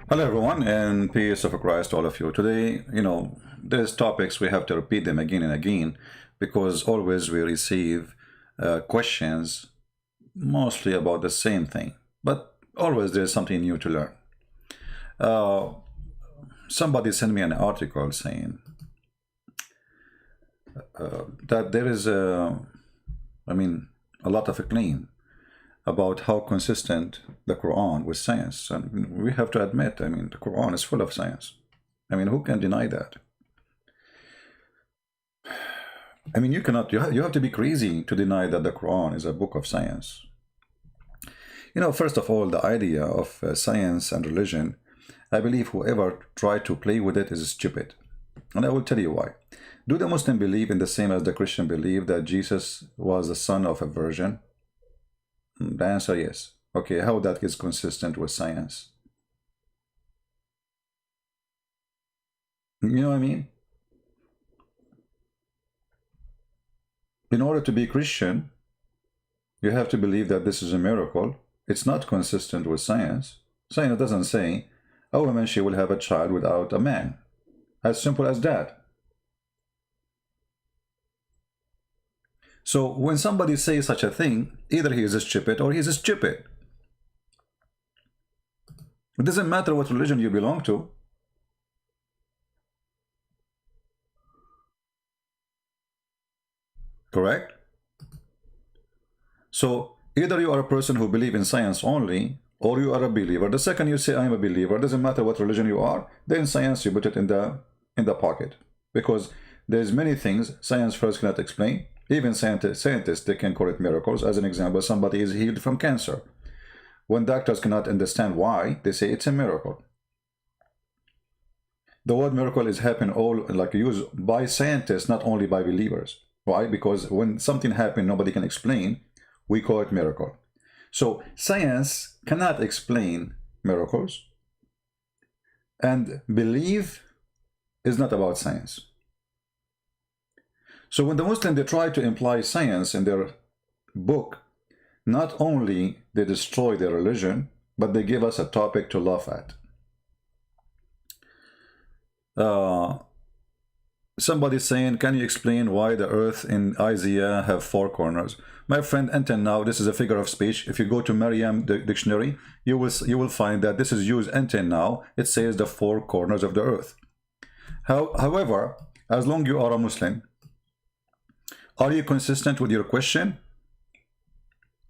Hello, everyone, and peace of Christ to all of you. Today, there's topics we have to repeat them again and again because always we receive questions mostly about the same thing, but always there's something new to learn. Uh, Somebody sent me an article saying that there is a lot of acclaim about how consistent the Quran with science. And we have to admit, the Quran is full of science. Who can deny that? You have to be crazy to deny that the Quran is a book of science. First of all, the idea of science and religion, I believe whoever tried to play with it is stupid. And I will tell you why. Do the Muslim believe in the same as the Christian believe that Jesus was the son of a virgin? The answer yes. Okay, how that is consistent with science? You know what I mean? In order to be Christian, you have to believe that this is a miracle. It's not consistent with science. Science doesn't say a woman, she will have a child without a man. As simple as that. So when somebody says such a thing, either he is stupid or he is stupid. It doesn't matter what religion you belong to. Correct? So either you are a person who believes in science only, or you are a believer. The second you say I am a believer, doesn't matter what religion you are, then science you put it in the pocket. Because there's many things science first cannot explain. Even scientists, they can call it miracles. As an example, somebody is healed from cancer. When doctors cannot understand why, they say it's a miracle. The word miracle is used by scientists, not only by believers. Why? Because when something happens nobody can explain, we call it miracle. So science cannot explain miracles, and belief is not about science. So when the Muslims, they try to imply science in their book, not only they destroy their religion, but they give us a topic to laugh at. Somebody saying, can you explain why the earth in Isaiah have 4 corners? My friend, until now, this is a figure of speech. If you go to Merriam dictionary, you will find that this is used until now. It says the 4 corners of the earth. However, as long as you are a Muslim, are you consistent with your question?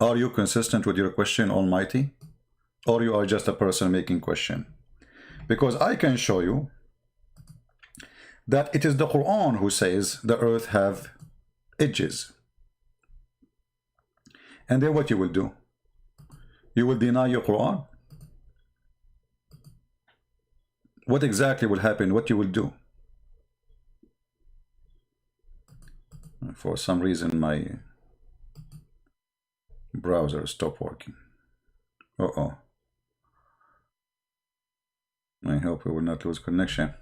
Are you consistent with your question, Almighty? Or you are just a person making question? Because I can show you that it is the Quran who says the earth have edges. And then what you will do? You will deny your Quran? What exactly will happen? What you will do? For some reason my browser stopped working. Uh-oh. I hope we will not lose connection.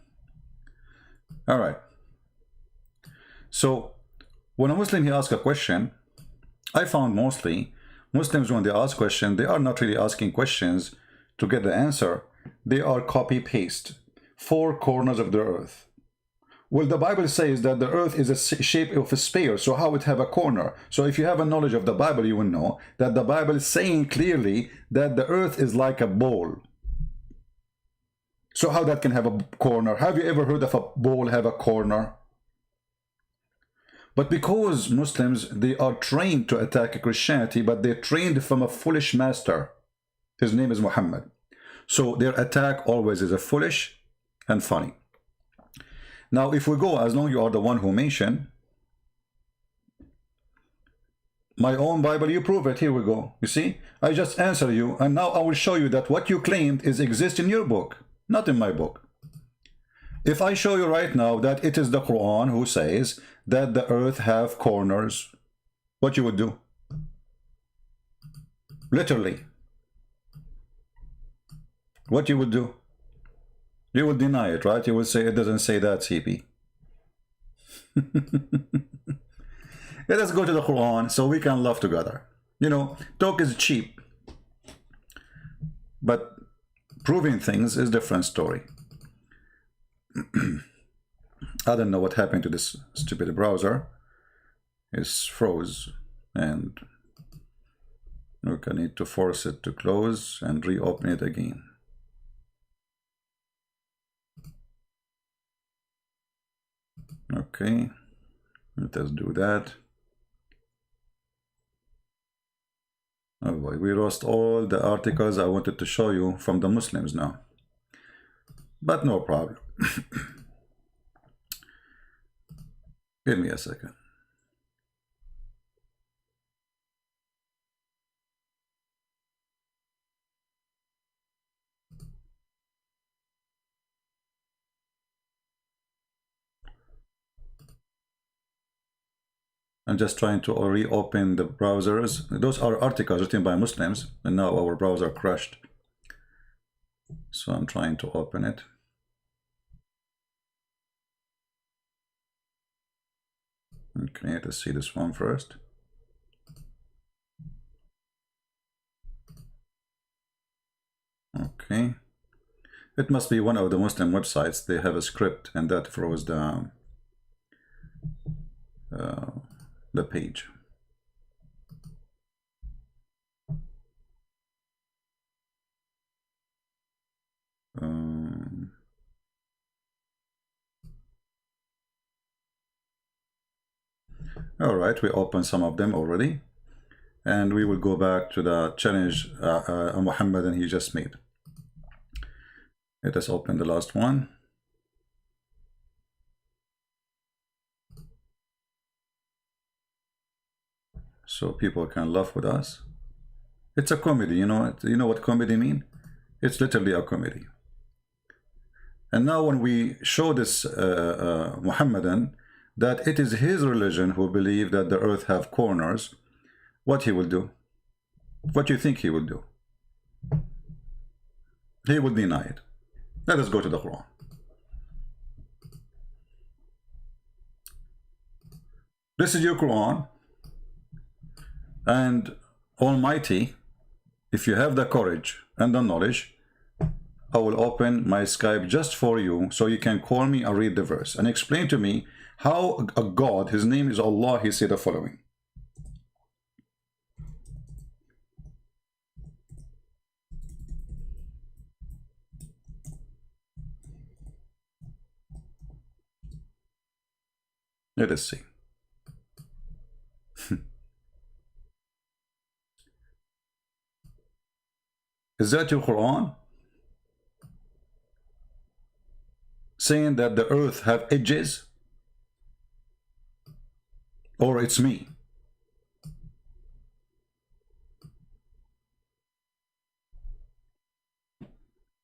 All right. So when a Muslim he asks a question, I found mostly Muslims, when they ask questions, they are not really asking questions to get the answer. They are copy paste. 4 corners of the earth. Well, the Bible says that the earth is a shape of a sphere, so how it have a corner? So if you have a knowledge of the Bible, you will know that the Bible is saying clearly that the earth is like a bowl. So how that can have a corner? Have you ever heard of a bowl have a corner? But because Muslims, they are trained to attack Christianity, but they're trained from a foolish master. His name is Muhammad. So their attack always is a foolish and funny. Now, if we go, as long as you are the one who mentioned, my own Bible, you prove it. Here we go. You see, I just answer you, and now I will show you that what you claimed is exist in your book, not in my book. If I show you right now that it is the Quran who says that the earth have corners, what you would do? Literally. What you would do? You would deny it, right? You would say it doesn't say that, CP. Let us go to the Quran so we can laugh together. Talk is cheap. But Proving things is a different story. I don't know what happened to this stupid browser. It's froze, and we can need to force it to close and reopen it again. Okay, let us do that. Oh boy, we lost all the articles I wanted to show you from the Muslims now. But no problem. Give me a second. I'm just trying to reopen the browsers. Those are articles written by Muslims, and now our browser crashed. So I'm trying to open it. Okay, let's see this one first. Okay. It must be one of the Muslim websites. They have a script, and that froze the page. All right, we opened some of them already, and we will go back to the challenge Muhammad and he just made. Let us open the last one. So people can laugh with us. It's a comedy, you know. You know what comedy mean? It's literally a comedy. And now when we show this Muhammadan that it is his religion who believe that the earth have corners, what he will do? What do you think he will do? He will deny it. Let us go to the Quran. This is your Quran, and Almighty, if you have the courage and the knowledge, I will open my Skype just for you so you can call me and read the verse and explain to me how a God, his name is Allah, he said the following. Let us see. Is that your Quran? Saying that the earth have edges? Or it's me?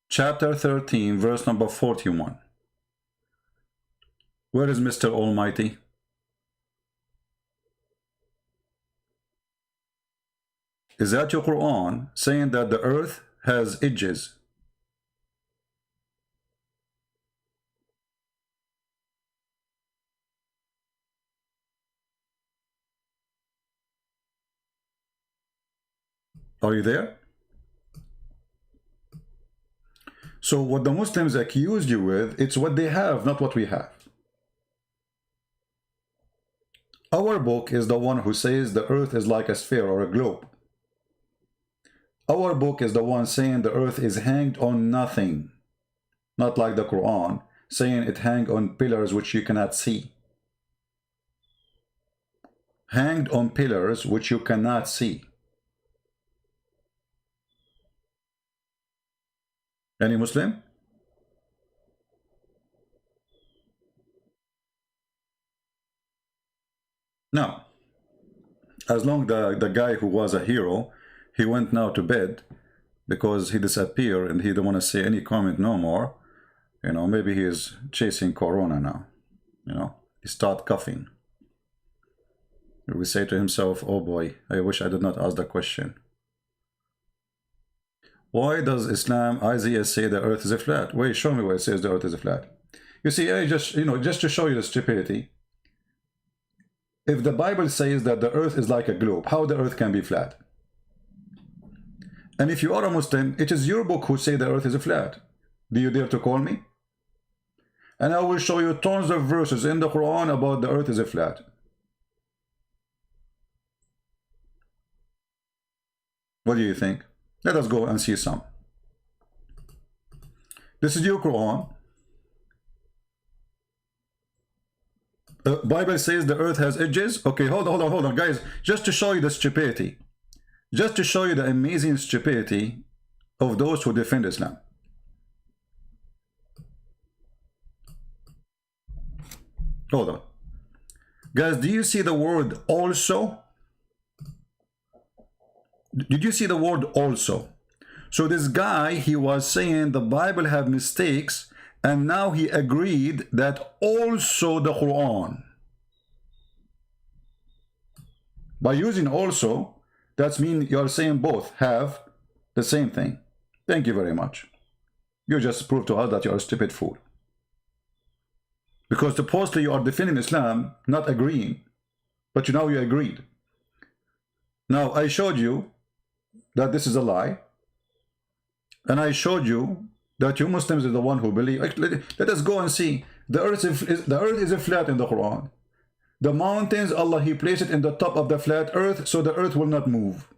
Chapter 13, verse number 41. Where is Mr. Almighty? Is that your Quran saying that the earth has edges? Are you there? So what the Muslims accused you with, it's what they have, not what we have. Our book is the one who says the earth is like a sphere or a globe. Our book is the one saying the earth is hanged on nothing. Not like the Quran, saying it hanged on pillars which you cannot see. Hanged on pillars which you cannot see. Any Muslim? No. As long the guy who was a hero, he went now to bed because he disappeared and he don't want to say any comment no more. You know, maybe he is chasing Corona now. You know, he start coughing. He will say to himself, oh boy, I wish I did not ask the question. Why does Islam, Isaiah, say the earth is a flat? Wait, show me where it says the earth is a flat. You see, just to show you the stupidity. If the Bible says that the earth is like a globe, how the earth can be flat? And if you are a Muslim, it is your book who say the earth is flat. Do you dare to call me? And I will show you tons of verses in the Quran about the earth is flat. What do you think? Let us go and see some. This is your Quran. The Bible says the earth has edges. Okay, hold on, guys. Just to show you the stupidity. Just to show you the amazing stupidity of those who defend Islam. Hold on. Guys, do you see the word also? Did you see the word also? So this guy, he was saying the Bible have mistakes, and now he agreed that also the Quran. By using also, that means you're saying both have the same thing. Thank you very much. You just proved to us that you're a stupid fool. Because supposedly you are defending Islam, not agreeing. But you know you agreed. Now, I showed you that this is a lie. And I showed you that you Muslims are the one who believe. Let us go and see. The earth is flat in the Quran. The mountains, Allah, He placed it in the top of the flat earth, so the earth will not move.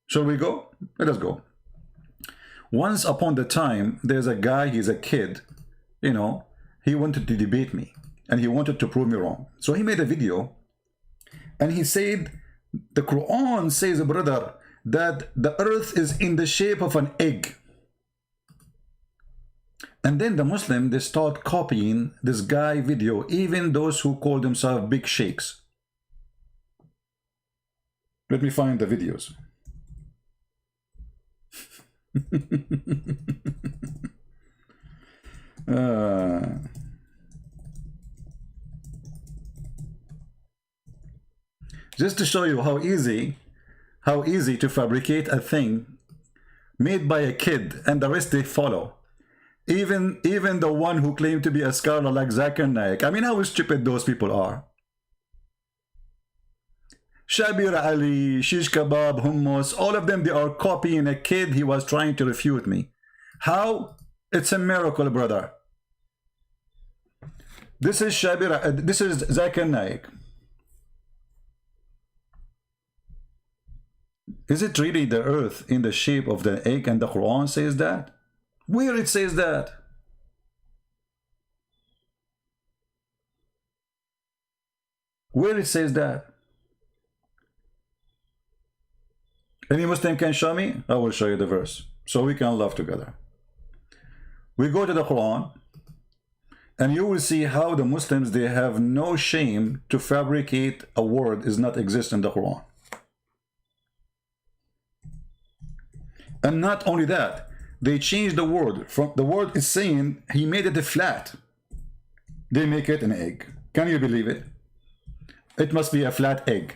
Shall we go? Let us go. Once upon the time, there's a guy, he's a kid, you know, he wanted to debate me, and he wanted to prove me wrong. So he made a video, and he said, the Quran says, brother, that the earth is in the shape of an egg. And then the Muslim, they start copying this guy video, even those who call themselves big sheikhs. Let me find the videos. Just to show you how easy to fabricate a thing made by a kid, and the rest they follow. Even the one who claimed to be a scholar like Zakir Naik. I mean, how stupid those people are. Shabir Ali, Shish Kebab, Hummus, all of them, they are copying a kid. He was trying to refute me. How? It's a miracle, brother. This is Shabir, this is Zakir Naik. Is it really the earth in the shape of the egg, and the Quran says that? Where it says that? Where it says that? Any Muslim can show me? I will show you the verse, so we can love together. We go to the Quran, and you will see how the Muslims, they have no shame to fabricate a word is not exist in the Quran. And not only that, they changed the word. From the word is saying, he made it a flat. They make it an egg. Can you believe it? It must be a flat egg.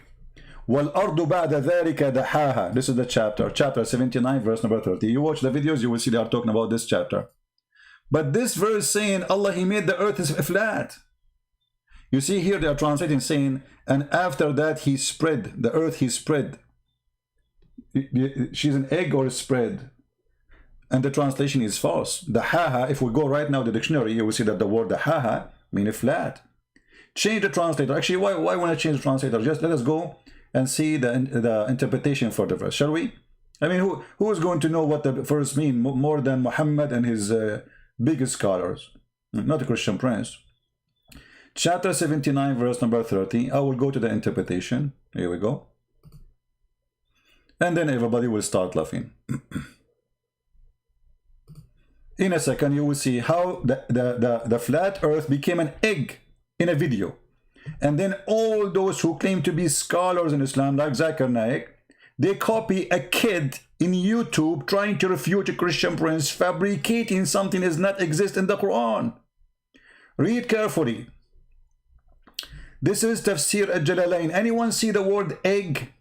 وَالْأَرْضُ بَعْدَ ذَلِكَ دَحَاهَا. This is the chapter 79, verse number 30. You watch the videos, you will see they are talking about this chapter. But this verse saying, Allah, He made the earth is flat. You see here they are translating saying, and after that He spread, the earth He spread. She's an egg or a spread. And the translation is false. The haha, if we go right now to the dictionary, you will see that the word the haha means flat. Change the translator. Actually, why want to change the translator? Just let us go and see the interpretation for the verse, shall we? I mean, who is going to know what the verse means more than Muhammad and his biggest scholars? Not a Christian Prince. Chapter 79, verse number 30. I will go to the interpretation. Here we go. And then everybody will start laughing. In a second, you will see how the flat earth became an egg in a video. And then all those who claim to be scholars in Islam, like Zakir Naik, they copy a kid in YouTube trying to refute a Christian Prince, fabricating something that does not exist in the Quran. Read carefully. This is Tafsir al-Jalalain. Anyone see the word egg?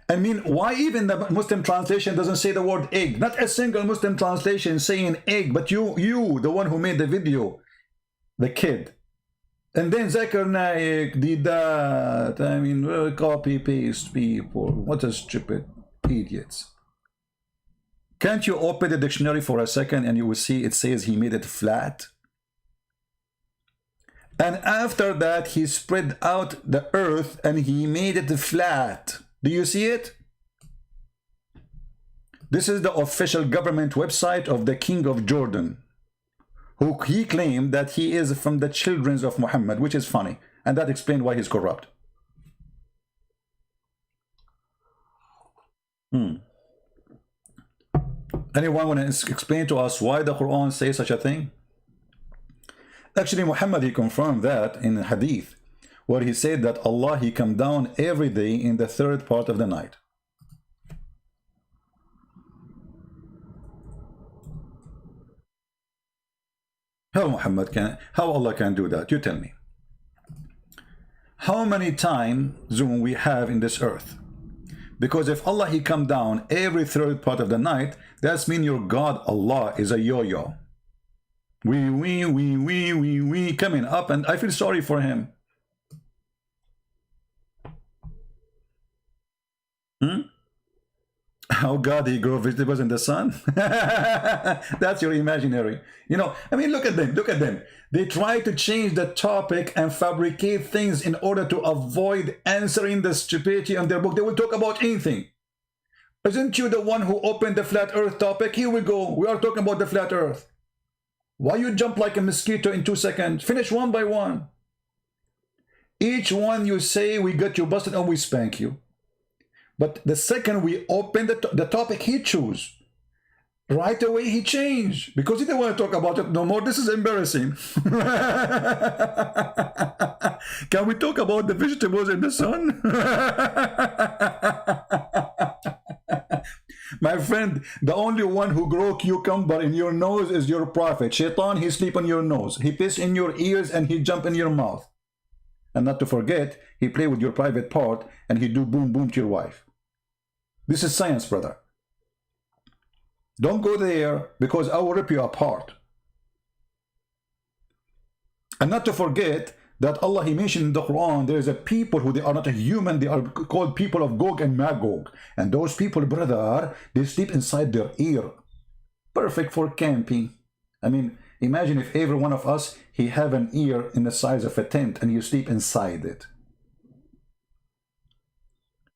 I mean, why even the Muslim translation doesn't say the word egg? Not a single Muslim translation saying egg, but you, the one who made the video, the kid. And then Zakir Naik did that. I mean, copy paste people. What a stupid idiots. Can't you open the dictionary for a second and you will see it says he made it flat? And after that, he spread out the earth and he made it flat. Do you see it? This is the official government website of the King of Jordan, who he claimed that he is from the children of Muhammad, which is funny. And that explains why he's corrupt. Anyone want to explain to us why the Quran says such a thing? Actually, Muhammad, he confirmed that in the hadith, where he said that Allah, he come down every day in the third part of the night. How Allah can do that? You tell me. How many time zone we have in this earth? Because if Allah, he come down every third part of the night, that means your God, Allah, is a yo-yo. We coming up, and I feel sorry for him. How God, he grow vegetables in the sun? That's your imaginary. You know, I mean, look at them, look at them. They try to change the topic and fabricate things in order to avoid answering the stupidity on their book. They will talk about anything. Isn't you the one who opened the flat earth topic? Here we go. We are talking about the flat earth. Why you jump like a mosquito in 2 seconds? Finish one by one. Each one you say, we got you busted and we spank you. But the second we open the topic he chose, right away he changed because he didn't want to talk about it no more. This is embarrassing. Can we talk about the vegetables in the sun? My friend, the only one who grow cucumber in your nose is your prophet. Shaitan, he sleep on your nose. He piss in your ears and he jump in your mouth. And not to forget, he play with your private part and he do boom boom to your wife. This is science, brother. Don't go there because I will rip you apart. And not to forget that Allah, he mentioned in the Quran, there is a people who they are not a human, they are called people of Gog and Magog. And those people, brother, they sleep inside their ear. Perfect for camping. I mean, imagine if every one of us, he have an ear in the size of a tent and you sleep inside it.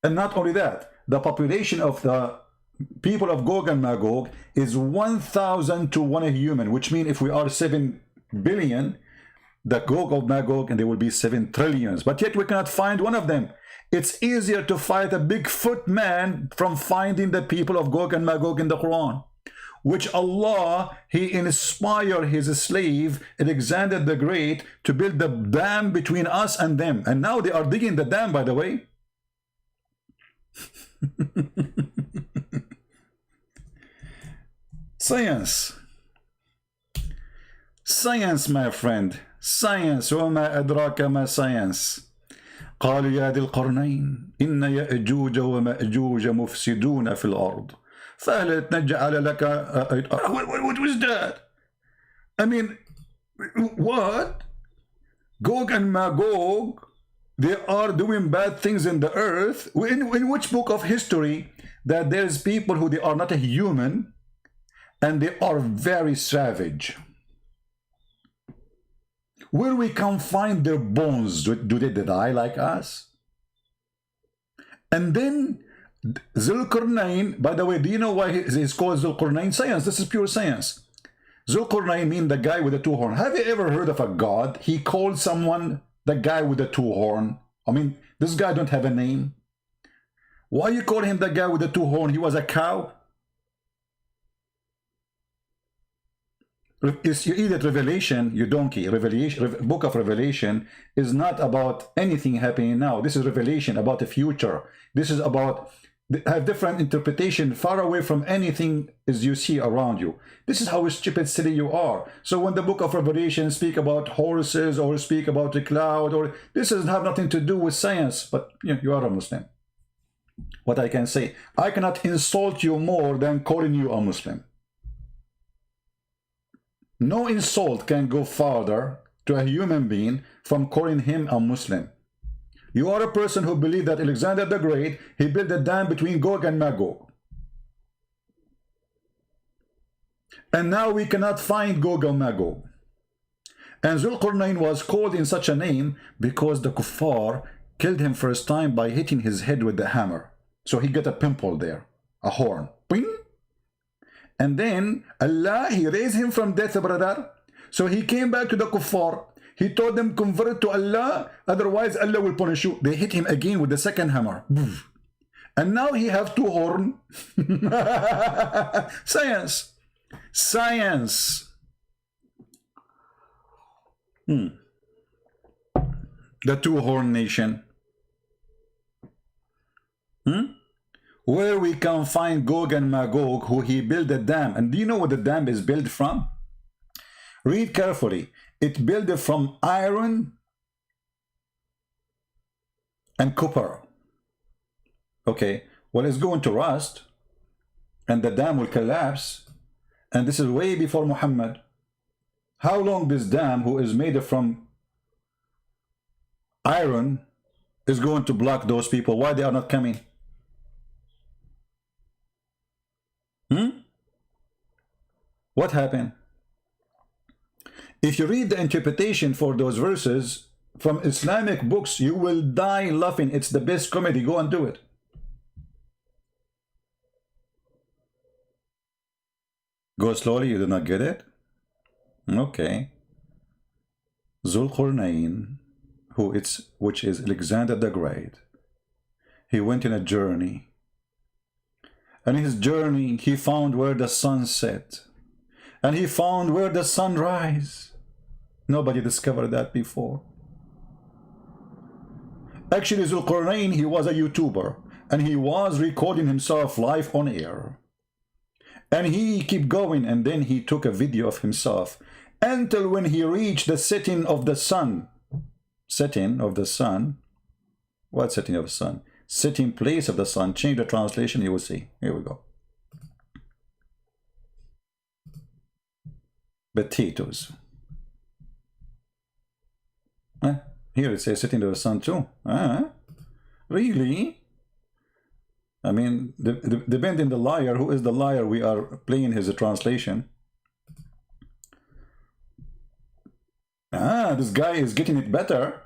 And not only that, the population of the people of Gog and Magog is 1,000 to 1 human, which means if we are 7 billion, the Gog of Magog, and there will be 7 trillions. But yet we cannot find one of them. It's easier to fight a Bigfoot man from finding the people of Gog and Magog in the Quran, which Allah, he inspired his slave, Alexander the Great, to build the dam between us and them. And now they are digging the dam, by the way. Science. Science, my friend. Science. وما أدراك ما science. قالوا يا ذي القرنين إن يأجوج ومأجوج مفسدون في الأرض فهل نجعل لك what was that? I mean, what? Gog and Magog, they are doing bad things in the earth. In which book of history that there's people who they are not a human and they are very savage? Where we can find their bones? Do they die like us? And then Zulqarnain, by the way, do you know why he's called Zulqarnain? Science, this is pure science. Zulqarnain means the guy with the 2 horns. Have you ever heard of a god? He called someone the guy with the 2 horns. I mean, this guy don't have a name. Why you call him the guy with the 2 horns? He was a cow? You eat at Revelation, you donkey. Book of Revelation is not about anything happening now. This is Revelation about the future. This is about, have different interpretation far away from anything as you see around you. This is how stupid silly you are. So when the book of Revelation speak about horses or speak about the cloud, or this doesn't have nothing to do with science, but you are a Muslim. What I can say, I cannot insult you more than calling you a Muslim. No insult can go farther to a human being from calling him a Muslim. You are a person who believes that Alexander the Great, he built a dam between Gog and Magog. And now we cannot find Gog and Magog. And Zulqarnain was called in such a name because the kuffar killed him first time by hitting his head with the hammer. So he got a pimple there, a horn. Bing! And then Allah, he raised him from death, brother. So he came back to the kuffar. He told them, convert to Allah, otherwise Allah will punish you. They hit him again with the second hammer. And now he have two horns. Science. Science. The two-horn nation. Where we can find Gog and Magog, who he built a dam. And do you know what the dam is built from? Read carefully. It built from iron and copper. Okay, well, it's going to rust and the dam will collapse. And this is way before Muhammad. How long this dam, who is made from iron, is going to block those people? Why they are not coming? What happened? If you read the interpretation for those verses from Islamic books, you will die laughing. It's the best comedy. Go and do it. Go slowly, you do not get it? Okay. Zulqarnain, which is Alexander the Great, he went in a journey. And in his journey, he found where the sun set. And he found where the sun rise. Nobody discovered that before. Actually, Zulqarnain, he was a YouTuber. And he was recording himself live on air. And he kept going, and then he took a video of himself until when he reached the setting of the sun. Setting of the sun? What setting of the sun? Setting place of the sun. Change the translation, you will see. Here we go. Potatoes. Here it says setting of the sun too. Really? I mean, depending the liar, who is the liar, we are playing his translation. This guy is getting it better.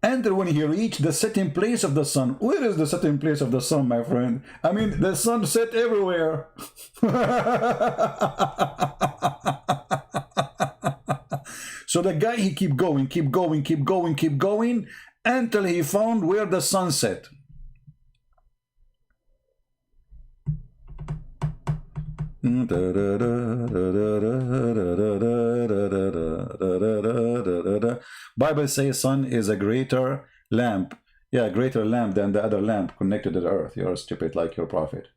And when he reached the setting place of the sun, where is the setting place of the sun, my friend? I mean, the sun set everywhere. So the guy, he keep going until he found where the sun set. Bible says sun is a greater lamp. Yeah, greater lamp than the other lamp connected to the earth. You're stupid like your prophet.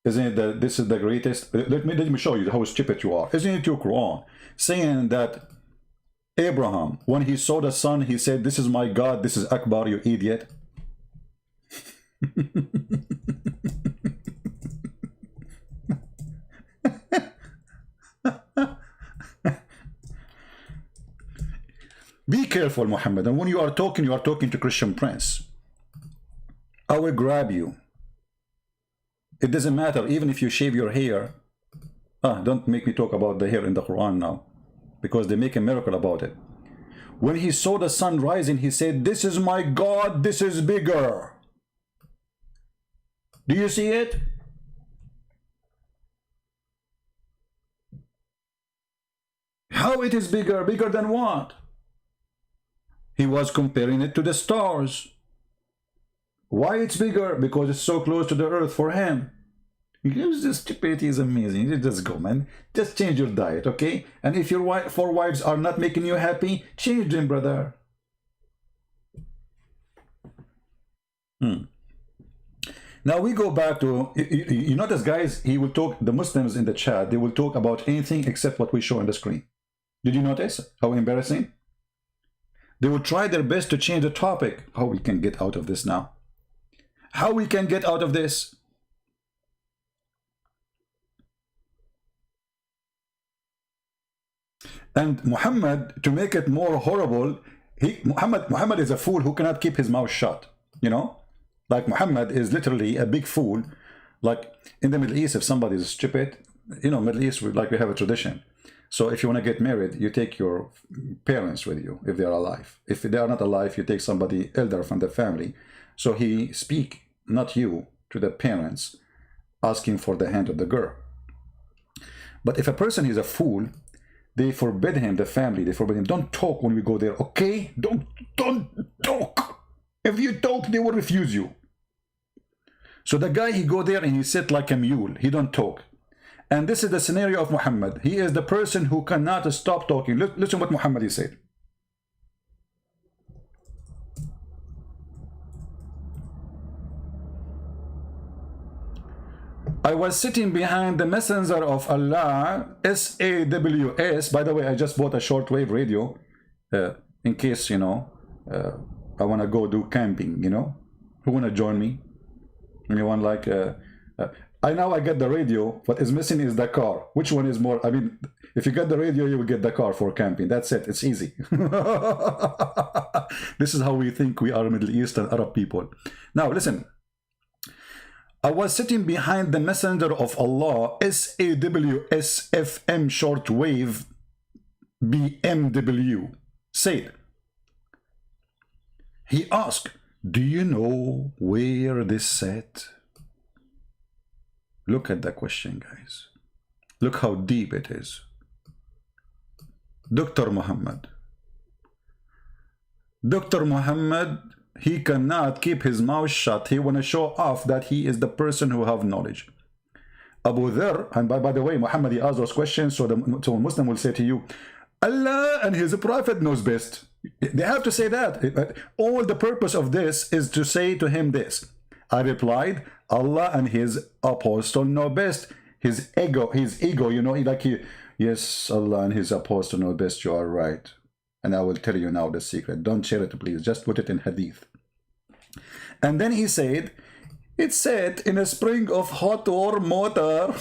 Isn't it that this is the greatest? Let me show you how stupid you are. Isn't it your Quran saying that Abraham, when he saw the sun, he said, "This is my God, this is Akbar, you idiot." Be careful, Muhammad. And when you are talking to Christian Prince. I will grab you. It doesn't matter, even if you shave your hair. Don't make me talk about the hair in the Quran now, because they make a miracle about it. When he saw the sun rising, he said, "This is my God, this is bigger." Do you see it? How it is bigger? Bigger than what? He was comparing it to the stars. Why it's bigger? Because it's so close to the earth for him. This stupidity is amazing. Just go, man. Just change your diet, okay? And if your four wives are not making you happy, change them, brother. Now we go back to, you notice, guys, he will talk, the Muslims in the chat, they will talk about anything except what we show on the screen. Did you notice how embarrassing? They will try their best to change the topic. How we can get out of this now? How we can get out of this? And Muhammad, to make it more horrible, Muhammad is a fool who cannot keep his mouth shut. You know, like Muhammad is literally a big fool Like in the Middle East, if somebody is stupid, you know, Middle East, we have a tradition. So if you want to get married, you take your parents with you if they are alive. If they are not alive, you take somebody elder from the family. So he speak, not you, to the parents, asking for the hand of the girl. But if a person is a fool, they forbid him, the family, they forbid him, don't talk when we go there, okay? Don't talk. If you talk, they will refuse you. So the guy, he go there and he sit like a mule. He don't talk. And this is the scenario of Muhammad. He is the person who cannot stop talking. Listen what Muhammad he said. I was sitting behind the messenger of Allah, SAWS. By the way, I just bought a shortwave radio in case, you know, I want to go do camping, you know. Who want to join me? Anyone like... I get the radio. What is missing is the car. Which one is more? I mean, if you get the radio, you will get the car for camping. That's it. It's easy. This is how we think we are Middle Eastern Arab people. Now, listen. I was sitting behind the messenger of Allah, SAWS FM shortwave BMW. Said, he asked, do you know where this sat? Look at the question, guys. Look how deep it is. Dr. Muhammad. Dr. Muhammad, he cannot keep his mouth shut. He want to show off that he is the person who have knowledge. Abu Dharr, and by the way, Muhammad, he asked those questions, so a Muslim will say to you, Allah and his prophet knows best. They have to say that. All the purpose of this is to say to him this. I replied, Allah and his apostle know best. His ego, you know, yes, Allah and his apostle know best, you are right. And I will tell you now the secret. Don't share it, please. Just put it in hadith. And then he said, it's set in a spring of hot warm water.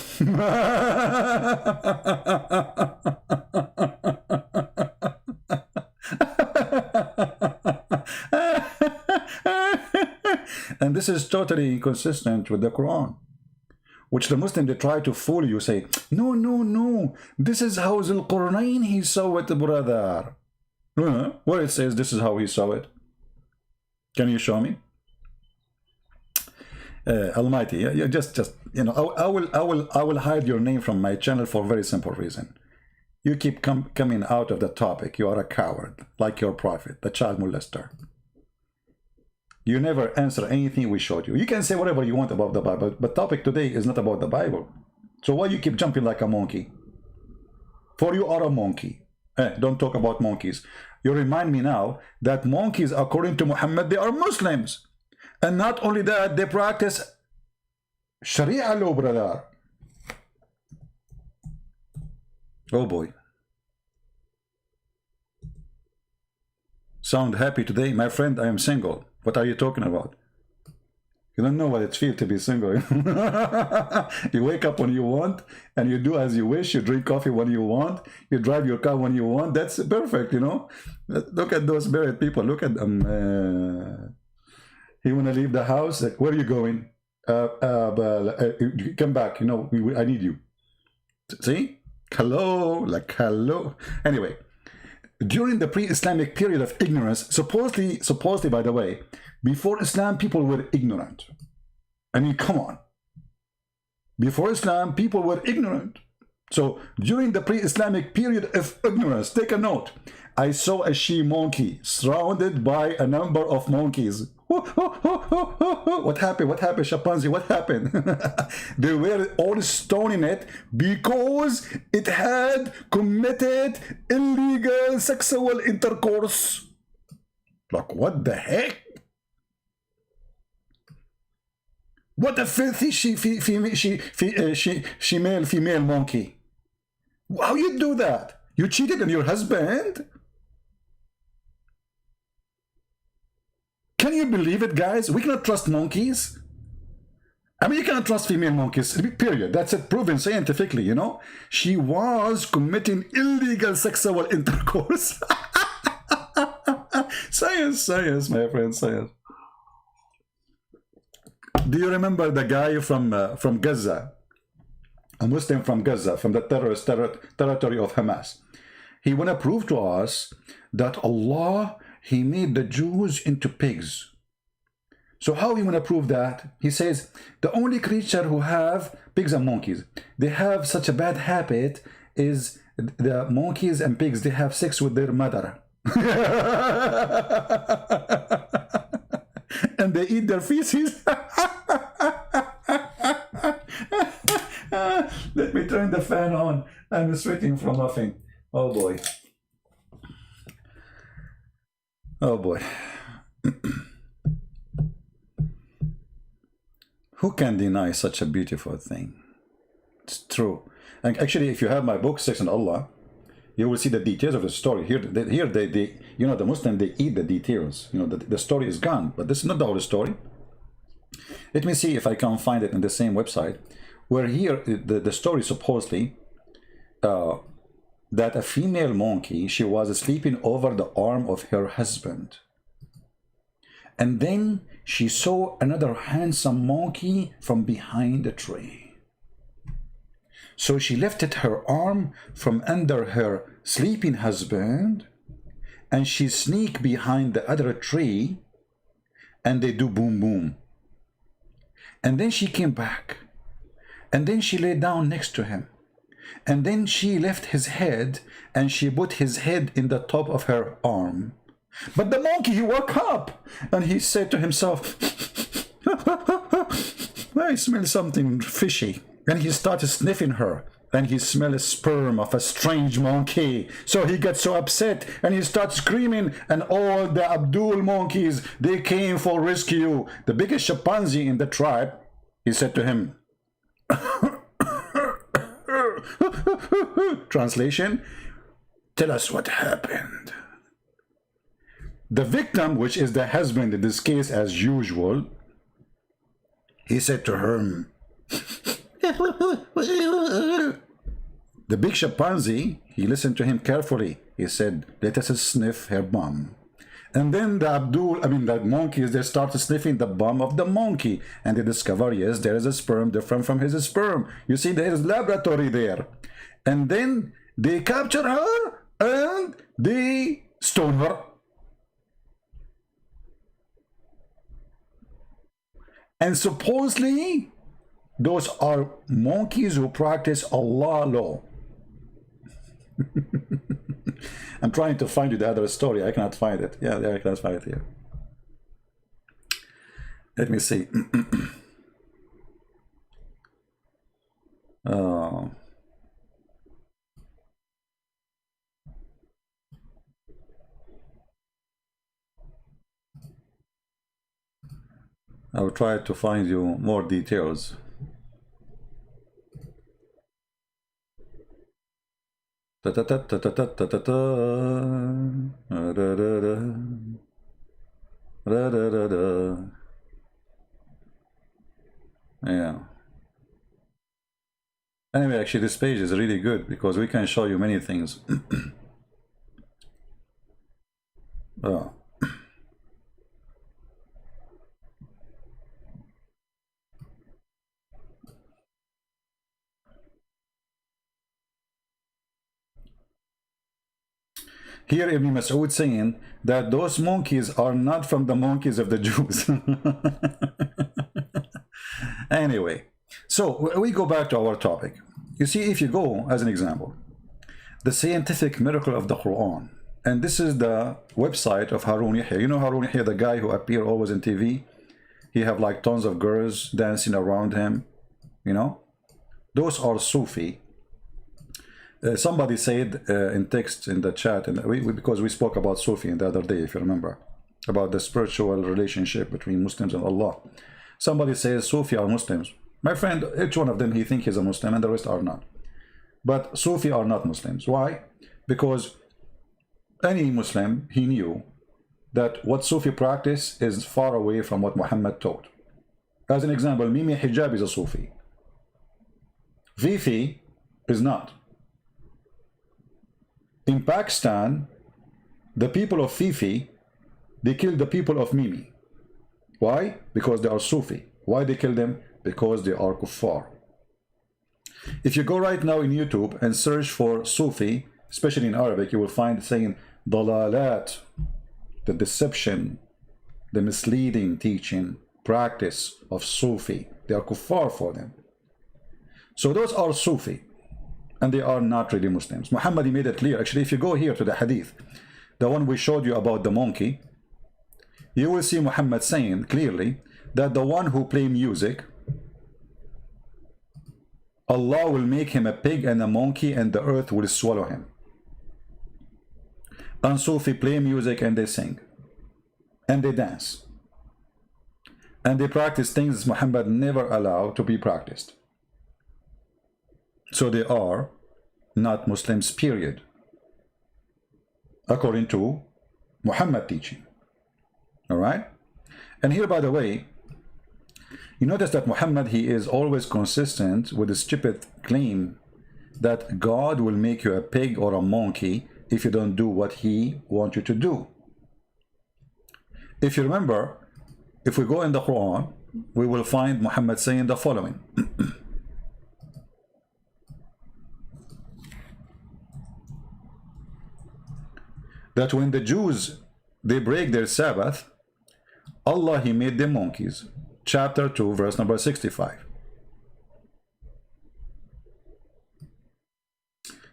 And this is totally inconsistent with the Quran, which the Muslim, they try to fool you, say, no, this is how Zul-Qurnayn he saw it, brother. Where it says this is how he saw it. Can you show me? Almighty, yeah, just you know, I will hide your name from my channel for a very simple reason. You keep coming out of the topic. You are a coward, like your prophet, the child molester. You never answer anything we showed you. You can say whatever you want about the Bible, but topic today is not about the Bible. So why you keep jumping like a monkey? For you are a monkey. Don't talk about monkeys. You remind me now that monkeys, according to Muhammad, they are Muslims. And not only that, they practice Sharia law, brother. Oh boy. Sound happy today? My friend, I am single. What are you talking about? You don't know what it feels to be single. You wake up when you want, and you do as you wish. You drink coffee when you want. You drive your car when you want. That's perfect, you know. Look at those married people. Look at them. You want to leave the house? Like, where are you going? Come back. You know, I need you. See? Hello, like hello. Anyway. During the pre-Islamic period of ignorance, supposedly, by the way, before Islam, people were ignorant. I mean, come on. Before Islam, people were ignorant. So during the pre-Islamic period of ignorance, take a note. I saw a she-monkey surrounded by a number of monkeys. What happened? What happened, chimpanzee? What happened? They were all stoning it because it had committed illegal sexual intercourse. Like, what the heck? What a filthy female monkey. How you do that? You cheated on your husband? Can you believe it, guys? We cannot trust monkeys. I mean, you cannot trust female monkeys, period. That's it, proven scientifically, you know? She was committing illegal sexual intercourse. Science, my friend, science. Do you remember the guy from Gaza, a Muslim from Gaza, from the terrorist territory of Hamas? He want to prove to us that Allah, he made the Jews into pigs. So how he want to prove that? He says the only creature who have pigs and monkeys, they have such a bad habit is the monkeys and pigs, they have sex with their mother. And they eat their feces. Let me turn the fan on. I'm sweating from laughing. Oh boy. Oh boy. Who can deny such a beautiful thing? It's true. And actually, if you have my book, Sex and Allah, you will see the details of the story. Here, they you know, the Muslim, they eat the details. You know, the story is gone, but this is not the whole story. Let me see if I can find it in the same website, where here, the story supposedly, that a female monkey, she was sleeping over the arm of her husband. And then she saw another handsome monkey from behind a tree. So she lifted her arm from under her sleeping husband, and she sneaked behind the other tree, and they do boom boom. And then she came back, and then she lay down next to him. And then she left his head, and she put his head in the top of her arm. But the monkey, he woke up, and he said to himself, I smell something fishy. And he started sniffing her, and he smelled a sperm of a strange monkey. So he got so upset, and he started screaming, and all the Abdul monkeys, they came for rescue. The biggest chimpanzee in the tribe, he said to him, translation, tell us what happened. The victim, which is the husband in this case as usual, he said to her, the big chimpanzee, he listened to him carefully. He said, let us sniff her bum. And then the monkeys, they started sniffing the bum of the monkey. And they discover, yes, there is a sperm different from his sperm. You see, there is laboratory there. And then they capture her and they stone her. And supposedly, those are monkeys who practice Allah law. I'm trying to find you the other story. I cannot find it. Yeah, I cannot find it here. Let me see. I will try to find you more details. Yeah. Anyway, actually this page is really good because we can show you many things. Oh. Here Ibn Mas'ud saying that those monkeys are not from the monkeys of the Jews. Anyway, so we go back to our topic. You see, if you go, as an example, the scientific miracle of the Quran, and this is the website of Harun Yahya. You know Harun Yahya, the guy who appear always in TV? He have like tons of girls dancing around him, you know? Those are Sufi. Somebody said in text in the chat, and because we spoke about Sufi the other day, if you remember, about the spiritual relationship between Muslims and Allah. Somebody says Sufi are Muslims. My friend, each one of them, he thinks he's a Muslim, and the rest are not. But Sufi are not Muslims. Why? Because any Muslim, he knew that what Sufi practice is far away from what Muhammad taught. As an example, Mimi Hijab is a Sufi. Fifi is not. In Pakistan, the people of Fifi, they killed the people of Mimi. Why? Because they are Sufi. Why they kill them? Because they are kuffar. If you go right now in YouTube and search for Sufi, especially in Arabic, you will find saying dalalat, the deception, the misleading teaching, practice of Sufi. They are kuffar for them. So those are Sufi, and they are not really Muslims. Muhammad made it clear. Actually, if you go here to the hadith, the one we showed you about the monkey, you will see Muhammad saying clearly that the one who play music, Allah will make him a pig and a monkey, and the earth will swallow him. And Sufi play music and they sing and they dance and they practice things Muhammad never allowed to be practiced. So they are not Muslims, period, according to Muhammad teaching. All right? And here, by the way, you notice that Muhammad, he is always consistent with the stupid claim that God will make you a pig or a monkey if you don't do what he wants you to do. If you remember, if we go in the Quran, we will find Muhammad saying the following. That when the Jews, they break their Sabbath, Allah, he made them monkeys. Chapter 2, verse number 65.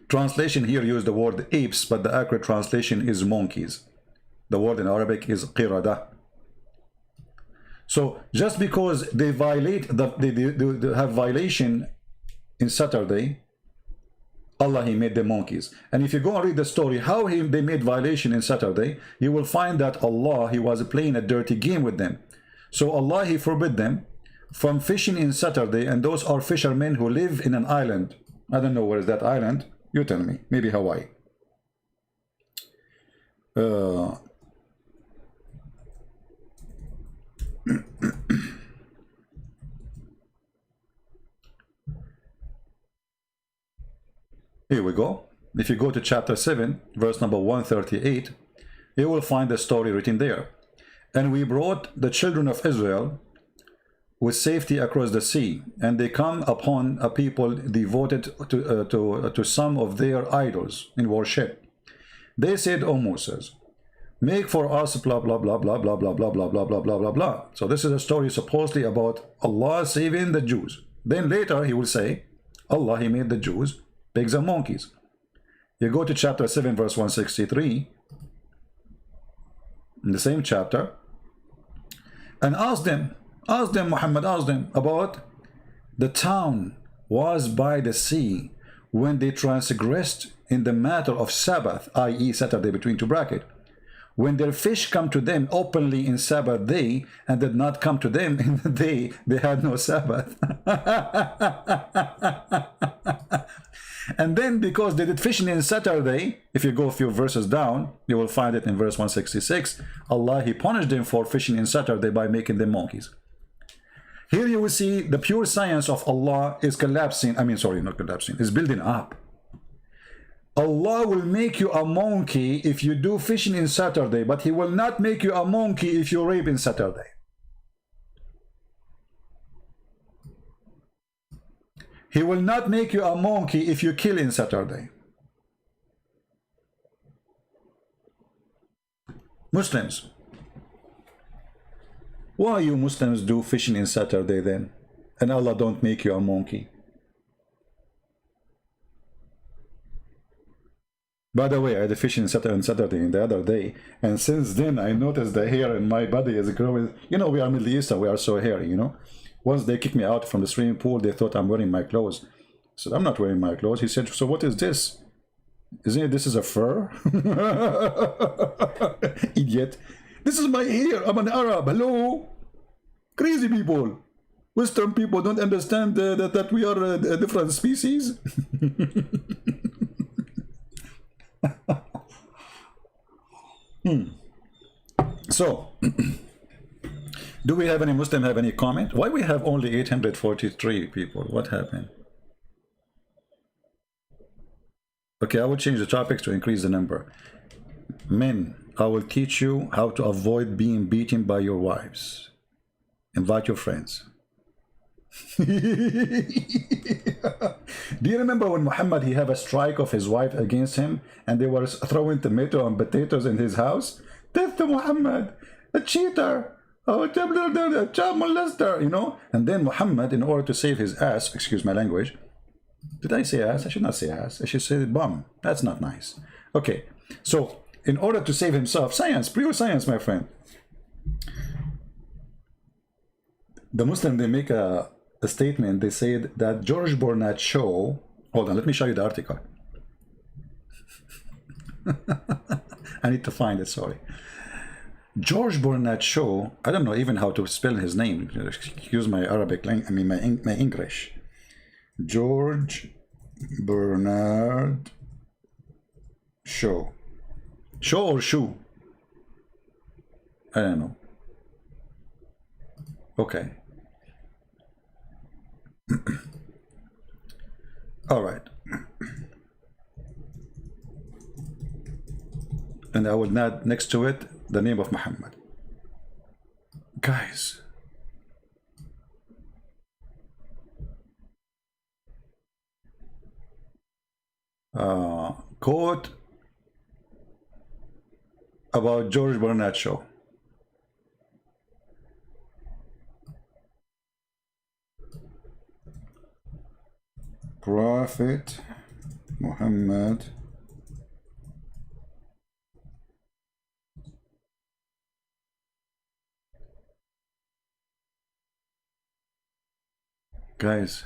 Translation here used the word apes, but the accurate translation is monkeys. The word in Arabic is qirada. So just because they violate, they have violation in Saturday, Allah, he made them monkeys. And if you go and read the story, how they made violation in Saturday, you will find that Allah, he was playing a dirty game with them. So Allah, he forbid them from fishing in Saturday, and those are fishermen who live in an island. I don't know where is that island. You tell me. Maybe Hawaii. Here we go. If you go to chapter 7, verse number 138, you will find the story written there. And we brought the children of Israel with safety across the sea, and they come upon a people devoted to some of their idols in worship. They said, O Moses, make for us blah blah blah blah blah blah blah blah blah blah blah blah blah. So this is a story supposedly about Allah saving the Jews. Then later he will say, Allah, he made the Jews pigs and monkeys. You go to chapter 7, verse 163, in the same chapter, and ask them, Muhammad, ask them about the town was by the sea when they transgressed in the matter of Sabbath, i.e. Saturday between two brackets, when their fish come to them openly in Sabbath day and did not come to them in the day they had no Sabbath. And then because they did fishing in Saturday, if you go a few verses down, you will find it in verse 166, Allah, he punished them for fishing in Saturday by making them monkeys. Here you will see the pure science of Allah is collapsing. I mean, sorry, not collapsing, is building up. Allah will make you a monkey if you do fishing in Saturday, but he will not make you a monkey if you rape in Saturday. He will not make you a monkey if you kill in Saturday. Muslims, why you Muslims do fishing in Saturday then, and Allah don't make you a monkey? By the way, I had a fishing on Saturday the other day, and since then I noticed the hair in my body is growing. You know, we are Middle Eastern, we are so hairy, you know. Once they kicked me out from the swimming pool, they thought I'm wearing my clothes. I said, I'm not wearing my clothes. He said, so what is this? Isn't it, this is a fur? Idiot. This is my hair. I'm an Arab. Hello? Crazy people. Western people don't understand that we are a different species. So, do we have any Muslim have any comment? Why we have only 843 people? What happened? Okay, I will change the topics to increase the number. Men, I will teach you how to avoid being beaten by your wives. Invite your friends. Do you remember when Muhammad he have a strike of his wife against him and they were throwing tomato and potatoes in his house? Death to Muhammad, a cheater, a child molester, you know? And then Muhammad, in order to save his ass, excuse my language, did I say ass? I should not say ass. I should say bum. That's not nice. Okay, so in order to save himself, science, pure science, my friend. The Muslim, they make a statement. They said that George Bernard Shaw, hold on, let me show you the article. I need to find it, sorry. George Bernard Shaw, I don't know even how to spell his name. Excuse my Arabic language, I mean my English. George Bernard Shaw. Shaw or shoe? I don't know. Okay. All right. And I will add next to it the name of Muhammad. Guys. Quote about George Bernard Shaw. Prophet Muhammad guys,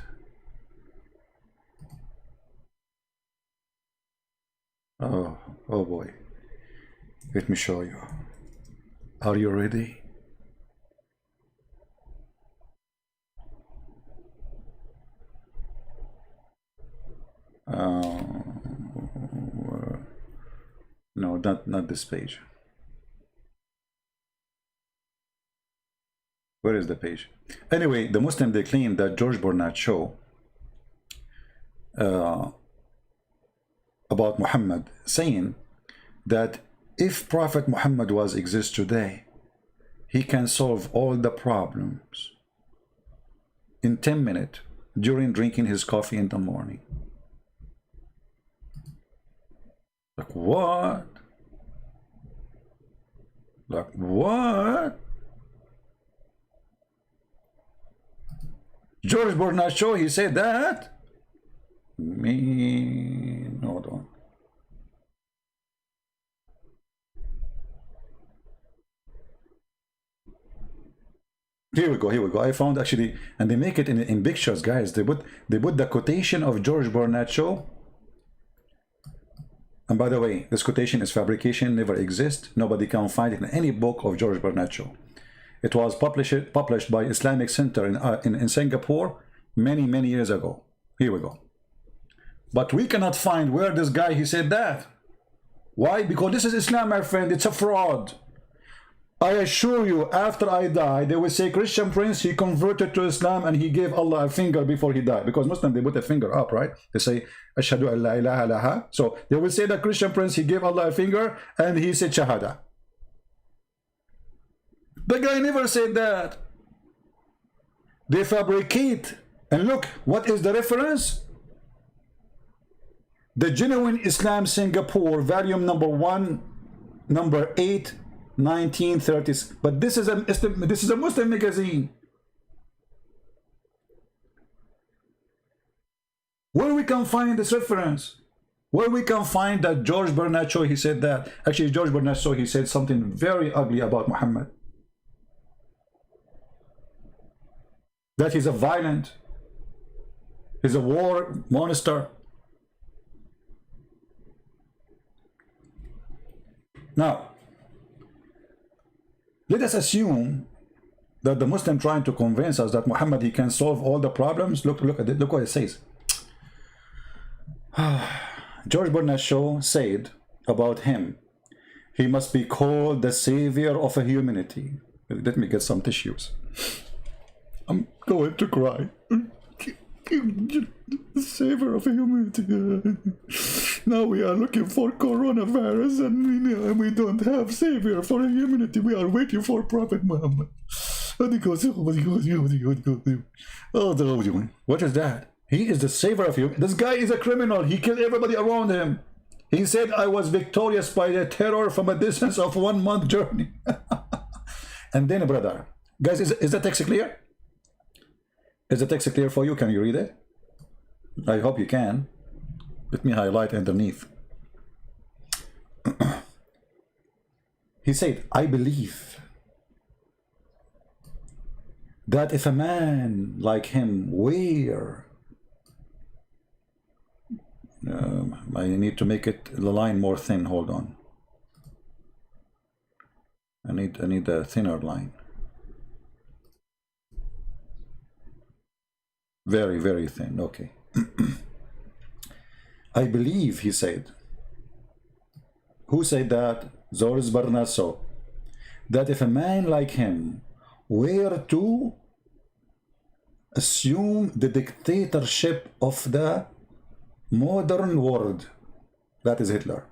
oh boy, let me show you. Are you ready? No, not this page. Where is the page? Anyway, the Muslim, they claim that George Bernard Shaw about Muhammad, saying that if Prophet Muhammad was exist today, he can solve all the problems in 10 minutes during drinking his coffee in the morning. Like what? Like what? George Bernard Shaw, he said that? Hold on. Here we go. I found actually, and they make it in pictures, guys. They put the quotation of George Bernard Shaw. And by the way, this quotation is fabrication, never exists. Nobody can find it in any book of George Bernard Shaw. It was published by Islamic Center in Singapore many years ago. Here we go. But we cannot find where this guy, he said that. Why? Because this is Islam, my friend. It's a fraud. I assure you, after I die, they will say Christian Prince, he converted to Islam and he gave Allah a finger before he died. Because Muslims, they put a finger up, right? They say, Ashhadu an la ilaha illallah. So they will say that Christian Prince, he gave Allah a finger and he said Shahada. The guy never said that. They fabricate. And look, what is the reference? The Genuine Islam Singapore, volume number 1, number 8, 1930s. But this is a Muslim magazine. Where we can find this reference? Where we can find that George Bernard Shaw, he said that. Actually, George Bernard Shaw, he said something very ugly about Muhammad. That he's a violent, he's a war monster. Now, let us assume that the Muslim trying to convince us that Muhammad, he can solve all the problems. Look at it. Look what it says. George Bernard Shaw said about him, he must be called the savior of humanity. Let me get some tissues. I'm going to cry. The savior of humanity. Now we are looking for coronavirus and we don't have savior for humanity. We are waiting for Prophet Muhammad. What is that? He is the savior of you. This guy is a criminal. He killed everybody around him. He said, I was victorious by the terror from a distance of 1 month journey. And then, brother, guys, is the text clear? Is the text clear for you? Can you read it? I hope you can. Let me highlight underneath. He said, I believe that if a man like him were, I need to make it the line more thin. Hold on. I need a thinner line. Very, very thin. Okay. I believe, he said. Who said that? Zoris Barnaso. That if a man like him were to assume the dictatorship of the modern world, that is Hitler,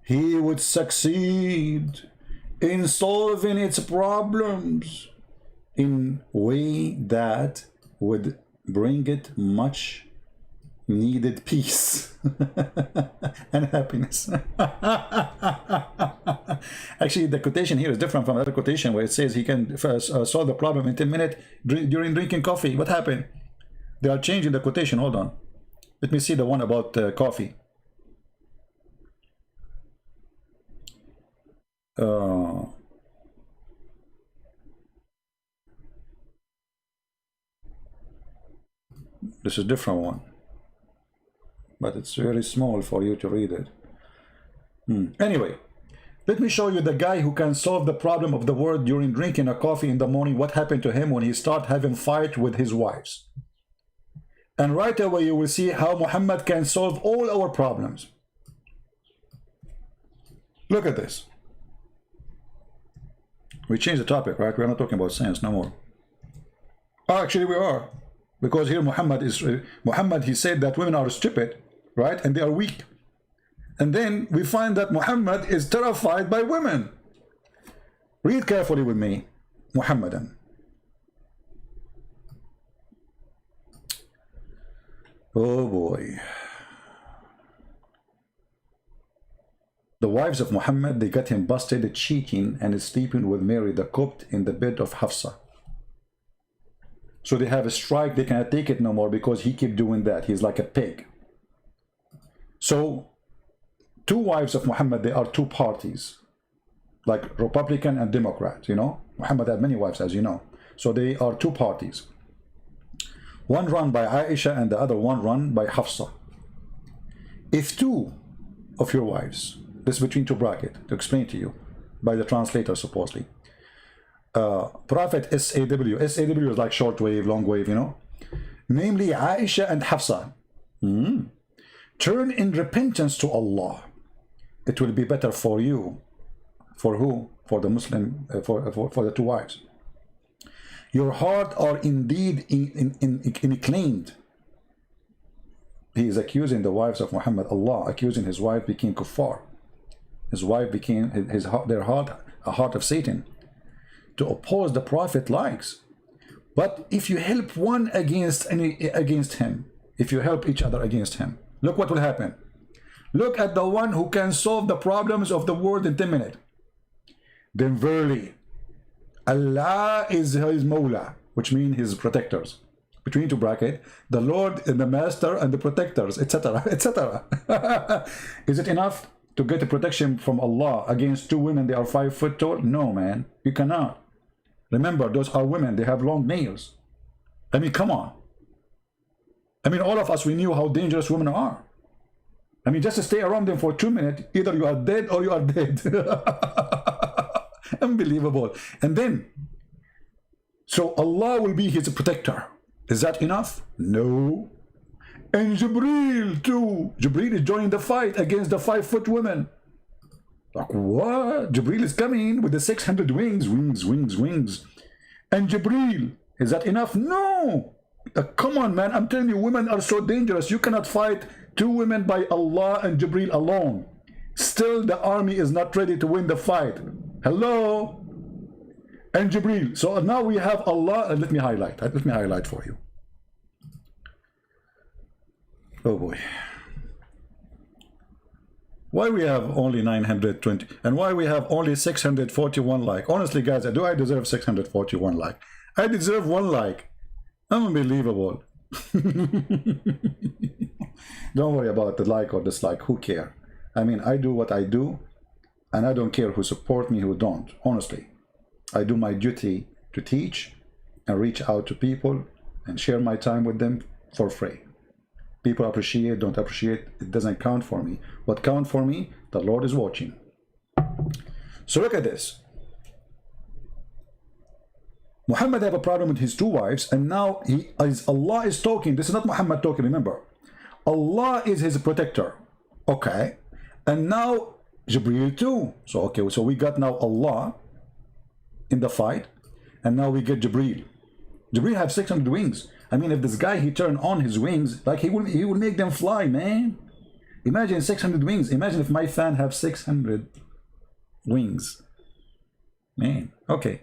he would succeed in solving its problems in a way that would bring it much needed peace and happiness. Actually, the quotation here is different from the other quotation where it says he can solve the problem in 10 minutes during drinking coffee. What happened? They are changing the quotation. Hold on. Let me see the one about coffee. This is a different one, but it's very small for you to read it. Anyway, let me show you the guy who can solve the problem of the world during drinking a coffee in the morning. What happened to him when he started having fight with his wives. And right away you will see how Muhammad can solve all our problems. Look at this. We changed the topic, right? We're not talking about science no more. Oh, actually we are. Because here Muhammad, he said that women are stupid, right? And they are weak. And then we find that Muhammad is terrified by women. Read carefully with me, Muhammadan. Oh boy. The wives of Muhammad, they got him busted cheating and sleeping with Mary the Copt in the bed of Hafsa. So they have a strike, they cannot take it no more because he keep doing that. He's like a pig. So two wives of Muhammad, they are two parties, like Republican and Democrat, you know. Muhammad had many wives, as you know. So they are two parties. One run by Aisha and the other one run by Hafsa. If two of your wives, this is between two brackets, to explain to you, by the translator supposedly, Prophet SAW is like shortwave, long wave, you know, namely Aisha and Hafsa, turn in repentance to Allah, it will be better for you. For who? For the Muslim, for the two wives. Your heart are indeed inclined. He is accusing the wives of Muhammad. Allah accusing his wife became kuffar. His wife became their heart a heart of Satan, to oppose the Prophet likes. But if you help one against him, if you help each other against him, look what will happen. Look at the one who can solve the problems of the world in 10 minutes. Then verily, Allah is his Mawla, which means his protectors. Between two brackets, the Lord and the Master and the protectors, etc., etc. Is it enough to get a protection from Allah against two women? They are 5 foot tall. No, man, you cannot. Remember, those are women. They have long nails. I mean, come on. I mean, all of us, we knew how dangerous women are. I mean, just to stay around them for 2 minutes, either you are dead or you are dead. Unbelievable. And then, so Allah will be his protector. Is that enough? No. And Jibreel too. Jibreel is joining the fight against the 5 foot women. Like what? Jibreel is coming with the 600 wings. And Jibreel, is that enough? No. Come on, man. I'm telling you, women are so dangerous. You cannot fight 2 women by Allah and Jibreel alone. Still, the army is not ready to win the fight. Hello? and Jibril. So now we have Allah. Let me highlight. Let me highlight for you. Oh boy. Why we have only 920 and why we have only 641 like? Honestly, guys, do I deserve 641 like? I deserve 1 like. Unbelievable. Don't worry about the like or dislike. Who care? I mean, I do what I do, and I don't care who support me, who don't. Honestly, I do my duty to teach and reach out to people and share my time with them for free. People appreciate, don't appreciate, it doesn't count for me. What counts for me, the Lord is watching. So look at this. Muhammad have a problem with his 2 wives, and now Allah is talking. This is not Muhammad talking, remember. Allah is his protector. Okay. And now Jibreel too. So okay, so we got now Allah in the fight, and now we get Jibreel. Jibreel have 600 wings. I mean, if this guy, he turned on his wings, like he will make them fly, man. Imagine 600 wings. Imagine if my fan have 600 wings. Man, okay.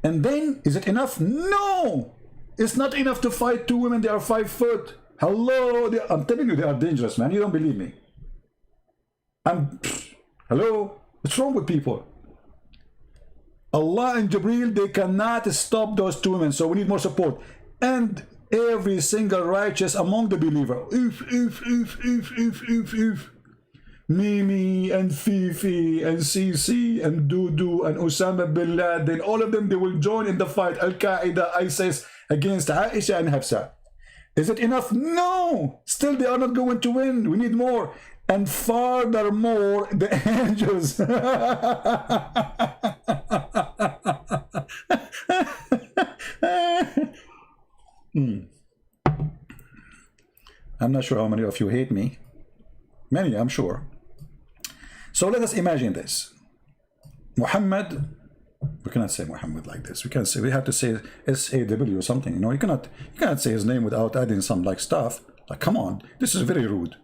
And then, is it enough? No! It's not enough to fight 2 women. They are 5 foot. Hello? I'm telling you, they are dangerous, man. You don't believe me. Hello? What's wrong with people? Allah and Jibreel, they cannot stop those 2 women. So we need more support. And every single righteous among the believer. If. Mimi and Fifi and Sisi and Dudu and Osama bin Laden, all of them, they will join in the fight. Al-Qaeda, ISIS against Aisha and Hafsa. Is it enough? No! Still, they are not going to win. We need more. And furthermore, the angels. I'm not sure how many of you hate me. Many, I'm sure. So let us imagine this. Muhammad, we cannot say Muhammad like this. We can say, we have to say SAW or something. You know, you cannot say his name without adding some like stuff. Like, come on, this is very rude.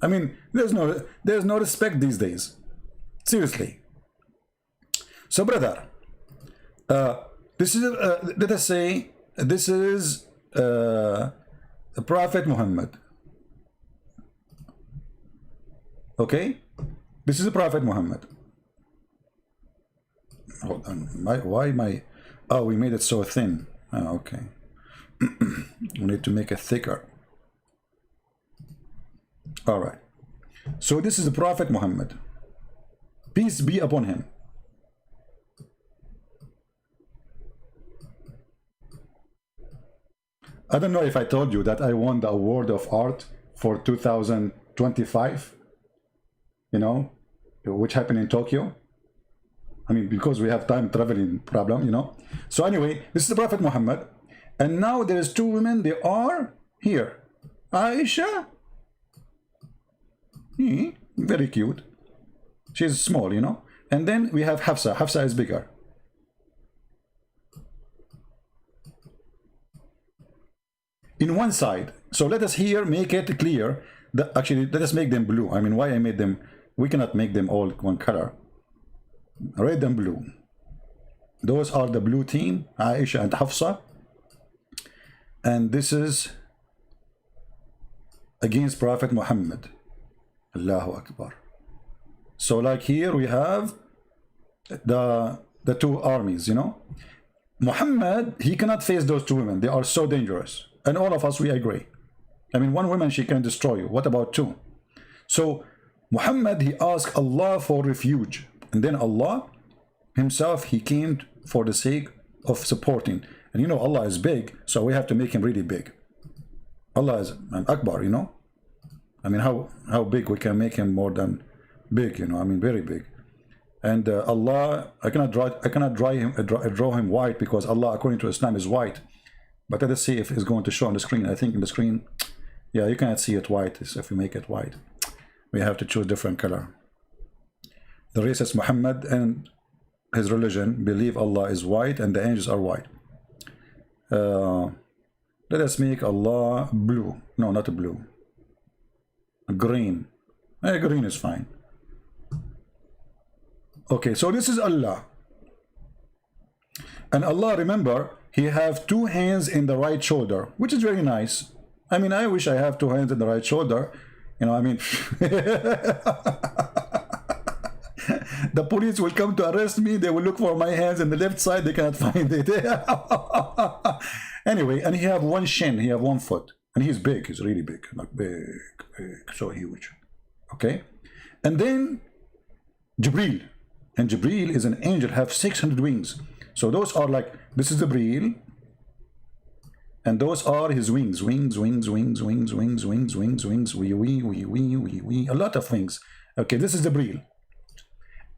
I mean, there's no respect these days. Seriously. So, brother, this is let us say this is Prophet Muhammad. Okay, this is the Prophet Muhammad. Hold on, why my? Oh, we made it so thin. Oh, okay. We need to make it thicker. All right. So this is the Prophet Muhammad. Peace be upon him. I don't know if I told you that I won the award of art for 2025. You know, which happened in Tokyo. I mean, because we have time traveling problem, you know. So anyway, this is the Prophet Muhammad. And now there's 2 women, they are here. Aisha, very cute. She's small, you know. And then we have Hafsa. Hafsa is bigger. In one side. So let us here make it clear that actually, let us make them blue. I mean, why I made them, we cannot make them all one color. Red and blue. Those are the blue team, Aisha and Hafsa. And this is against Prophet Muhammad. Allahu Akbar. So like here we have the 2 armies, you know. Muhammad, he cannot face those 2 women. They are so dangerous. And all of us, we agree. I mean, 1 woman, she can destroy you. What about 2? So Muhammad, he asked Allah for refuge. And then Allah himself, he came for the sake of supporting. And you know, Allah is big, so we have to make him really big. Allah is an Akbar, you know. I mean, how big we can make him more than big, you know. I mean, very big. And Allah, I cannot draw him white, because Allah, according to Islam, is white. But let us see if it's going to show on the screen. I think in the screen, yeah, you cannot see it white. If we make it white, we have to choose different color. The racist Muhammad and his religion believe Allah is white and the angels are white. Let us make Allah blue. No, not a blue. Green. Green is fine. Okay, so this is Allah. And Allah, remember, He have 2 hands in the right shoulder, which is very nice. I mean, I wish I have 2 hands in the right shoulder. You know, I mean, the police will come to arrest me. They will look for my hands in the left side. They cannot find it. Anyway, and he have 1 shin. He have 1 foot. And he's big. He's really big. Like big, so huge. Okay? And then Jibreel. And Jibreel is an angel, have 600 wings. So those are like, this is Jibreel. And those are his wings. Wings, wings, wings, wings, wings, wings, wings, wings, wee. A lot of wings. Okay, this is Jibreel.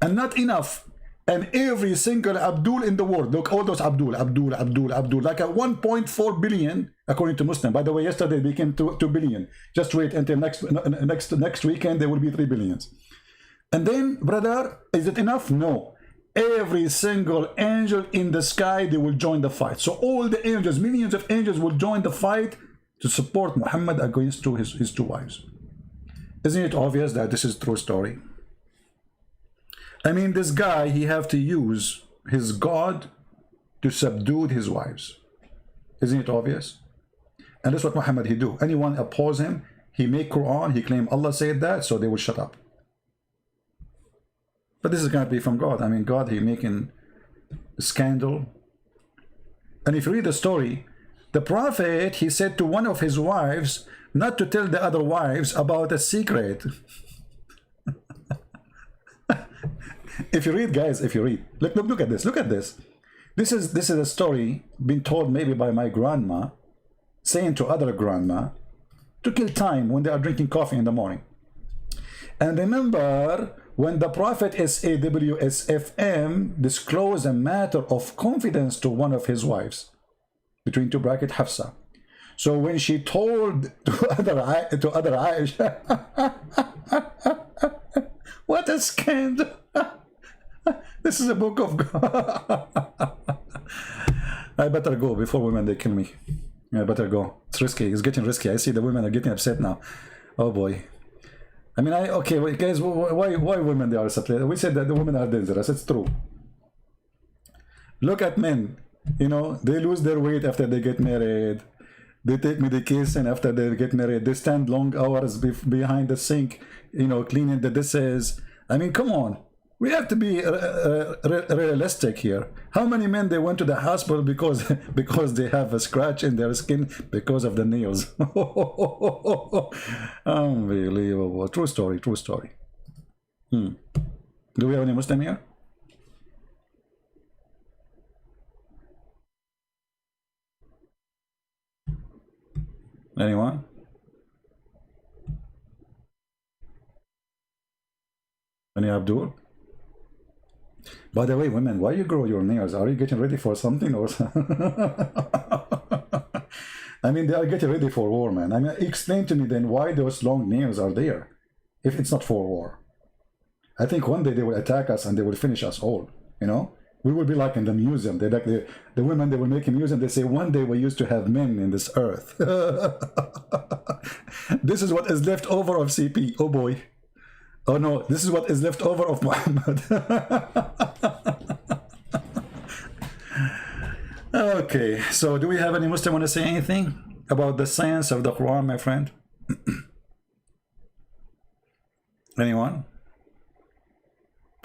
And not enough. And every single Abdul in the world, look, all those Abdul, like a 1.4 billion, according to Muslim. By the way, yesterday they became 2 billion. Just wait until next weekend, there will be 3 billions. And then, brother, is it enough? No. Every single angel in the sky, they will join the fight. So all the angels, millions of angels will join the fight to support Muhammad against his 2 wives. Isn't it obvious that this is a true story? I mean, this guy, he have to use his God to subdue his wives. Isn't it obvious? And that's what Muhammad he do. Anyone oppose him, he make Quran, he claim Allah said that, so they will shut up. But this is going to be from God. I mean, God, he making a scandal. And if you read the story, the prophet, he said to one of his wives not to tell the other wives about a secret. If you read, guys, if you read, look at this. Look at this. This is a story being told maybe by my grandma, saying to other grandma to kill time when they are drinking coffee in the morning. And remember, when the Prophet SAWSFM disclosed a matter of confidence to one of his wives, between 2 brackets, Hafsa. So when she told to other Aisha, what a scandal! This is a book of God. I better go before women they kill me. I better go. It's risky. It's getting risky. I see the women are getting upset now. Oh boy. I mean, okay, wait, guys. Why women they are upset? We said that the women are dangerous. It's true. Look at men. You know, they lose their weight after they get married. They take medication after they get married. They stand long hours behind the sink, you know, cleaning the dishes. I mean, come on. We have to be realistic here. How many men they went to the hospital because they have a scratch in their skin because of the nails? Unbelievable. True story, true story. Do we have any Muslim here? Anyone? Any Abdul? By the way, women, why you grow your nails? Are you getting ready for something or I mean, they are getting ready for war, man. I mean, explain to me then why those long nails are there if it's not for war. I think one day they will attack us and they will finish us all, you know? We will be like in the museum. They like the women, they will make a museum. They say, one day we used to have men in this earth. This is what is left over of CP. Oh boy. Oh no, this is what is left over of Muhammad. Okay, so do we have any Muslim want to say anything about the science of the Quran, my friend? Anyone?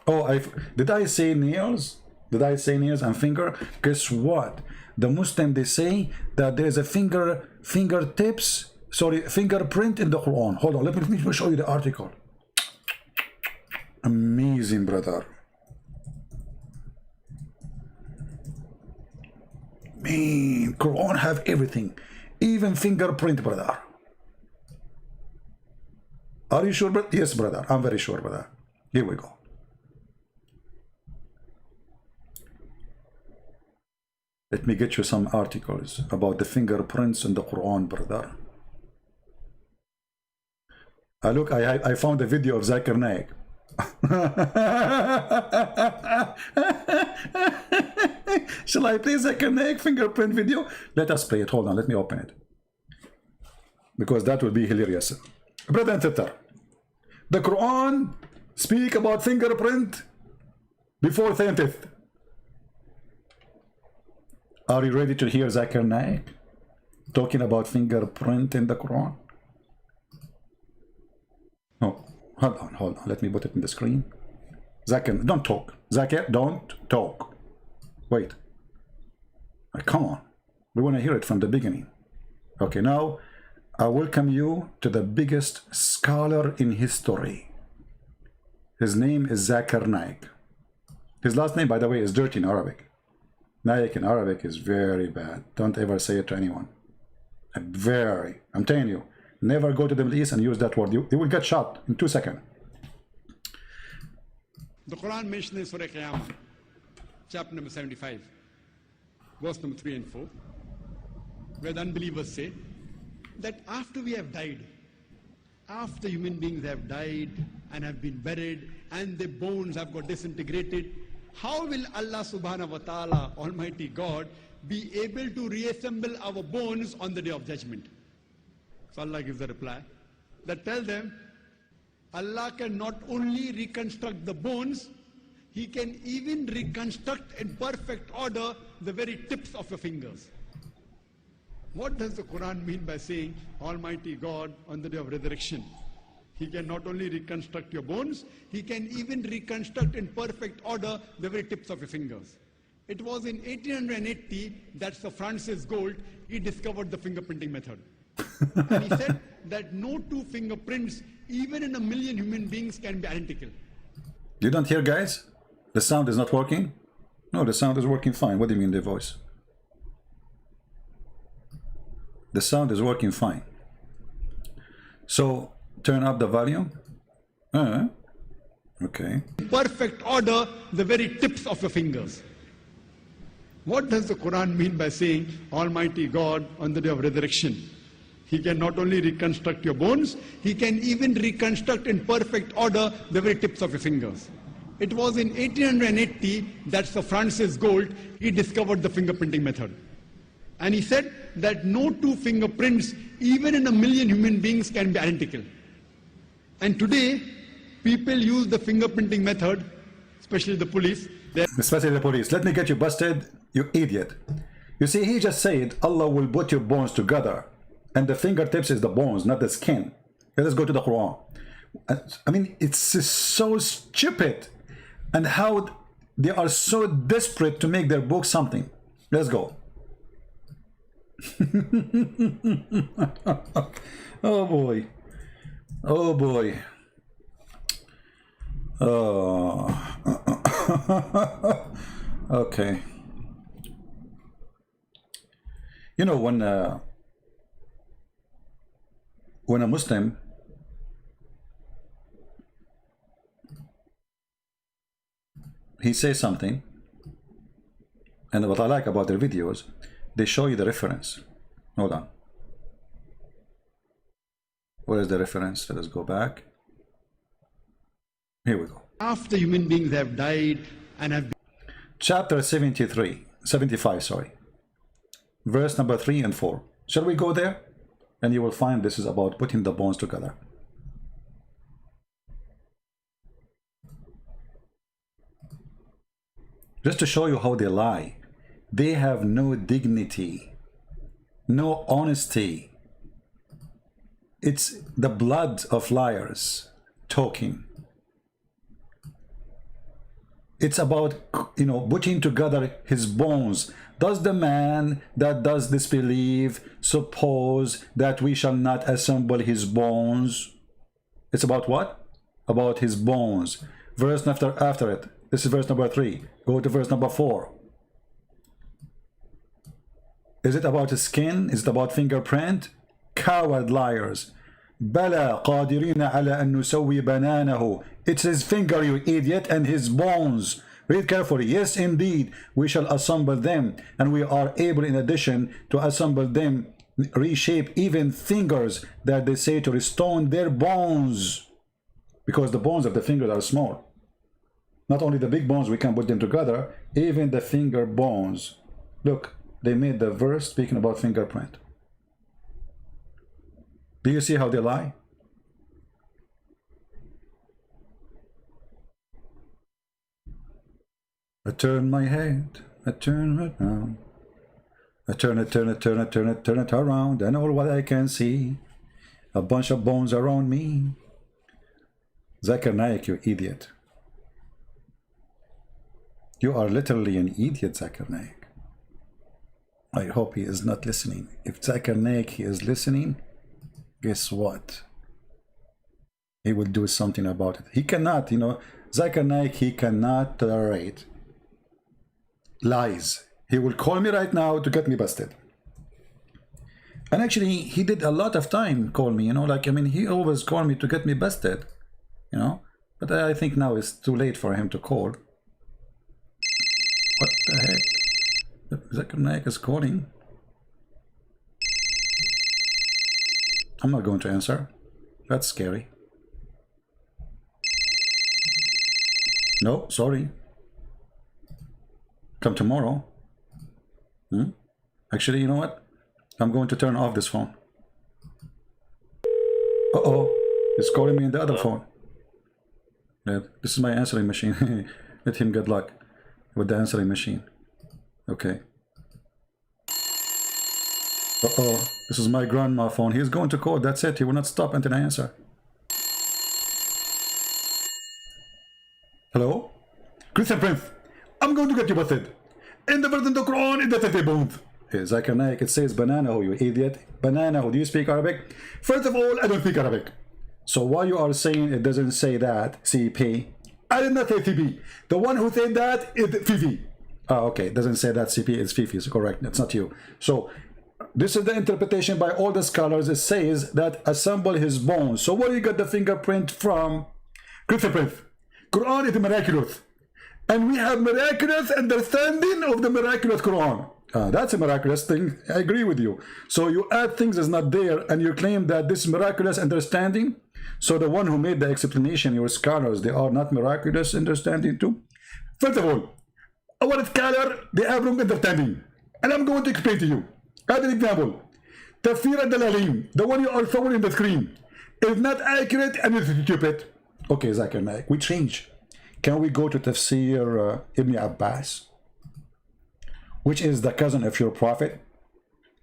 Oh, did I say nails? Did I say nails and finger? Guess what? The Muslim, they say that there's a fingerprint in the Quran. Hold on, let me show you the article. Amazing, brother. Man, Quran have everything, even fingerprint, brother. Are you sure, brother? Yes, brother. I'm very sure, brother. Here we go. Let me get you some articles about the fingerprints in the Quran, brother. Look, I found a video of Zakir Naik. Shall I play Zakir Naik fingerprint video? Let us play it. Hold on, let me open it, because that will be hilarious. Brother and sister, the Quran speak about fingerprint before scientists. Are you ready to hear Zakir Naik talking about fingerprint in the Quran? Oh, hold on. Let me put it in the screen. Zakir, don't talk. Zakir, don't talk. Wait. Come on. We want to hear it from the beginning. Okay, now I welcome you to the biggest scholar in history. His name is Zakir Naik. His last name, by the way, is dirty in Arabic. Naik in Arabic is very bad. Don't ever say it to anyone. I'm telling you, never go to the Middle East and use that word. You will get shot in 2 seconds. The Quran mentions in Surah Qiyamah, chapter number 75, verse number 3 and 4, where the unbelievers say that after we have died, after human beings have died and have been buried and their bones have got disintegrated, how will Allah subhanahu wa ta'ala, Almighty God, be able to reassemble our bones on the day of judgment? So Allah gives a reply that tell them, Allah can not only reconstruct the bones, He can even reconstruct in perfect order the very tips of your fingers. What does the Quran mean by saying Almighty God on the day of resurrection? He can not only reconstruct your bones, He can even reconstruct in perfect order the very tips of your fingers. It was in 1880 that Sir Francis Gould, he discovered the fingerprinting method. And he said that no two fingerprints, even in a million human beings, can be identical. You don't hear, guys? The sound is not working? No, the sound is working fine. What do you mean the voice? The sound is working fine. So, turn up the volume. Okay. Perfect order, the very tips of your fingers. What does the Quran mean by saying Almighty God on the day of resurrection? He can not only reconstruct your bones, He can even reconstruct in perfect order the very tips of your fingers. It was in 1880 that Sir Francis Gould, he discovered the fingerprinting method. And he said that no two fingerprints, even in a million human beings, can be identical. And today, people use the fingerprinting method, especially the police. Especially the police. Let me get you busted, you idiot. You see, he just said Allah will put your bones together. And the fingertips is the bones, not the skin. Let us go to the Quran. I mean, it's so stupid. And how they are so desperate to make their book something. Let's go. Oh boy. Oh boy. Oh. Okay. You know, when a Muslim he says something, and what I like about their videos, they show you the reference. Hold on. Where is the reference? Let us go back. Here we go. After human beings have died and have been... Chapter 75, sorry. Verse number 3 and 4. Shall we go there? And you will find this is about putting the bones together. Just to show you how they lie. They have no dignity, no honesty. It's the blood of liars talking. It's about, you know, putting together his bones. Does the man that does disbelieve suppose that we shall not assemble his bones? It's about what? About his bones. Verse after it. This is verse number 3. Go to verse number 4. Is it about his skin? Is it about fingerprint? Coward liars. Bala qadirina ala an nusawi bananahu. It's his finger, you idiot, and his bones. Read carefully. Yes, indeed, we shall assemble them, and we are able, in addition, to assemble them, reshape even fingers that they say to restore their bones, because the bones of the fingers are small. Not only the big bones, we can put them together, even the finger bones. Look, they made the verse speaking about fingerprint. Do you see how they lie? I turn my head, I turn right now. I turn it, turn it, turn it, turn it, turn it around, and all what I can see, a bunch of bones around me. Zakir Naik, you idiot. You are literally an idiot, Zakir Naik. I hope he is not listening. If Zakir Naik he is listening, guess what? He will do something about it. He cannot, you know, Zakir Naik, he cannot tolerate lies. He will call me right now to get me busted. And actually, he did a lot of time call me, you know, like, I mean, he always called me to get me busted, you know. But I think now it's too late for him to call. What the heck? Zakir Naik is calling. I'm not going to answer. That's scary. No, sorry. Come tomorrow. Actually, you know what? I'm going to turn off this phone. Uh-oh. He's calling me in the other phone. Yeah, this is my answering machine. Let him get luck with the answering machine. Okay. Uh-oh. This is my grandma phone. He's going to call. That's it. He will not stop until I answer. Hello? Christian Prince. I'm going to get you busted. In the verse in the Quran, in the Tadibund. Hey, Zakir Naik, it says banana, you idiot. Banana, do you speak Arabic? First of all, I don't speak Arabic. So why you are saying it doesn't say that, CP? I did not say CP. The one who said that is Fifi. Oh, okay, it doesn't say that CP, it's Fifi, it's correct, it's not you. So, this is the interpretation by all the scholars. It says that assemble his bones. So where you got the fingerprint from? Christian Prince. Quran is miraculous. And we have miraculous understanding of the miraculous Quran. That's a miraculous thing. I agree with you. So you add things that's not there and you claim that this miraculous understanding. So the one who made the explanation, your scholars, they are not miraculous understanding too. First of all, our scholar, they have wrong understanding. And I'm going to explain to you. As an example, Tafsir al-Dalalim, the one you are showing in the screen, is not accurate and is stupid. Okay, Zakir Naik, we change. Can we go to Tafsir Ibn Abbas, which is the cousin of your prophet?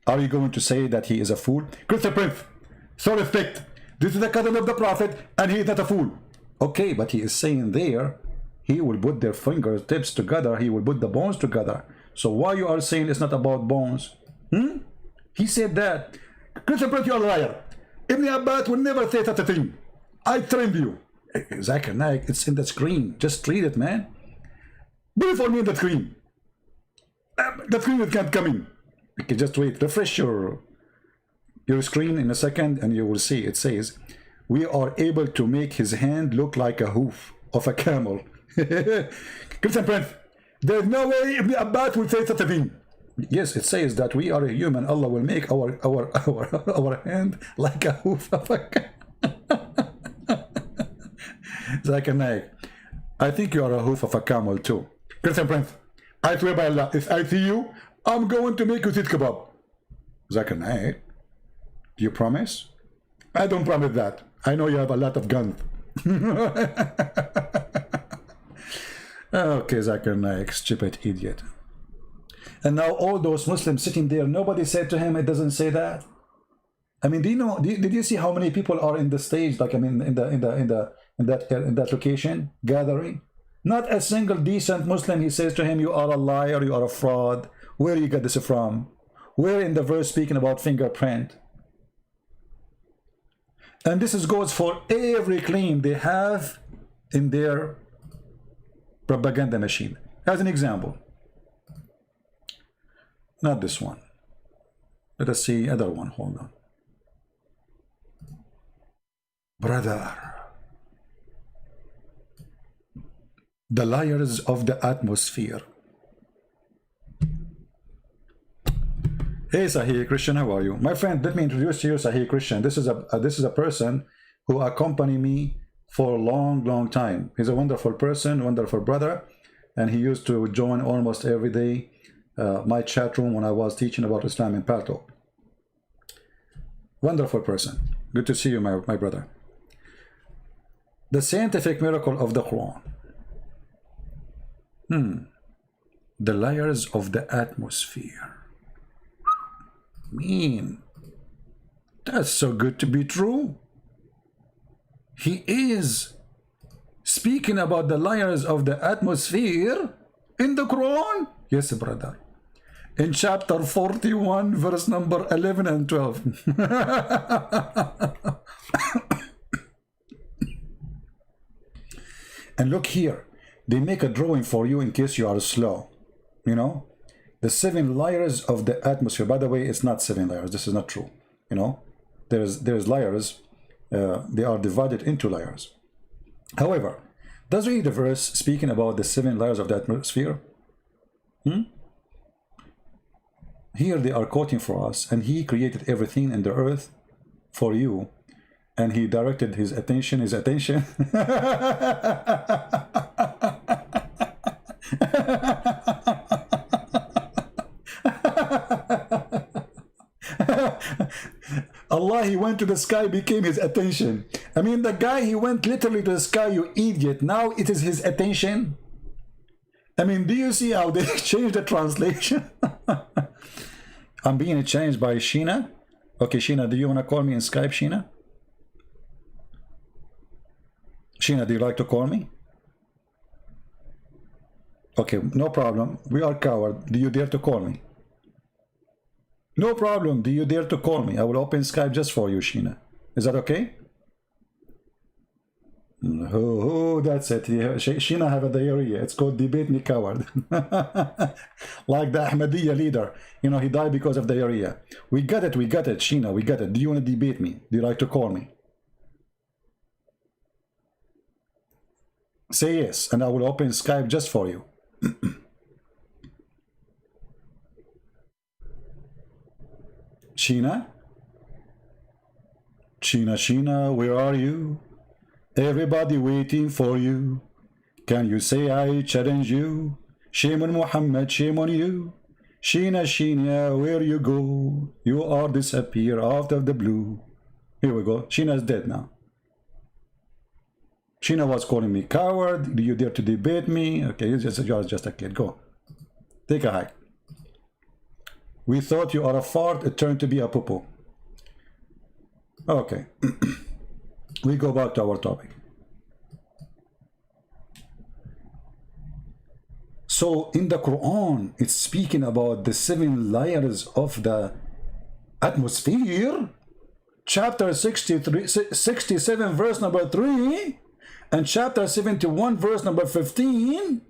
Are you going to say that he is a fool? Christian Prince, so respect. This is the cousin of the prophet and he is not a fool. Okay, but he is saying there, he will put their fingertips together, he will put the bones together. So why you are saying it's not about bones? He said that. Christian Prince, you are a liar. Ibn Abbas will never say such a thing. I trained you. Zakir Naik, it's in the screen. Just read it, man. Put it for me in the screen. The screen can't come in. Okay, just wait. Refresh your screen in a second and you will see. It says, we are able to make his hand look like a hoof of a camel. Christian Prince, there's no way Ibn Abbas will say such a thing. Yes, it says that we are a human. Allah will make our hand like a hoof of a camel. Zakir Naik, I think you are a hoof of a camel too. Christian Prince, I swear by Allah, if I see you, I'm going to make you sit kebab. Zakir Naik, do you promise? I don't promise that. I know you have a lot of guns. Okay, Zakir Naik, stupid idiot. And now all those Muslims sitting there, nobody said to him, it doesn't say that. I mean, do you know? Did you see how many people are in the stage? Like, I mean, in that location gathering? Not a single decent Muslim. He says to him, "You are a liar. You are a fraud. Where you get this from? Where in the verse speaking about fingerprint?" And this goes for every claim they have in their propaganda machine. As an example, not this one. Let us see other one. Hold on. Brother, the liars of the atmosphere. Hey Sahih Christian, how are you? My friend, let me introduce to you Sahih Christian. This is a person who accompanied me for a long time. He's a wonderful person, wonderful brother, and he used to join almost every day my chat room when I was teaching about Islam in Paltalk. Wonderful person. Good to see you, my brother. The scientific miracle of the Quran. The layers of the atmosphere. mean? That's so good to be true. He is speaking about the layers of the atmosphere in the Quran. Yes, brother. In chapter 41, verse number 11 and 12. And look here. They make a drawing for you in case you are slow. You know? The 7 layers of the atmosphere. By the way, it's not 7 layers. This is not true. You know? There's layers. They are divided into layers. However, does read the verse speaking about the 7 layers of the atmosphere? Here they are quoting for us, and he created everything in the earth for you, and he directed his attention. Allah, he went to the sky, became his attention. I mean, the guy, he went literally to the sky, you idiot. Now it is his attention. I mean, do you see how they changed the translation? I'm being changed by Sheena. Okay, Sheena, do you want to call me in Skype, Sheena? Sheena, do you like to call me? Okay, no problem. We are coward. Do you dare to call me? No problem. Do you dare to call me? I will open Skype just for you, Sheena. Is that okay? Oh, that's it. Sheena have a diarrhea. It's called debate me coward. Like the Ahmadiyya leader. You know, he died because of diarrhea. We got it, Sheena, we got it. Do you want to debate me? Do you like to call me? Say yes, and I will open Skype just for you. Sheena? Sheena, where are you? Everybody waiting for you. Can you say I challenge you? Shame on Muhammad, shame on you. Sheena, where you go? You are disappear out of the blue. Here we go. Sheena's dead now. Sheena was calling me coward. Do you dare to debate me? Okay, you're just a kid. Go. Take a hike. We thought you are a fart. It turned to be a poo-poo. Okay. We go back to our topic. So in the Quran, it's speaking about the 7 layers of the atmosphere. Chapter 67, verse number 3, and chapter 71, verse number 15.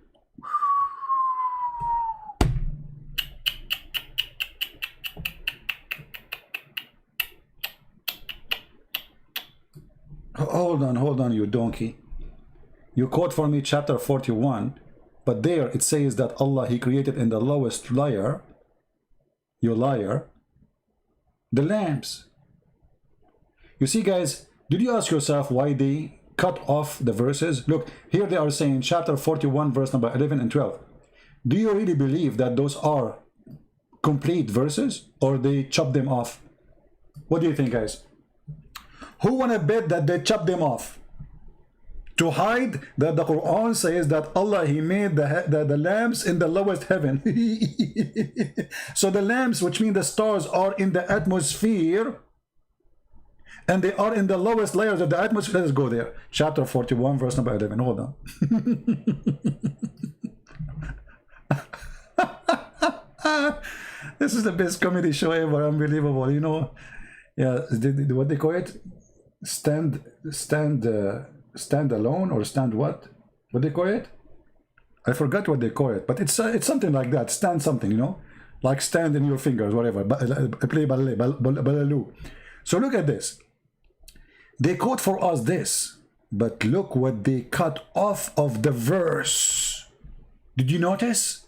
Hold on, you donkey. You quote for me chapter 41, but there it says that Allah, he created in the lowest layer, you liar, the lamps. You see, guys, did you ask yourself why they cut off the verses? Look, here they are saying chapter 41, verse number 11 and 12. Do you really believe that those are complete verses, or they chop them off? What do you think, guys? Who wanna bet that they chop them off to hide that the Quran says that Allah, he made the lamps in the lowest heaven? So the lamps, which mean the stars, are in the atmosphere, and they are in the lowest layers of the atmosphere. Let's go there. Chapter 41, verse number 11. Hold on. This is the best comedy show ever. Unbelievable. You know, yeah, what they call it? Stand alone, or stand what? What they call it? I forgot what they call it, but it's something like that. Stand something, you know, like stand in your fingers, whatever. Play balaloo. So look at this. They quote for us this, but look what they cut off of the verse. Did you notice?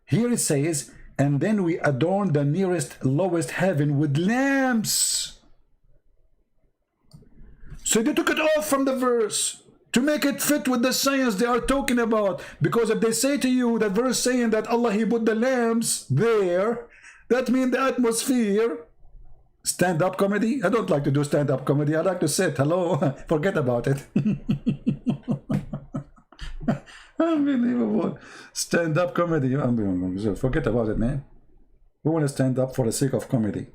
Here it says, and then we adorn the nearest lowest heaven with lamps. So they took it off from the verse to make it fit with the science they are talking about. Because if they say to you that verse saying that Allah, he put the lamps there, that means the atmosphere. Stand-up comedy? I don't like to do stand-up comedy. I like to sit. Hello? Forget about it. Unbelievable. Stand-up comedy. Forget about it, man. We want to stand up for the sake of comedy.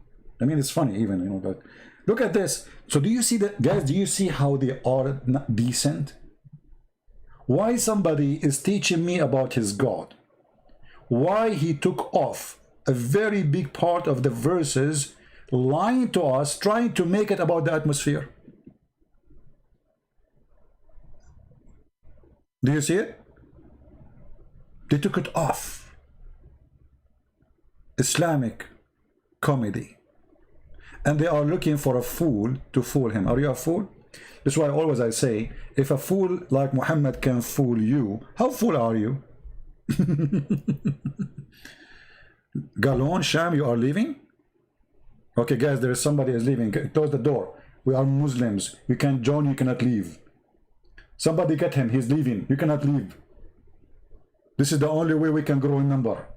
I mean, it's funny even, you know, but look at this. So do you see that, guys? Do you see how they are not decent? Why somebody is teaching me about his God? Why he took off a very big part of the verses, lying to us, trying to make it about the atmosphere? Do you see it? They took it off. Islamic comedy. And they are looking for a fool to fool him. Are you a fool? That's why always I say, if a fool like Muhammad can fool you, how fool are you? Galon, Sham, you are leaving? Okay, guys, there is somebody is leaving. Close the door. We are Muslims. You can join, you cannot leave. Somebody get him. He's leaving. You cannot leave. This is the only way we can grow in number.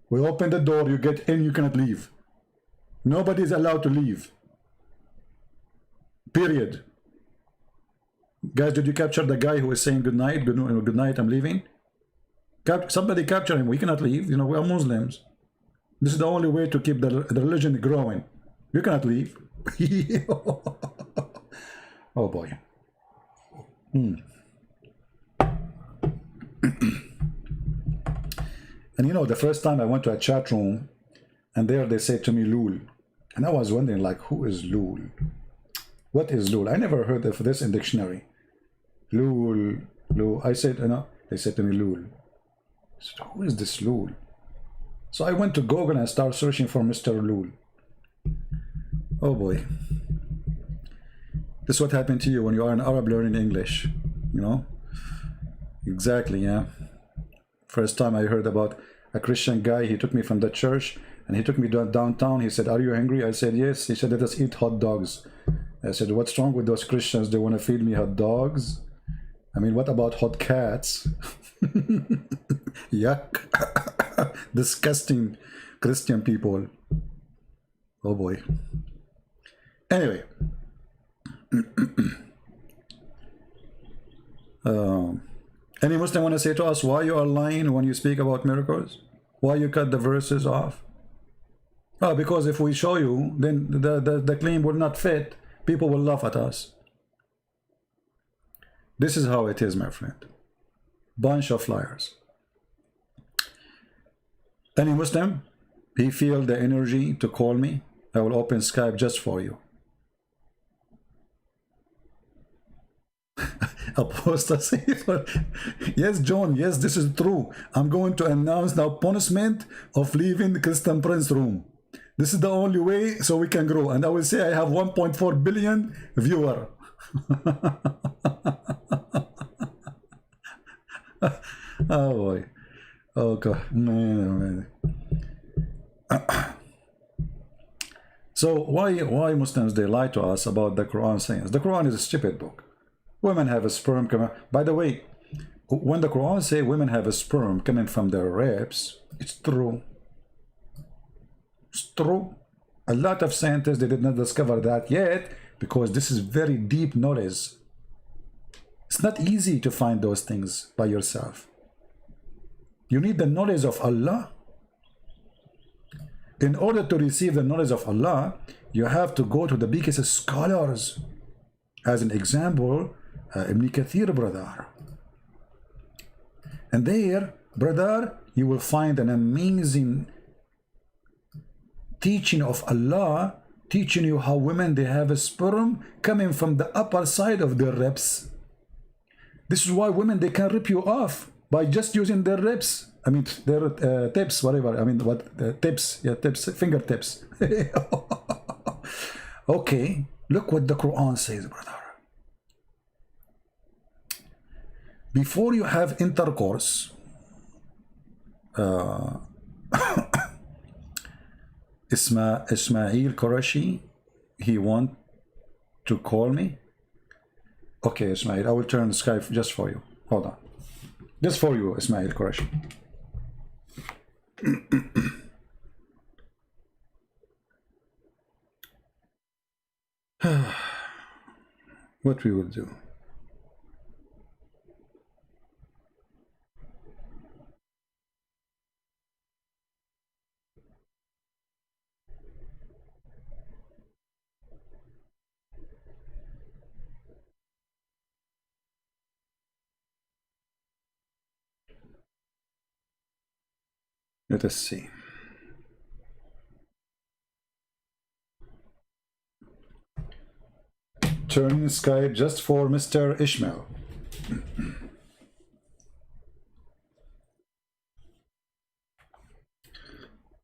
We open the door, you get in, you cannot leave. Nobody is allowed to leave. Period. Guys, did you capture the guy who is saying good night? Good night, I'm leaving. Somebody capture him. We cannot leave. You know, we are Muslims. This is the only way to keep the religion growing. You cannot leave. Oh boy. And you know, the first time I went to a chat room, and there they said to me, Lul. And I was wondering, like, who is Lul? What is Lul? I never heard of this in dictionary. Lul, Lul. I said, you know, they said to me, Lul. I said, who is this Lul? So I went to Google and started searching for Mr. Lul. Oh boy. This is what happened to you when you are an Arab learning English, you know? Exactly, yeah. First time I heard about a Christian guy, he took me from the church and he took me downtown. He said, are you hungry? I said, yes. He said, let us eat hot dogs. I said, what's wrong with those Christians? They want to feed me hot dogs? I mean, what about hot cats? Yuck. Disgusting Christian people. Oh boy. Anyway. Any Muslim want to say to us why you are lying when you speak about miracles? Why you cut the verses off? Oh, because if we show you, then the claim will not fit. People will laugh at us. This is how it is, my friend. Bunch of liars. Any Muslim, he feel the energy to call me, I will open Skype just for you. Apostasy. Yes, John, yes, this is true. I'm going to announce now punishment of leaving the Christian Prince room. This is the only way so we can grow. And I will say I have 1.4 billion viewer. Oh boy. Oh God. Man. So why Muslims, they lie to us about the Quran saying the Quran is a stupid book. Women have a sperm coming. By the way, when the Quran say women have a sperm coming from their ribs, it's true. It's true. A lot of scientists, they did not discover that yet because this is very deep knowledge. It's not easy to find those things by yourself. You need the knowledge of Allah. In order to receive the knowledge of Allah, you have to go to the biggest scholars. As an example, Ibn Kathir, brother. And there, brother, you will find an amazing teaching of Allah, teaching you how women, they have a sperm coming from the upper side of their ribs. This is why women, they can rip you off by just using their ribs. I mean, their tips, whatever. I mean, what tips? Yeah, tips, fingertips. Okay, look what the Quran says, brother. Before you have intercourse, Ismail Qurashi, he want to call me. Okay, Ismail, I will turn the Skype just for you. Hold on. Just for you, Ismail Qurashi. What we will do. Let us see. Turn Skype just for Mr. Ishmael.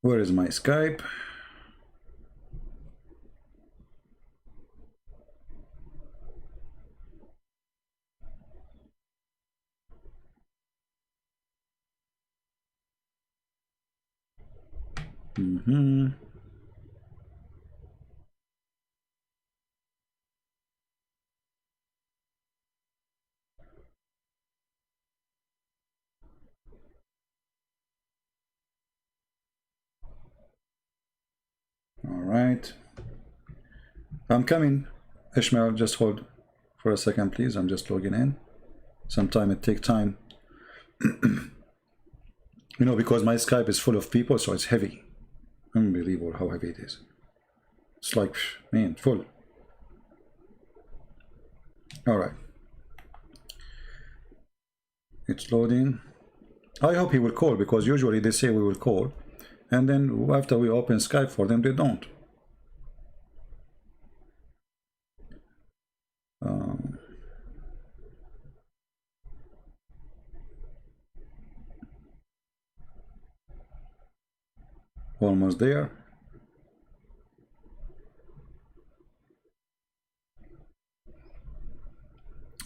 Where is my Skype? All right. I'm coming. Ishmael, just hold for a second, please. I'm just logging in. Sometimes it takes time. You know, because my Skype is full of people, so it's heavy. Unbelievable how heavy it is. It's like, man, full. All right. It's loading. I hope he will call, because usually they say we will call, and then after we open Skype for them, they don't. Almost there.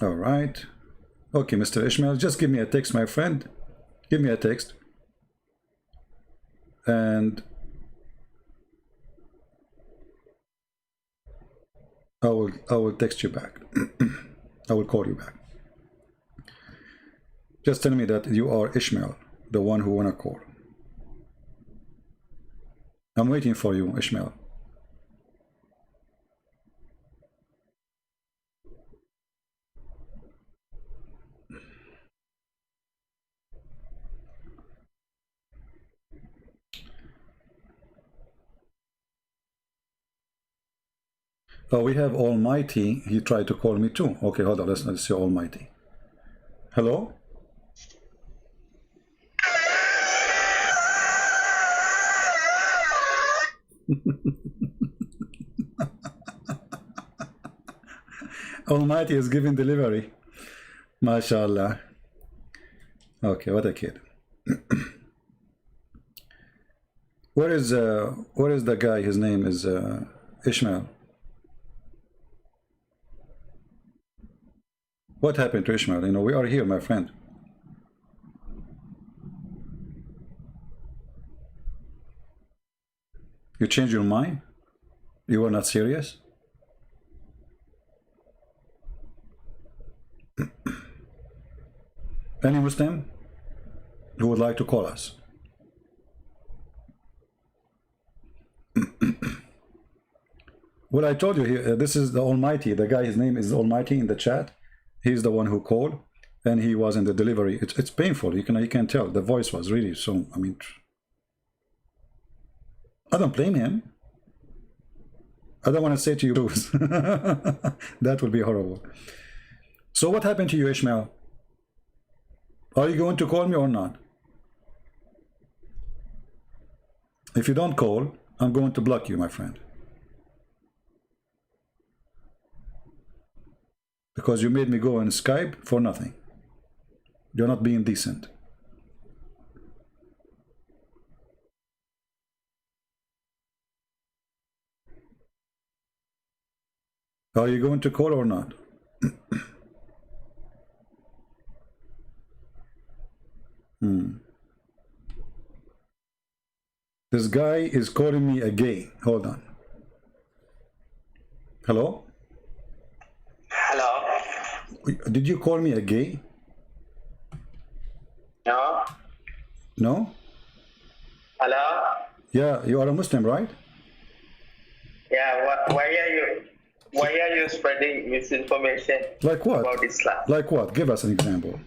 All right. Okay, Mr. Ishmael, just give me a text, my friend. Give me a text. And I will text you back. I will call you back. Just tell me that you are Ishmael, the one who wanna call. I'm waiting for you, Ishmael. Oh, we have Almighty. He tried to call me too. Okay, hold on. Let's see Almighty. Hello? Almighty is giving delivery. MashaAllah. Okay, what a kid. Where is the guy? His name is Ishmael. What happened to Ishmael? You know, we are here, my friend. You changed your mind? You are not serious? Any Muslim who would like to call us? Well, I told you, this is the Almighty. The guy, his name is Almighty in the chat. He's the one who called, and he was in the delivery. It's painful. You can tell. The voice was really so, I mean, I don't blame him. I don't want to say to you, that would be horrible. So what happened to you, Ishmael? Are you going to call me or not? If you don't call, I'm going to block you, my friend. Because you made me go on Skype for nothing. You're not being decent. Are you going to call or not? This guy is calling me a gay. Hold on. Hello? Hello? Did you call me a gay? No? No? Hello? Yeah, you are a Muslim, right? Yeah, why are you spreading misinformation Like what? about Islam? Like what? Give us an example.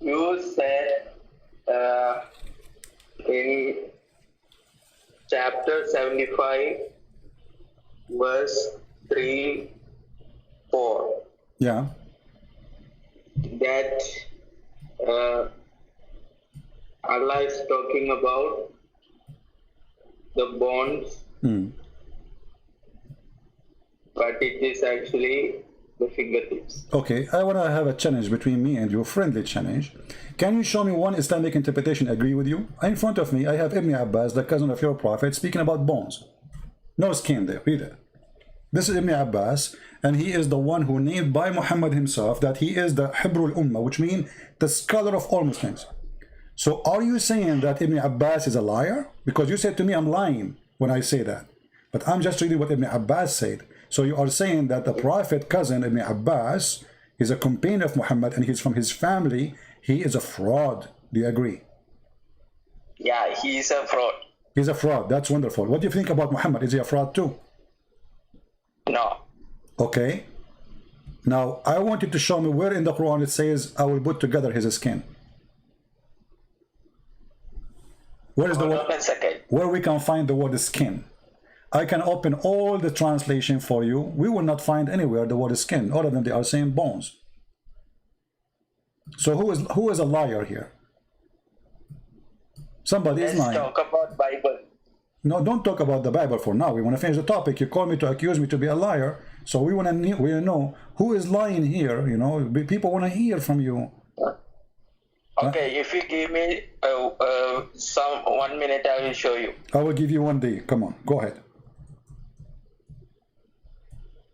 You said in chapter 75, verse 3, 4, Yeah. that uh, Allah is talking about the bonds, but it is actually the fingertips. Okay, I want to have a challenge between me and you, friendly challenge. Can you show me one Islamic interpretation agree with you? In front of me, I have Ibn Abbas, the cousin of your prophet, speaking about bones. No skin there, read it. This is Ibn Abbas, and he is the one who named by Muhammad himself that he is the Hibrul Ummah, which means the scholar of all Muslims. So are you saying that Ibn Abbas is a liar? Because you said to me I'm lying when I say that. But I'm just reading what Ibn Abbas said. So you are saying that the prophet cousin Ibn Abbas is a companion of Muhammad and he's from his family. He is a fraud. Do you agree? Yeah, he is a fraud. He's a fraud. That's wonderful. What do you think about Muhammad? Is he a fraud too? No. Okay. Now, I want you to show me where in the Quran it says, I will put together his skin. Where is the Hold word? on a second. Where we can find the word skin? I can open all the translation for you. We will not find anywhere the word skin. All of them, they are saying bones. So who is a liar here? Somebody is Let's lying. talk about Bible. No, don't talk about the Bible for now. We want to finish the topic. You call me to accuse me to be a liar. So we want to know who is lying here. You know, people want to hear from you. Okay, if you give me some 1 minute, I will show you. I will give you 1 day. Come on, go ahead.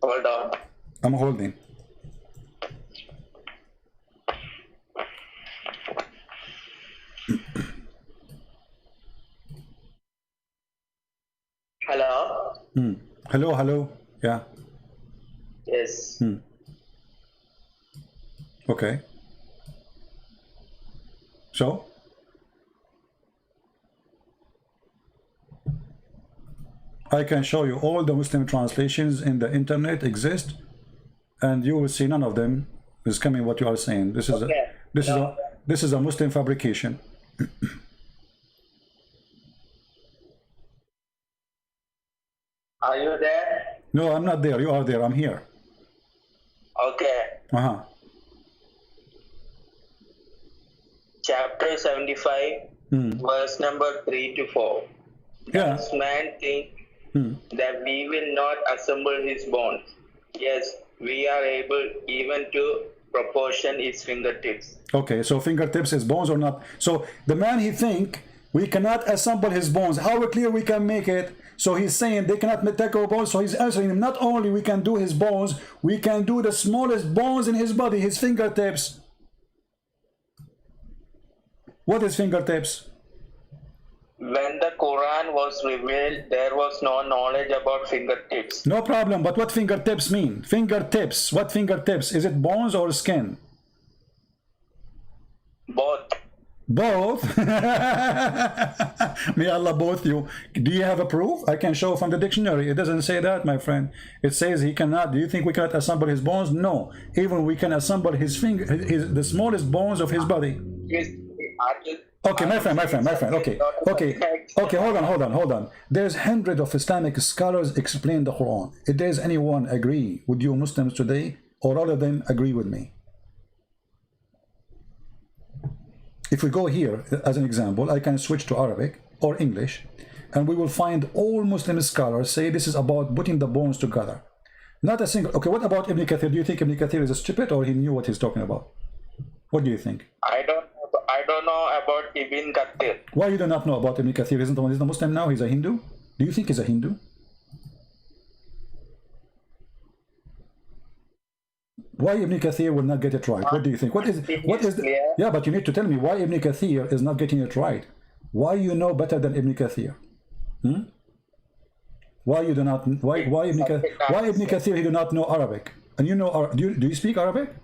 Hold on. I'm holding. Hello? Hello, hello. Yeah. Yes. Okay. So? I can show you all the Muslim translations in the internet exist, and you will see none of them is coming what you are saying. This is Okay. this is a Muslim fabrication. Are you there? No, I'm not there. You are there. I'm here. Okay. Uh-huh. Chapter 75, verse number 3 to 4. Yeah. This man think that we will not assemble his bones. Yes, we are able even to proportion his fingertips. Okay, so fingertips is bones or not? So the man he think we cannot assemble his bones. How clear we can make it? So he's saying they cannot take our bones. So he's answering him, not only we can do his bones, we can do the smallest bones in his body, his fingertips. What is fingertips? When the Quran was revealed, there was no knowledge about fingertips. No problem, but what fingertips mean? Fingertips, what fingertips? Is it bones or skin? Both. Both? May Allah both you. Do you have a proof? I can show from the dictionary. It doesn't say that, my friend. It says he cannot. Do you think we cannot assemble his bones? No. Even we can assemble his finger, the smallest bones of his body. Okay, my friend. Okay, hold on. There's hundreds of Islamic scholars explain the Quran. If there's anyone agree with you Muslims today, or all of them agree with me? If we go here as an example, I can switch to Arabic or English, and we will find all Muslim scholars say this is about putting the bones together. Not a single. Okay, what about Ibn Kathir? Do you think Ibn Kathir is stupid, or he knew what he's talking about? What do you think? I don't know about Ibn Kathir. Why you do not know about Ibn Kathir? Isn't the one? He's a Muslim now. He's a Hindu. Do you think he's a Hindu? Why Ibn Kathir will not get it right? What do you think? What is the, yeah, but you need to tell me why Ibn Kathir is not getting it right. Why you know better than Ibn Kathir? Why you do not? Why Ibn Kathir he do not know Arabic? And you know, do you speak Arabic?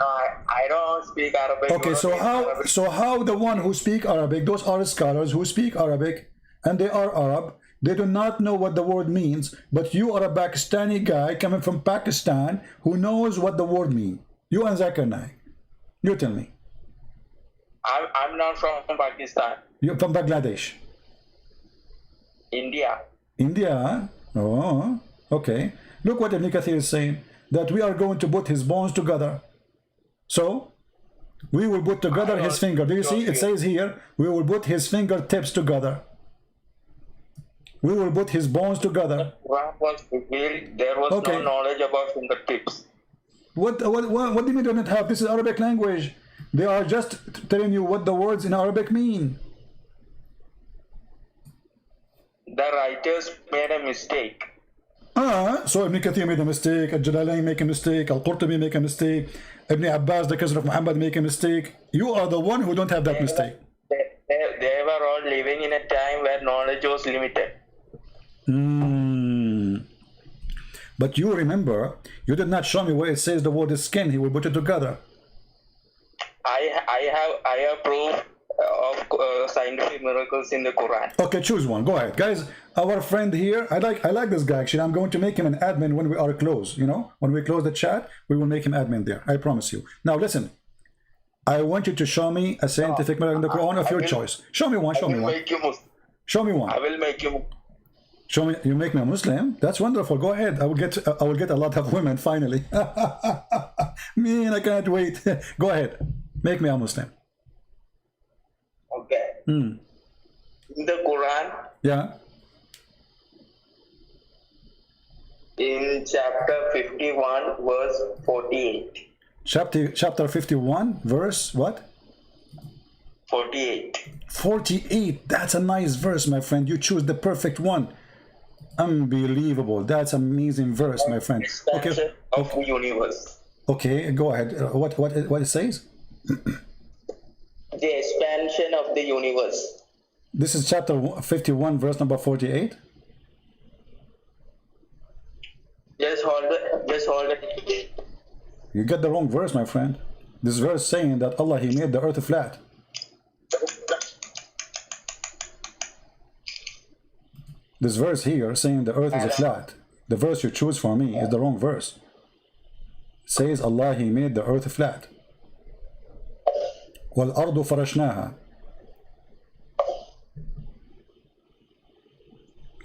No, I don't speak Arabic. Okay, so how the one who speak Arabic, those are scholars who speak Arabic, and they are Arab. They do not know what the word means, but you are a Pakistani guy coming from Pakistan who knows what the word means. You and Zakir Naik. You tell me. I'm not from Pakistan. You're from Bangladesh. India. India? Oh, okay. Look what Ibn Kathir is saying, that we are going to put his bones together. So we will put together his finger. Do you see? It says here, we will put his fingertips together. We will put his bones together. Quran was revealed, there was Okay. no knowledge about fingertips. What do you mean they don't have? This is Arabic language. They are just telling you what the words in Arabic mean. The writers made a mistake. So Ibn Kathir made a mistake, Al-Jalalain make a mistake, Al-Qurtubi make a mistake, Ibn Abbas, the cousin of Muhammad, make a mistake. You are the one who don't have that mistake. They were all living in a time where knowledge was limited. But you remember, you did not show me where it says the word is skin. He will put it together. I have proof of scientific miracles in the Quran. Okay, choose one. Go ahead, guys. Our friend here, I like this guy. Actually, I'm going to make him an admin when we are close. You know, when we close the chat, we will make him admin there. I promise you. Now listen. I want you to show me a scientific miracle in the Quran of your choice. Show me one. Show me one. Show me one. I will make you. Show me. You make me a Muslim. That's wonderful. Go ahead. I will get a lot of women finally. Man, I can't wait. Go ahead. Make me a Muslim. Okay. In the Quran, Yeah. in chapter 51, verse 48. Chapter 51, verse what? 48. 48. That's a nice verse, my friend. You choose the perfect one. Unbelievable. That's amazing verse, my friend. Expansion of the universe. Okay, go ahead. What it says? The expansion of the universe. This is chapter 51, verse number 48. Just hold it. You get the wrong verse, my friend. This verse saying that Allah, He made the earth flat. This verse here saying the earth is flat. The verse you choose for me is the wrong verse. It says Allah, He made the earth flat. وَالْأَرْضُ فَرَشْنَاهَا.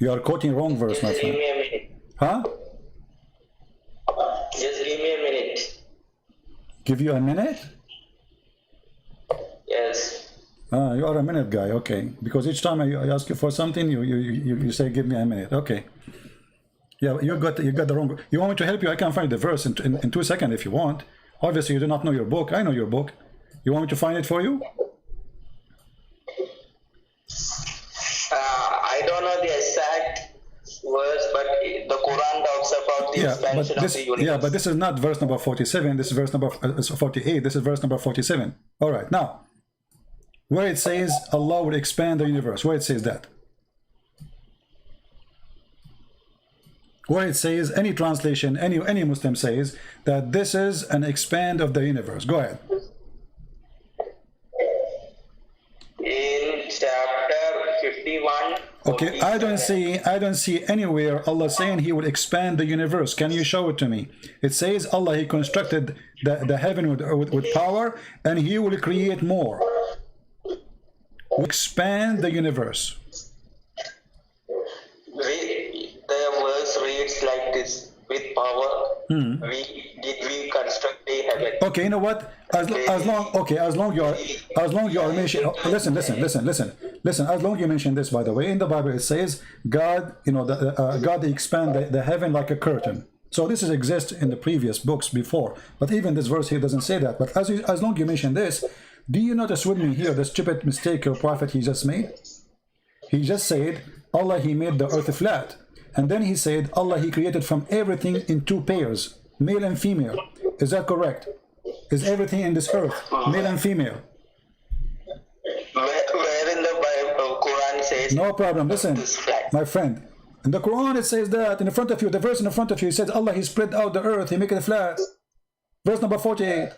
You are quoting wrong verse, my Just give friend. me a minute. Huh? Just give me a minute. Give you a minute? Yes. You are a minute guy, okay. Because each time I ask you for something, you say give me a minute, okay. Yeah, you got the wrong. You want me to help you? I can find the verse in 2 seconds if you want. Obviously, you do not know your book. I know your book. You want me to find it for you? I don't know the exact verse, but the Quran talks about the expansion of the universe. Yeah, but this is not verse number 47. This is verse number 48. This is verse number 47. All right, now, where it says Allah will expand the universe, where it says that? Where it says, any translation, any Muslim says that this is an expand of the universe. Go ahead. In chapter 51. Okay, I don't see anywhere Allah saying He will expand the universe. Can you show it to me? It says Allah, He constructed the heaven with power, and He will create more. Expand the universe. The verse reads like this: with power, we construct the heaven. Okay, you know what? As long you are mentioning. Listen. As long you mention this, by the way, in the Bible it says God, God expand the heaven like a curtain. So this exists in the previous books before, but even this verse here doesn't say that. But as long you mention this, do you notice with me here the stupid mistake your prophet he just made? He just said Allah, He made the earth flat, and then he said Allah, He created from everything in two pairs, male and female. Is that correct? Is everything in this earth male and female? Where in the Bible, Quran says? No problem. Listen, my friend. In the Quran it says that in front of you, the verse in front of you, it says Allah, He spread out the earth, He make it flat. Verse number 48.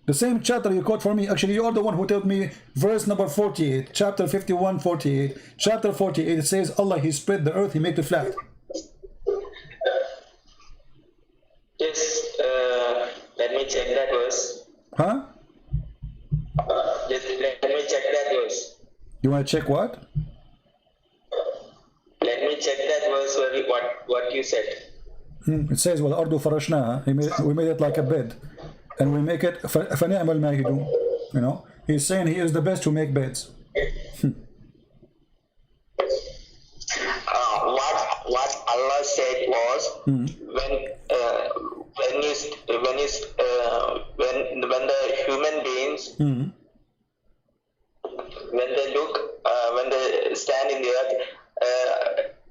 The same chapter you quote for me. Actually, you are the one who told me verse number 48, chapter 51, 48. Chapter 48, it says Allah, He spread the earth, He made it flat. Yes, let me check that verse. Huh? Just let me check that verse. You want to check what? Let me check that verse. What you said. It says, "Well, ardu farashnaha." We made it like a bed, and we make it فَنِعْمَ الْمَاهِدُونَ. You know, he's saying he is the best to make beds. What Allah said was when the human beings when they stand in the earth,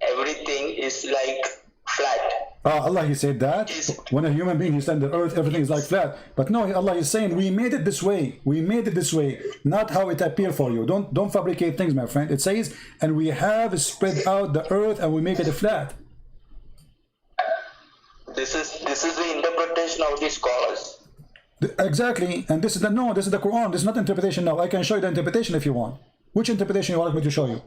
everything is like flat. Allah, he said that when a human being is on the earth, everything is like flat. But no, Allah is saying we made it this way. We made it this way, not how it appeared for you. Don't fabricate things, my friend. It says, and we have spread out the earth and we make it flat. This is the interpretation of the scholars. Exactly, and this is the Quran. This is not interpretation now. I can show you the interpretation if you want. Which interpretation you want me to show you?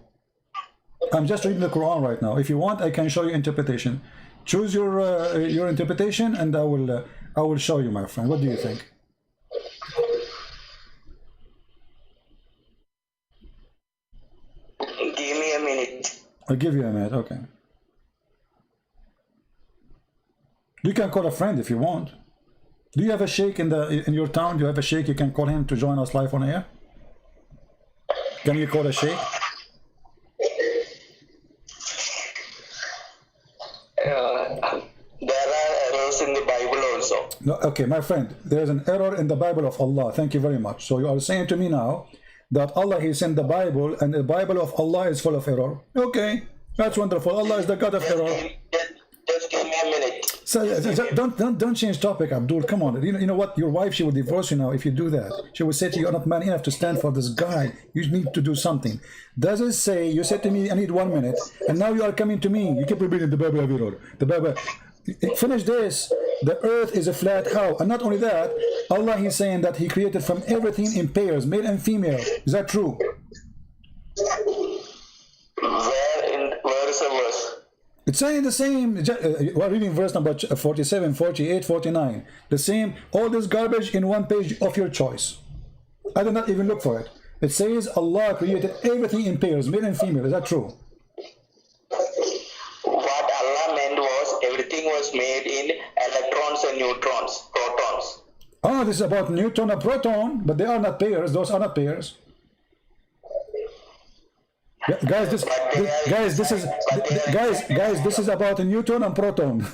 I'm just reading the Quran right now. If you want, I can show you interpretation. Choose your interpretation, and I will show you, my friend. What do you think? Give me a minute. I'll give you a minute. Okay. You can call a friend if you want. Do you have a sheikh in your town? Do you have a sheikh? You can call him to join us live on air. Can you call a sheikh? There are errors in the Bible also. No, okay, my friend, there is an error in the Bible of Allah. Thank you very much. So you are saying to me now that Allah, he sent the Bible, and the Bible of Allah is full of error. Okay, that's wonderful. Allah is the God of error. Just give me a minute. So don't change topic, Abdul. Come on. You know what? Your wife, she will divorce you now if you do that. She will say to you, "You're not man enough to stand for this guy. You need to do something." Does it say you said to me, "I need 1 minute," and now you are coming to me? You keep repeating the Bible of error. The Bible. Finish this. The earth is a flat. How? And not only that, Allah, he's saying that he created from everything in pairs, male and female. Is that true? Where is the verse? It's saying the same. We're reading verse number 47, 48, 49. The same. All this garbage in one page of your choice. I did not even look for it. It says Allah created everything in pairs, male and female. Is that true? What Allah meant was everything was made in electrons and neutrons, protons. Oh, this is about neutron and proton, but they are not pairs. Those are not pairs. Guys, this is about a neutron and proton.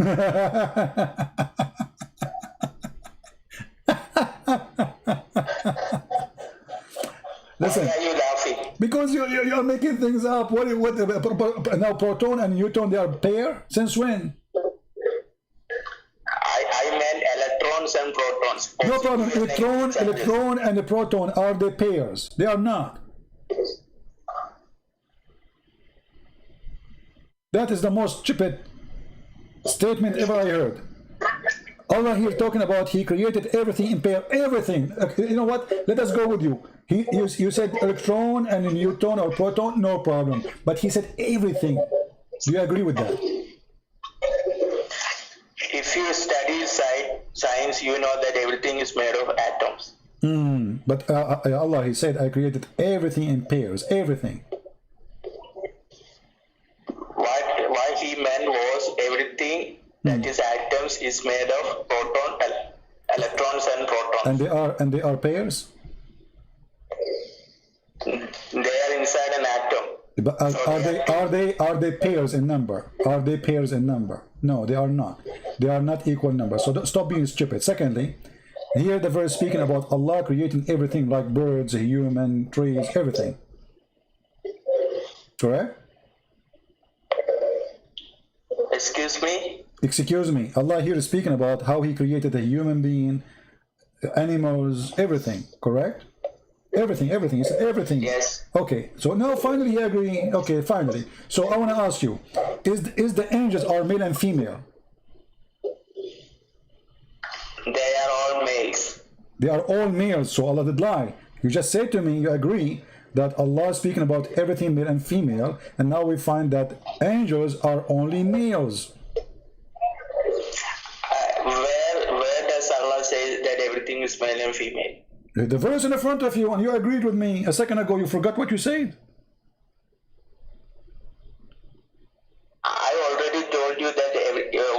Listen, why are you laughing? because you're making things up. What now? Proton and neutron, they are pair. Since when? I meant electrons and protons. No problem. Electron and the proton, are they pairs? They are not. That is the most stupid statement ever I heard. Allah here talking about he created everything in pair, everything. You know what? Let us go with you. You said electron and a neutron or proton, no problem. But he said everything. Do you agree with that? If you study science, you know that everything is made of atoms. But Allah, he said, I created everything in pairs, everything. What he meant was everything that is atoms is made of electrons and protons. And they are pairs? They are inside an atom. But are they pairs in number? Are they pairs in number? No, they are not. They are not equal numbers. So stop being stupid. Secondly, here the verse speaking about Allah creating everything like birds, human, trees, everything. Correct? Excuse me? Excuse me. Allah here is speaking about how he created a human being, animals, everything. Correct? Everything. It's everything. Yes. Okay. So now finally you agree. Okay, finally. So I want to ask you, is the angels are male and female? They are all males. They are all males, so Allah did lie. You just said to me, you agree that Allah is speaking about everything male and female, and now we find that angels are only males. Where does Allah say that everything is male and female? The verse in the front of you, and you agreed with me a second ago. You forgot what you said. I already told you that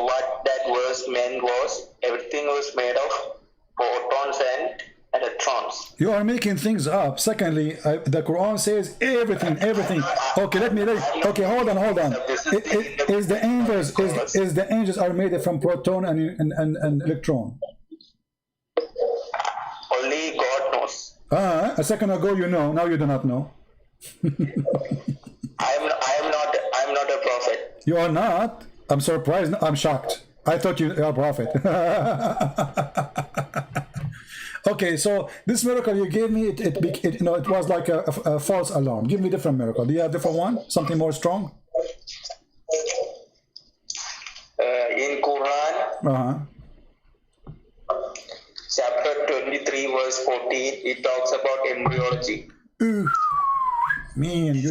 what that meant was everything was made of protons and electrons. You are making things up. Secondly, the Quran says everything. Okay, okay, hold on. Is the angels are made from proton and electron? Only God knows. A second ago you know, now you do not know. I am not a prophet. You are not? I'm surprised. I'm shocked. I thought you are a prophet. Okay, so this miracle you gave me, it was like a false alarm. Give me a different miracle. Do you have a different one? Something more strong? In Quran, chapter 23, verse 14, it talks about embryology. Ooh, man, you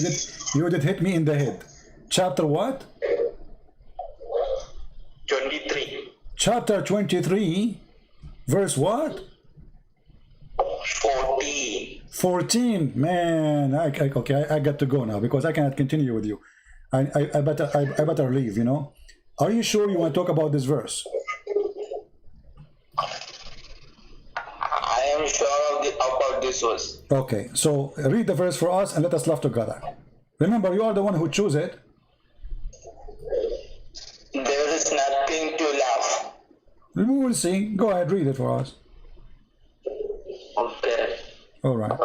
did hit me in the head. Chapter what? 23. Chapter 23, verse what? 14. Man, okay, I got to go now because I cannot continue with you. I better leave, you know. Are you sure you want to talk about this verse? I am sure about this verse. Okay, so read the verse for us and let us laugh together. Remember, you are the one who chose it. There is nothing to laugh. We will see. Go ahead, read it for us. Okay. All right.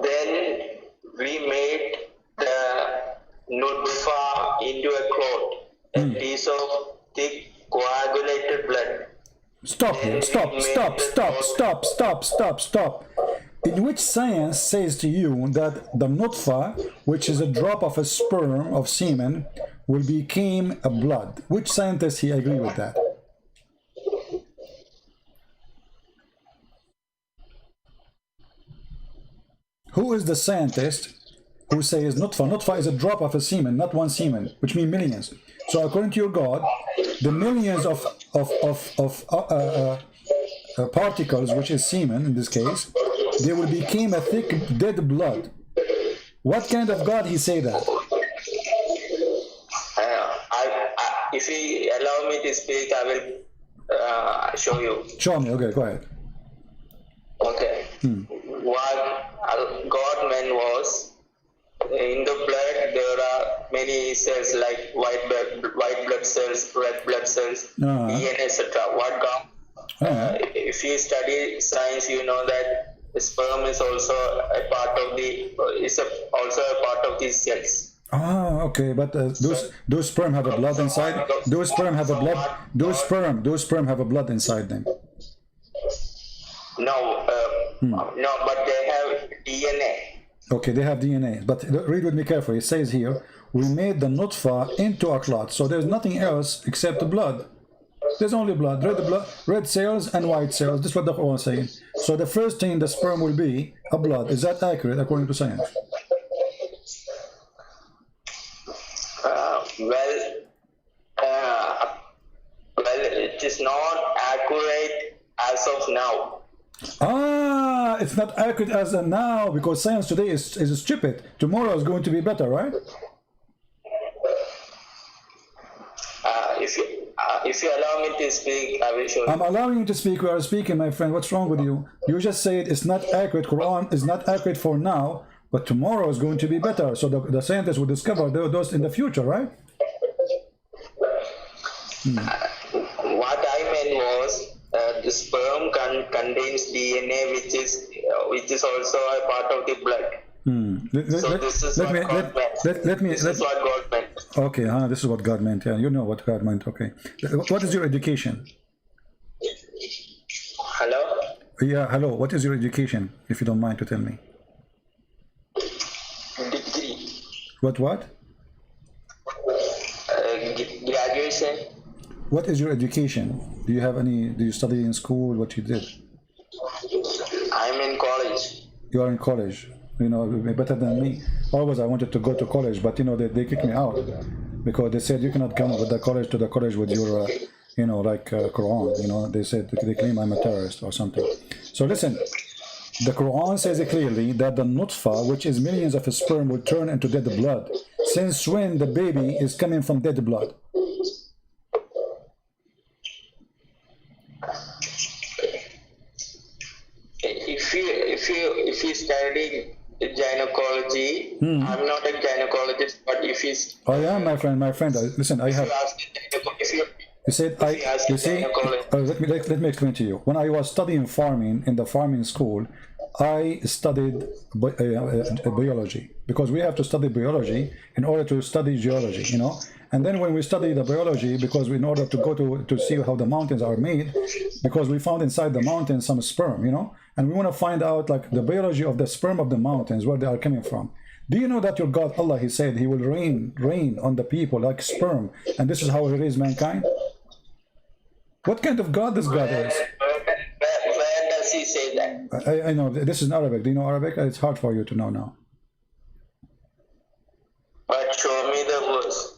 Then we made the nutfa into a clot, a piece of thick coagulated blood. Stop here. Stop. In which science says to you that the nutfa, which is a drop of a sperm of semen, will become a blood? Which scientist he agree with that? Who is the scientist who says nutfa? Nutfa is a drop of a semen, not one semen, which means millions. So according to your God, the millions of particles, which is semen in this case, they will become a thick dead blood. What kind of God he say that? If you allow me to speak, I will show you. Show me. Okay, go ahead. Okay. What God meant was, in the blood there are many cells like white blood cells, red blood cells, DNA, etc. What God? If you study science, you know that sperm is also a part of these cells. Okay, but those sperm have a blood inside. Those sperm have a blood. Those sperm have a blood inside them. No, but they have DNA. Okay, they have DNA. But read with me carefully. It says here, we made the nutfa into a clot. So there's nothing else except the blood. There's only blood, red cells and white cells. This is what the Quran is saying. So the first thing the sperm will be a blood. Is that accurate according to science? Well, it is not accurate as of now. It's not accurate as of now because science today is stupid. Tomorrow is going to be better, right? If you allow me to speak, I will show you. I'm allowing you to speak. We are speaking, my friend. What's wrong with you? You just said it's not accurate. Quran is not accurate for now, but tomorrow is going to be better. So the scientists will discover those in the future, right? What I meant was the sperm contains DNA, which is also a part of the blood. This is what God meant. Okay, this is what God meant. Yeah, you know what God meant. Okay, what is your education? Hello. Yeah, hello. What is your education, if you don't mind to tell me? Degree. What? Graduation. What is your education? Do you have any? Do you study in school? What you did? I'm in college. You are in college. You know, better than me. Always I wanted to go to college, but you know they kicked me out because they said you cannot come with the college with your like Quran. You know, they said they claim I'm a terrorist or something. So listen, the Quran says it clearly that the nutfa, which is millions of sperm, will turn into dead blood. Since when the baby is coming from dead blood? if you study gynecology, I'm not a gynecologist, but if he's I am, my friend. Listen, I have. You said I. You see, let me explain to you. When I was studying farming in the farming school, I studied biology, because we have to study biology in order to study geology, you know. And then when we study the biology, because in order to go to see how the mountains are made, because we found inside the mountains some sperm, you know, and we want to find out like the biology of the sperm of the mountains, where they are coming from. Do you know that your God Allah, He said He will rain on the people like sperm, and this is how He raised mankind? What kind of God this God is? Where does He say that? I know this is in Arabic. Do you know Arabic? It's hard for you to know now. But show me the verse.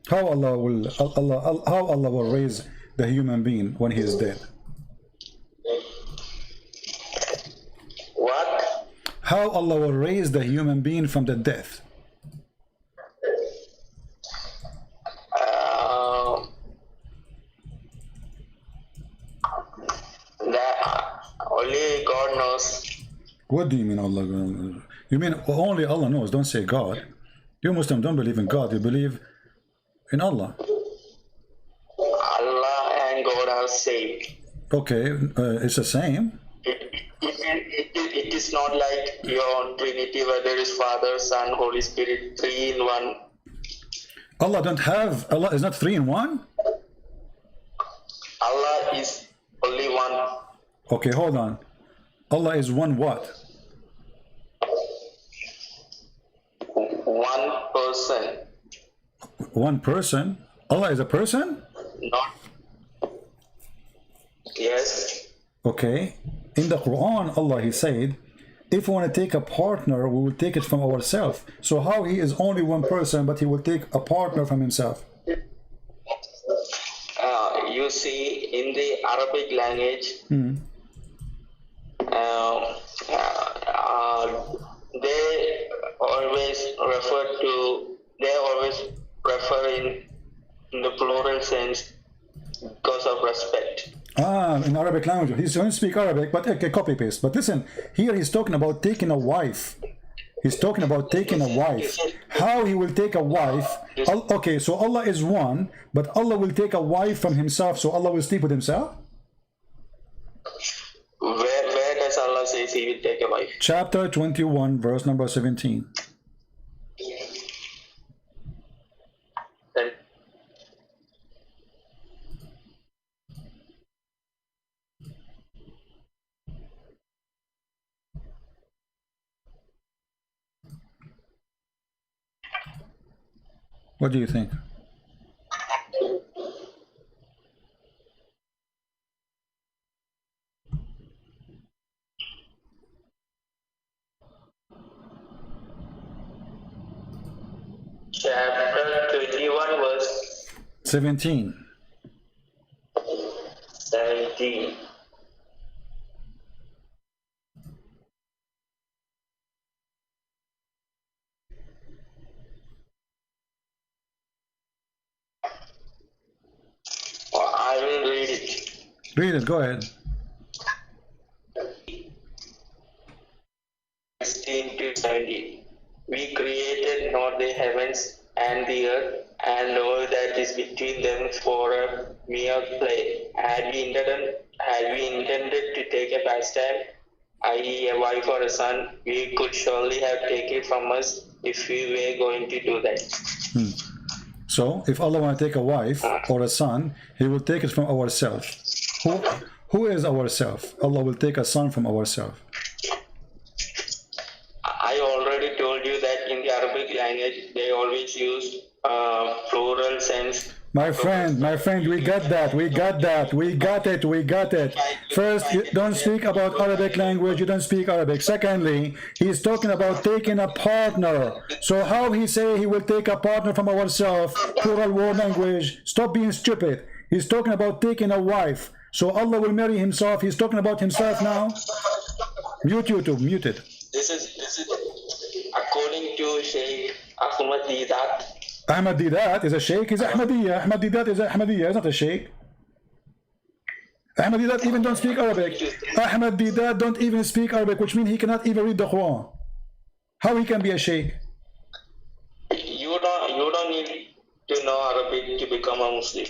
How Allah will raise the human being when he is dead? What? How Allah will raise the human being from the death? That only God knows. What do you mean Allah? You mean only Allah knows? Don't say God. You Muslims don't believe in God. You believe in Allah. Allah and God are same. Okay, it's the same. It is not like your Trinity, where there is Father, Son, Holy Spirit, 3 in 1. Allah is not 3 in 1? Allah is only one. Okay, hold on. Allah is one what? One person. One person? Allah is a person? Not. Yes. Okay. In the Quran, Allah, He said, if we want to take a partner, we will take it from ourselves. So how He is only one person, but He will take a partner from Himself? You see, in the Arabic language, they always refer in the plural sense because of respect. In Arabic language. He doesn't speak Arabic, but okay, copy paste. But listen, here he's talking about taking a wife. He's talking about taking a wife. How he will take a wife? Okay, so Allah is one, but Allah will take a wife from Himself, so Allah will sleep with Himself? Where does Allah say He will take a wife? Chapter 21, verse number 17. Then What do you think? chapter 21, verse 17. 17. I will read it. Read it, go ahead. 16 to 17. We created not the heavens and the earth and all that is between them for a mere play. Had we intended to take a pastime, i.e. a wife or a son, we could surely have taken it from us if we were going to do that. So, if Allah want to take a wife or a son, He will take it from ourselves. Who is ourselves? Allah will take a son from ourselves. I already told you that in the Arabic language, they always use plural sense. My friend, we got that. We got it. First, you don't speak about Arabic language. You don't speak Arabic. Secondly, he's talking about taking a partner. So how he say he will take a partner from ourselves? Plural word language. Stop being stupid. He's talking about taking a wife. So Allah will marry Himself. He's talking about Himself now. Mute YouTube. Mute it. This is according to Sheikh Ahmad Didat. Ahmad Didat is a sheikh. He's Ahmadiyya. Ahmad Didat is Ahmadiyya. He's not a sheikh. Ahmed Deedat even don't speak Arabic. Ahmed Deedat don't even speak Arabic, which means he cannot even read the Quran. How he can be a sheikh? You don't need to know Arabic to become a Muslim.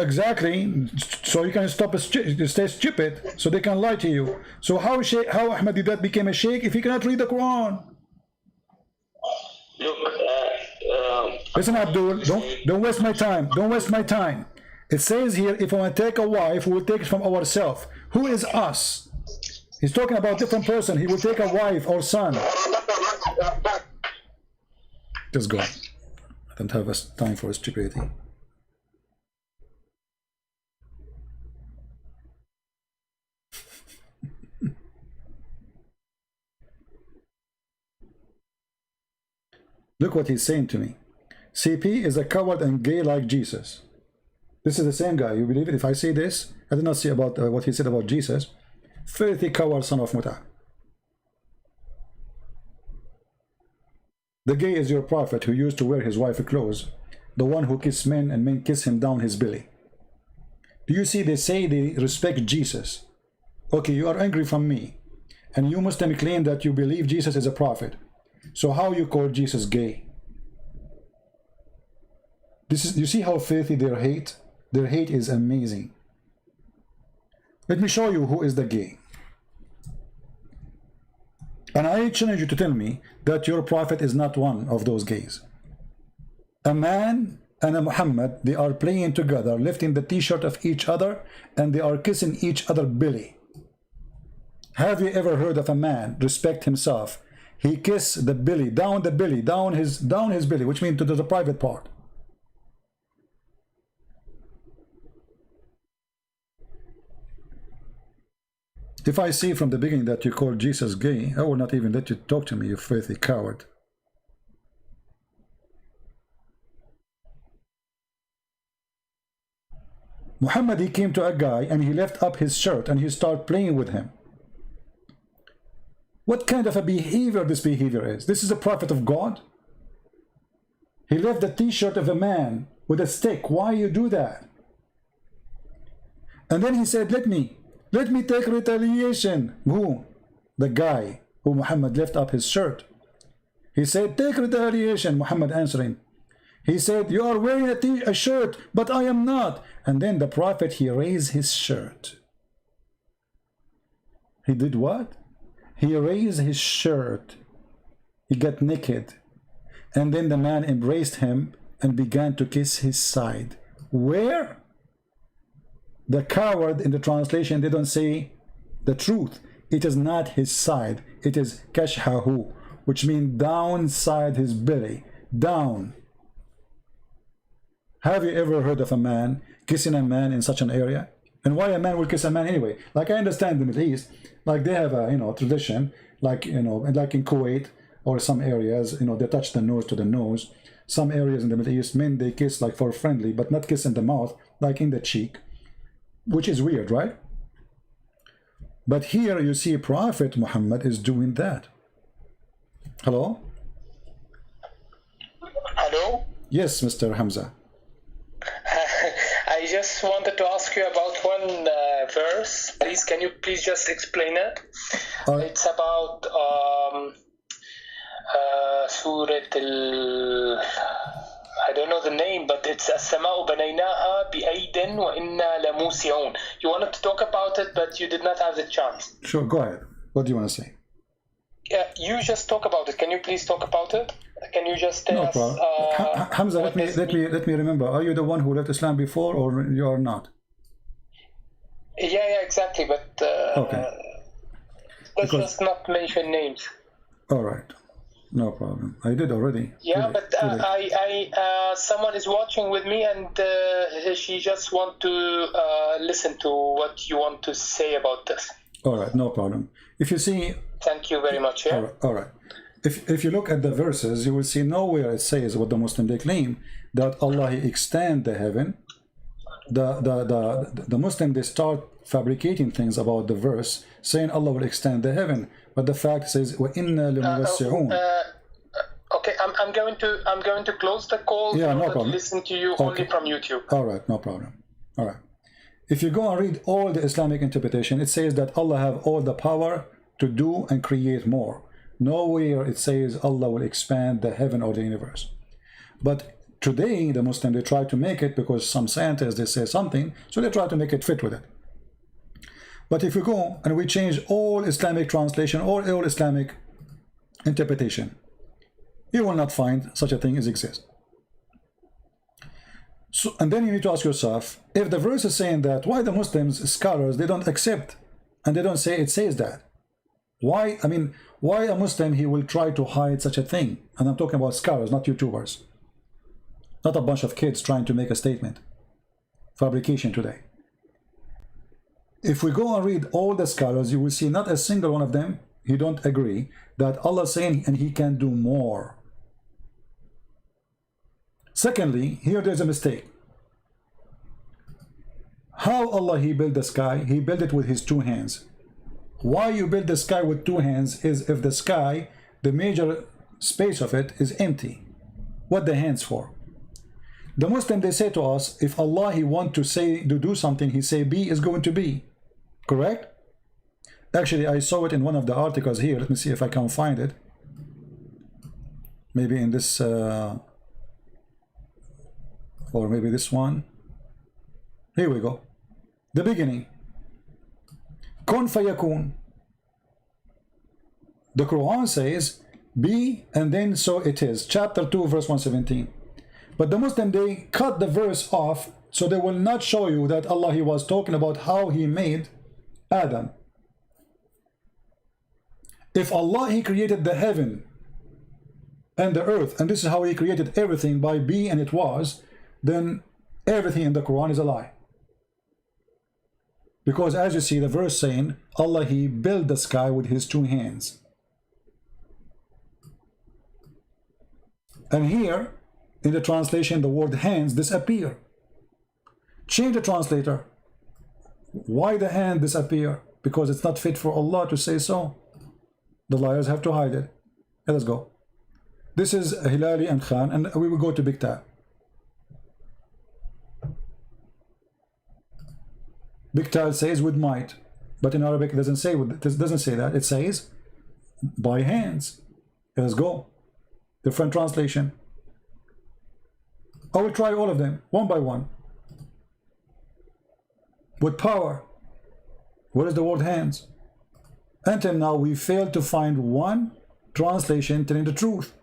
Exactly. So you can stay stupid, so they can lie to you. So how Ahmed Deedat became a sheikh if he cannot read the Quran? Look, Listen, Abdul, don't waste my time. Don't waste my time. It says here, if I want to take a wife, we will take it from ourselves. Who is us? He's talking about different person. He will take a wife or son. Just go. I don't have time for stupidity. Look what he's saying to me. CP is a coward and gay like Jesus. This is the same guy. You believe it? If I say this, I did not see about what he said about Jesus. Filthy coward son of Muta. The gay is your prophet who used to wear his wife's clothes, the one who kissed men and men kiss him down his belly. Do you see they say they respect Jesus? Okay, you are angry from me, and you Muslim claim that you believe Jesus is a prophet. So how you call Jesus gay? This is, you see how filthy their hate? Their hate is amazing. Let me show you who is the gay. And I challenge you to tell me that your prophet is not one of those gays. A man and a Muhammad, they are playing together, lifting the t-shirt of each other, and they are kissing each other belly. Have you ever heard of a man respect himself? He kiss the belly, down his belly, which means to the private part. If I see from the beginning that you call Jesus gay, I will not even let you talk to me, you filthy coward. Muhammad, he came to a guy and he left up his shirt and he started playing with him. What kind of a behavior this behavior is? This is a prophet of God? He left the t-shirt of a man with a stick. Why you do that? And then he said, let me take retaliation. Who? The guy who Muhammad left up his shirt. He said, take retaliation. Muhammad answering. He said, you are wearing a shirt, but I am not. And then the prophet, he raised his shirt. He did what? He raised his shirt. He got naked. And then the man embraced him and began to kiss his side. Where? The coward in the translation, they don't say the truth. It is not his side. It is kashhahu, which means downside his belly. Down. Have you ever heard of a man kissing a man in such an area? And why a man will kiss a man anyway? Like I understand in the Middle East, like they have a tradition, like like in Kuwait or some areas, they touch the nose to the nose. Some areas in the Middle East, men they kiss like for friendly, but not kiss in the mouth, like in the cheek, which is weird, right? But here you see Prophet Muhammad is doing that. Hello? Hello? Yes, Mr. Hamza. I just wanted to ask you about one verse. Please, can you please just explain it? It's about Surah I don't know the name, but it's السماء بنيناها بأيد وإنا لموسعون. You wanted to talk about it, but you did not have the chance. Sure, go ahead. What do you want to say? Yeah, you just talk about it. Can you please talk about it? Can you just tell us? No problem. Hamza, let me remember. Are you the one who left Islam before, or you are not? Yeah, exactly. But okay. Let's just not mention names. All right, no problem. I did already. Yeah, but someone is watching with me, and she just want to listen to what you want to say about this. All right, no problem. If you see. Thank you very much. Yeah. All right. If you look at the verses, you will see nowhere it says what the Muslim they claim, that Allah he extend the heaven. The Muslim they start fabricating things about the verse, saying Allah will extend the heaven, but the fact says وَإِنَّا لَمُوَسِّعُونَ. Okay, I'm going to close the call. Yeah, no problem. Listen to you only from YouTube. All right, no problem. All right. if you go and read all the Islamic interpretation, it says that Allah have all the power to do and create more. Nowhere it says Allah will expand the heaven or the universe. But today, the Muslim, they try to make it, because some scientists, they say something, so they try to make it fit with it. But if we go and we change all Islamic translation or all Islamic interpretation, you will not find such a thing as exists. So, and then you need to ask yourself, if the verse is saying that, why the Muslims, scholars, they don't accept and they don't say it says that? Why, I mean, why a Muslim, he will try to hide such a thing? And I'm talking about scholars, not YouTubers. Not a bunch of kids trying to make a statement. Fabrication today. If we go and read all the scholars, you will see not a single one of them, he don't agree that Allah is saying and he can do more. Secondly, here there's a mistake. How Allah he built the sky? He built it with his two hands. Why you build the sky with two hands is if the sky, the major space of it is empty. What the hands for? The Muslim, they say to us, if Allah he want to say to do something, he say be is going to be. Correct? Actually, I saw it in one of the articles here. Let me see if I can find it. Maybe in this or maybe this one. Here we go. The beginning. Kun fayakun. The Quran says be and then so it is. Chapter 2 verse 117. But the Muslim, they cut the verse off, so they will not show you that Allah he was talking about how he made Adam. If Allah he created the heaven and the earth, and this is how he created everything by be and it was, then everything in the Quran is a lie. Because as you see the verse saying, Allah he built the sky with his two hands. And here in the translation the word hands disappear. Change the translator. Why the hand disappear? Because it's not fit for Allah to say so. The liars have to hide it. Let us go. This is Hilali and Khan, and we will go to Big Tab. Big Tab says with might, but in Arabic it doesn't say that. It says by hands. Let us go. Different translation. I will try all of them one by one. With power. Where is the word hands? Until now we failed to find one translation telling the truth.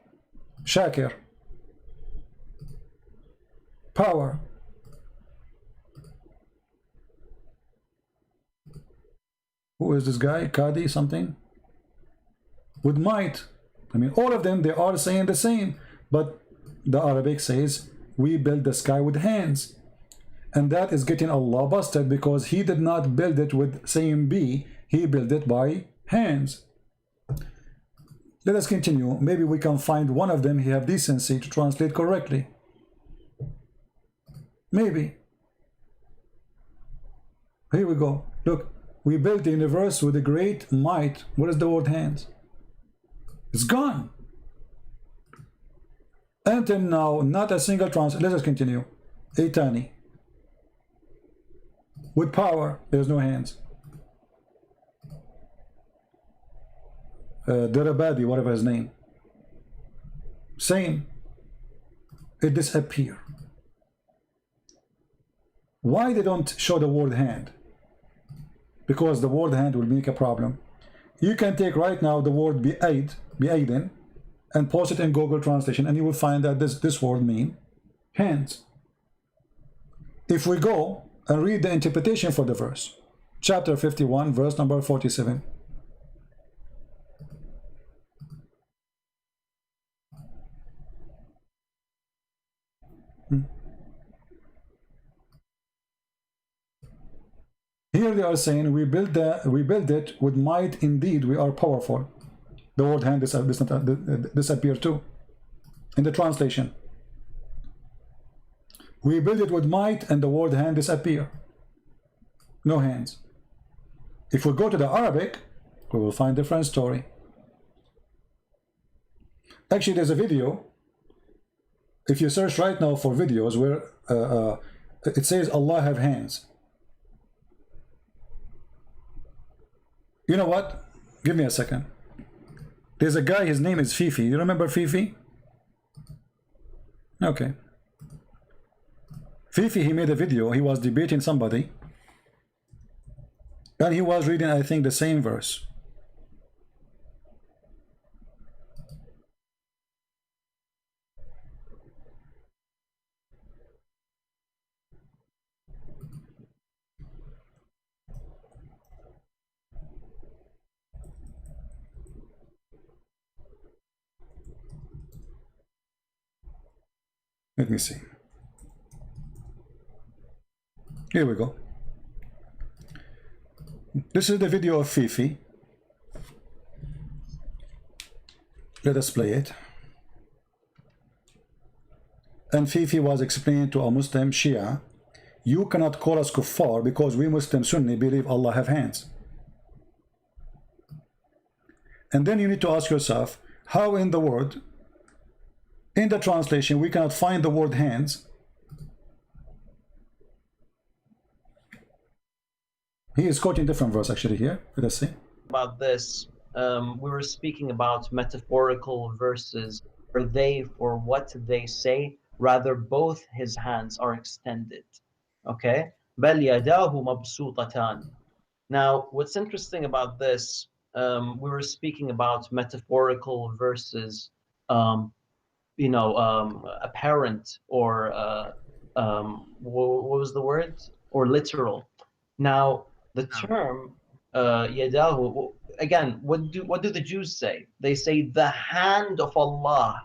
Shakir. Power. Who is this guy? Qadi something? With might. I mean, all of them, they are saying the same. But the Arabic says, we build the sky with hands. And that is getting Allah busted, because he did not build it with saying be. He built it by hands. Let us continue. Maybe we can find one of them he have decency to translate correctly. Maybe. Here we go. Look. We built the universe with a great might. What is the word hands? It's gone. Until now, not a single translation. Let us continue. Eitani. With power, there's no hands. Darabadi, whatever his name. Same. It disappear. Why they don't show the word hand? Because the word hand will make a problem. You can take right now the word bi'aidin, and post it in Google translation, and you will find that this word mean hands. If we go and read the interpretation for the verse, chapter 51, verse number 47. Here they are saying, we build it with might, indeed we are powerful. The word hand disappear too in the translation. We build it with might, and the word hand disappear. No hands. If we go to the Arabic, we will find a different story. Actually, there's a video. If you search right now for videos where it says Allah have hands, You know what? Give me a second. There's a guy, his name is Fifi. You remember Fifi? Okay. Fifi, he made a video. He was debating somebody. And he was reading, I think, the same verse. Let me see. Here we go. This is the video of Fifi. Let us play it. And Fifi was explaining to a Muslim Shia, you cannot call us kuffar because we Muslim Sunni believe Allah have hands. And then you need to ask yourself, how in the word, in the translation, we cannot find the word hands. He is quoting different verse actually here. Let us see. About this, we were speaking about metaphorical verses. Are they for what they say? Rather, both his hands are extended. Okay? بَلْ يَدَاهُ مَبْسُوطَتَانِ. Now, what's interesting about this, we were speaking about metaphorical verses, apparent or what was the word? Or literal. Now, the term yadahu, again, what do the Jews say? They say the hand of Allah.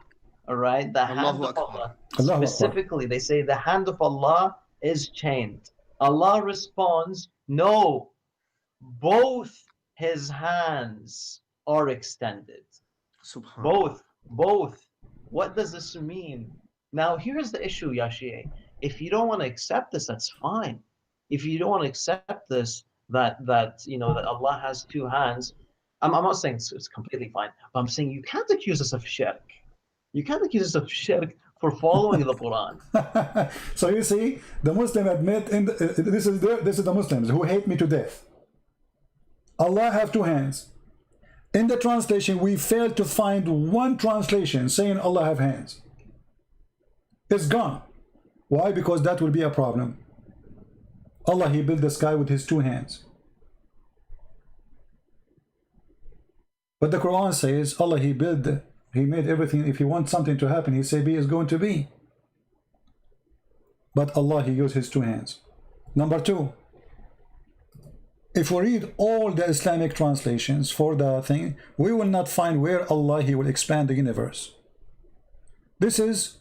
All right, the hand of Allah. Specifically, they say the hand of Allah is chained. Allah responds, no, both his hands are extended. Both. What does this mean? Now, here's the issue, Yashie. If you don't want to accept this, that's fine. If you don't want to accept this, that Allah has two hands, I'm not saying it's completely fine, but I'm saying you can't accuse us of shirk. You can't accuse us of shirk for following the Quran. So you see, the Muslim admit, this is the Muslims who hate me to death. Allah have two hands. In the translation, we failed to find one translation saying Allah have hands. It's gone. Why? Because that will be a problem. Allah, he built the sky with his two hands. But the Quran says, Allah, he made everything. If he wants something to happen, he say be is going to be. But Allah, he used his two hands. Number two, if we read all the Islamic translations for the thing, we will not find where Allah, he will expand the universe. This is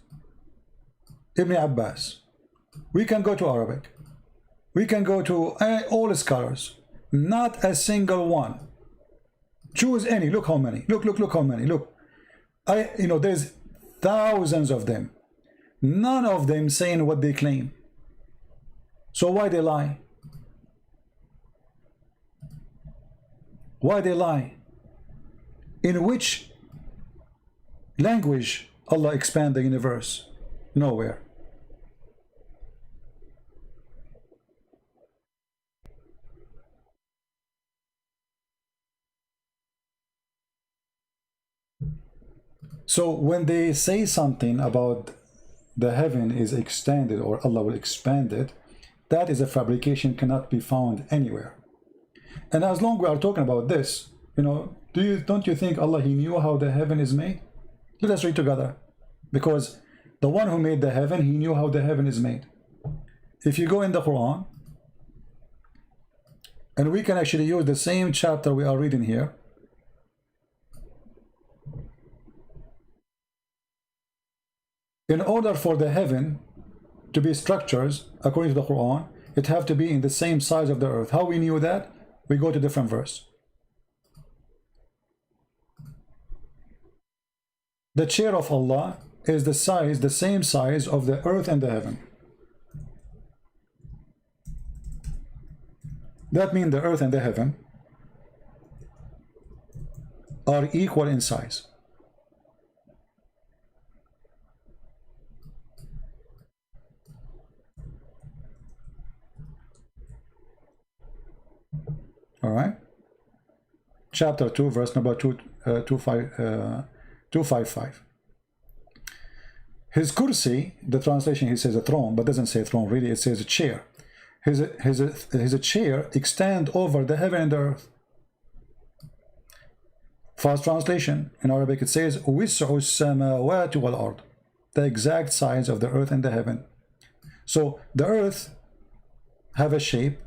Ibn Abbas. We can go to Arabic. We can go to all scholars. Not a single one. Choose any. Look how many. Look how many. Look. There's thousands of them. None of them saying what they claim. So why they lie? Why they lie? In which language Allah expand the universe? Nowhere. So when they say something about the heaven is extended or Allah will expand it, that is a fabrication, cannot be found anywhere. And as long as we are talking about this, don't you think Allah, he knew how the heaven is made? Let us read together. Because the one who made the heaven, he knew how the heaven is made. If you go in the Quran, and we can actually use the same chapter we are reading here. In order for the heaven to be structures, according to the Quran, it have to be in the same size of the earth. How we knew that? We go to different verse. The chair of Allah is the same size of the earth and the heaven. That means the earth and the heaven are equal in size. All right. chapter 2, verse number 255. His kursi, the translation, he says a throne, but doesn't say throne, really, it says a chair. His chair extend over the heaven and the earth. Fast translation, in Arabic it says, وِسْعُ السَّمَاوَاتِ وَالْأَرْضِ, the exact size of the earth and the heaven. So the earth have a shape,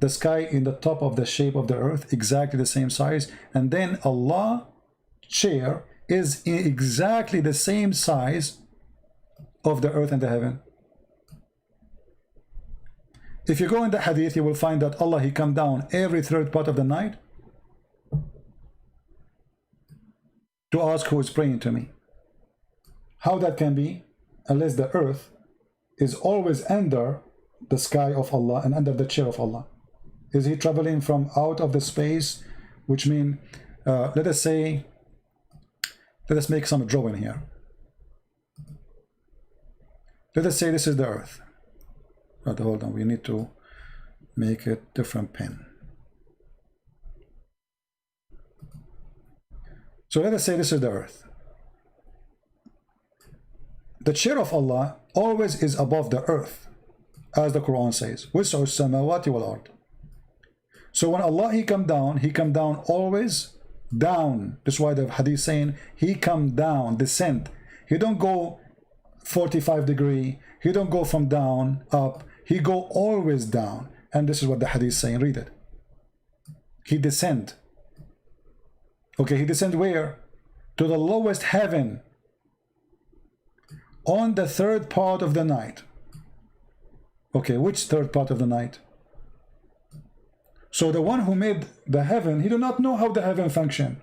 the sky in the top of the shape of the earth, exactly the same size, and then Allah chair is exactly the same size of the earth and the heaven. If you go in the hadith, you will find that Allah, he come down every third part of the night to ask who is praying to me. How that can be, unless the earth is always under the sky of Allah and under the chair of Allah. Is he traveling from out of the space, which mean, let us make some drawing here. Let us say this is the earth. But hold on, we need to make a different pen. So let us say this is the earth. The chair of Allah always is above the earth, as the Quran says, وَسْعُ السَّمَاوَاتِ وَالْأَرْضِ. So when Allah, he come down always down. That's why the hadith saying, he come down, descend. He don't go 45 degree, he don't go from down up, he go always down. And this is what the hadith is saying. Read it. He descend. Okay, he descend where? To the lowest heaven on the third part of the night. Okay, which third part of the night? So the one who made the heaven, he do not know how the heaven function.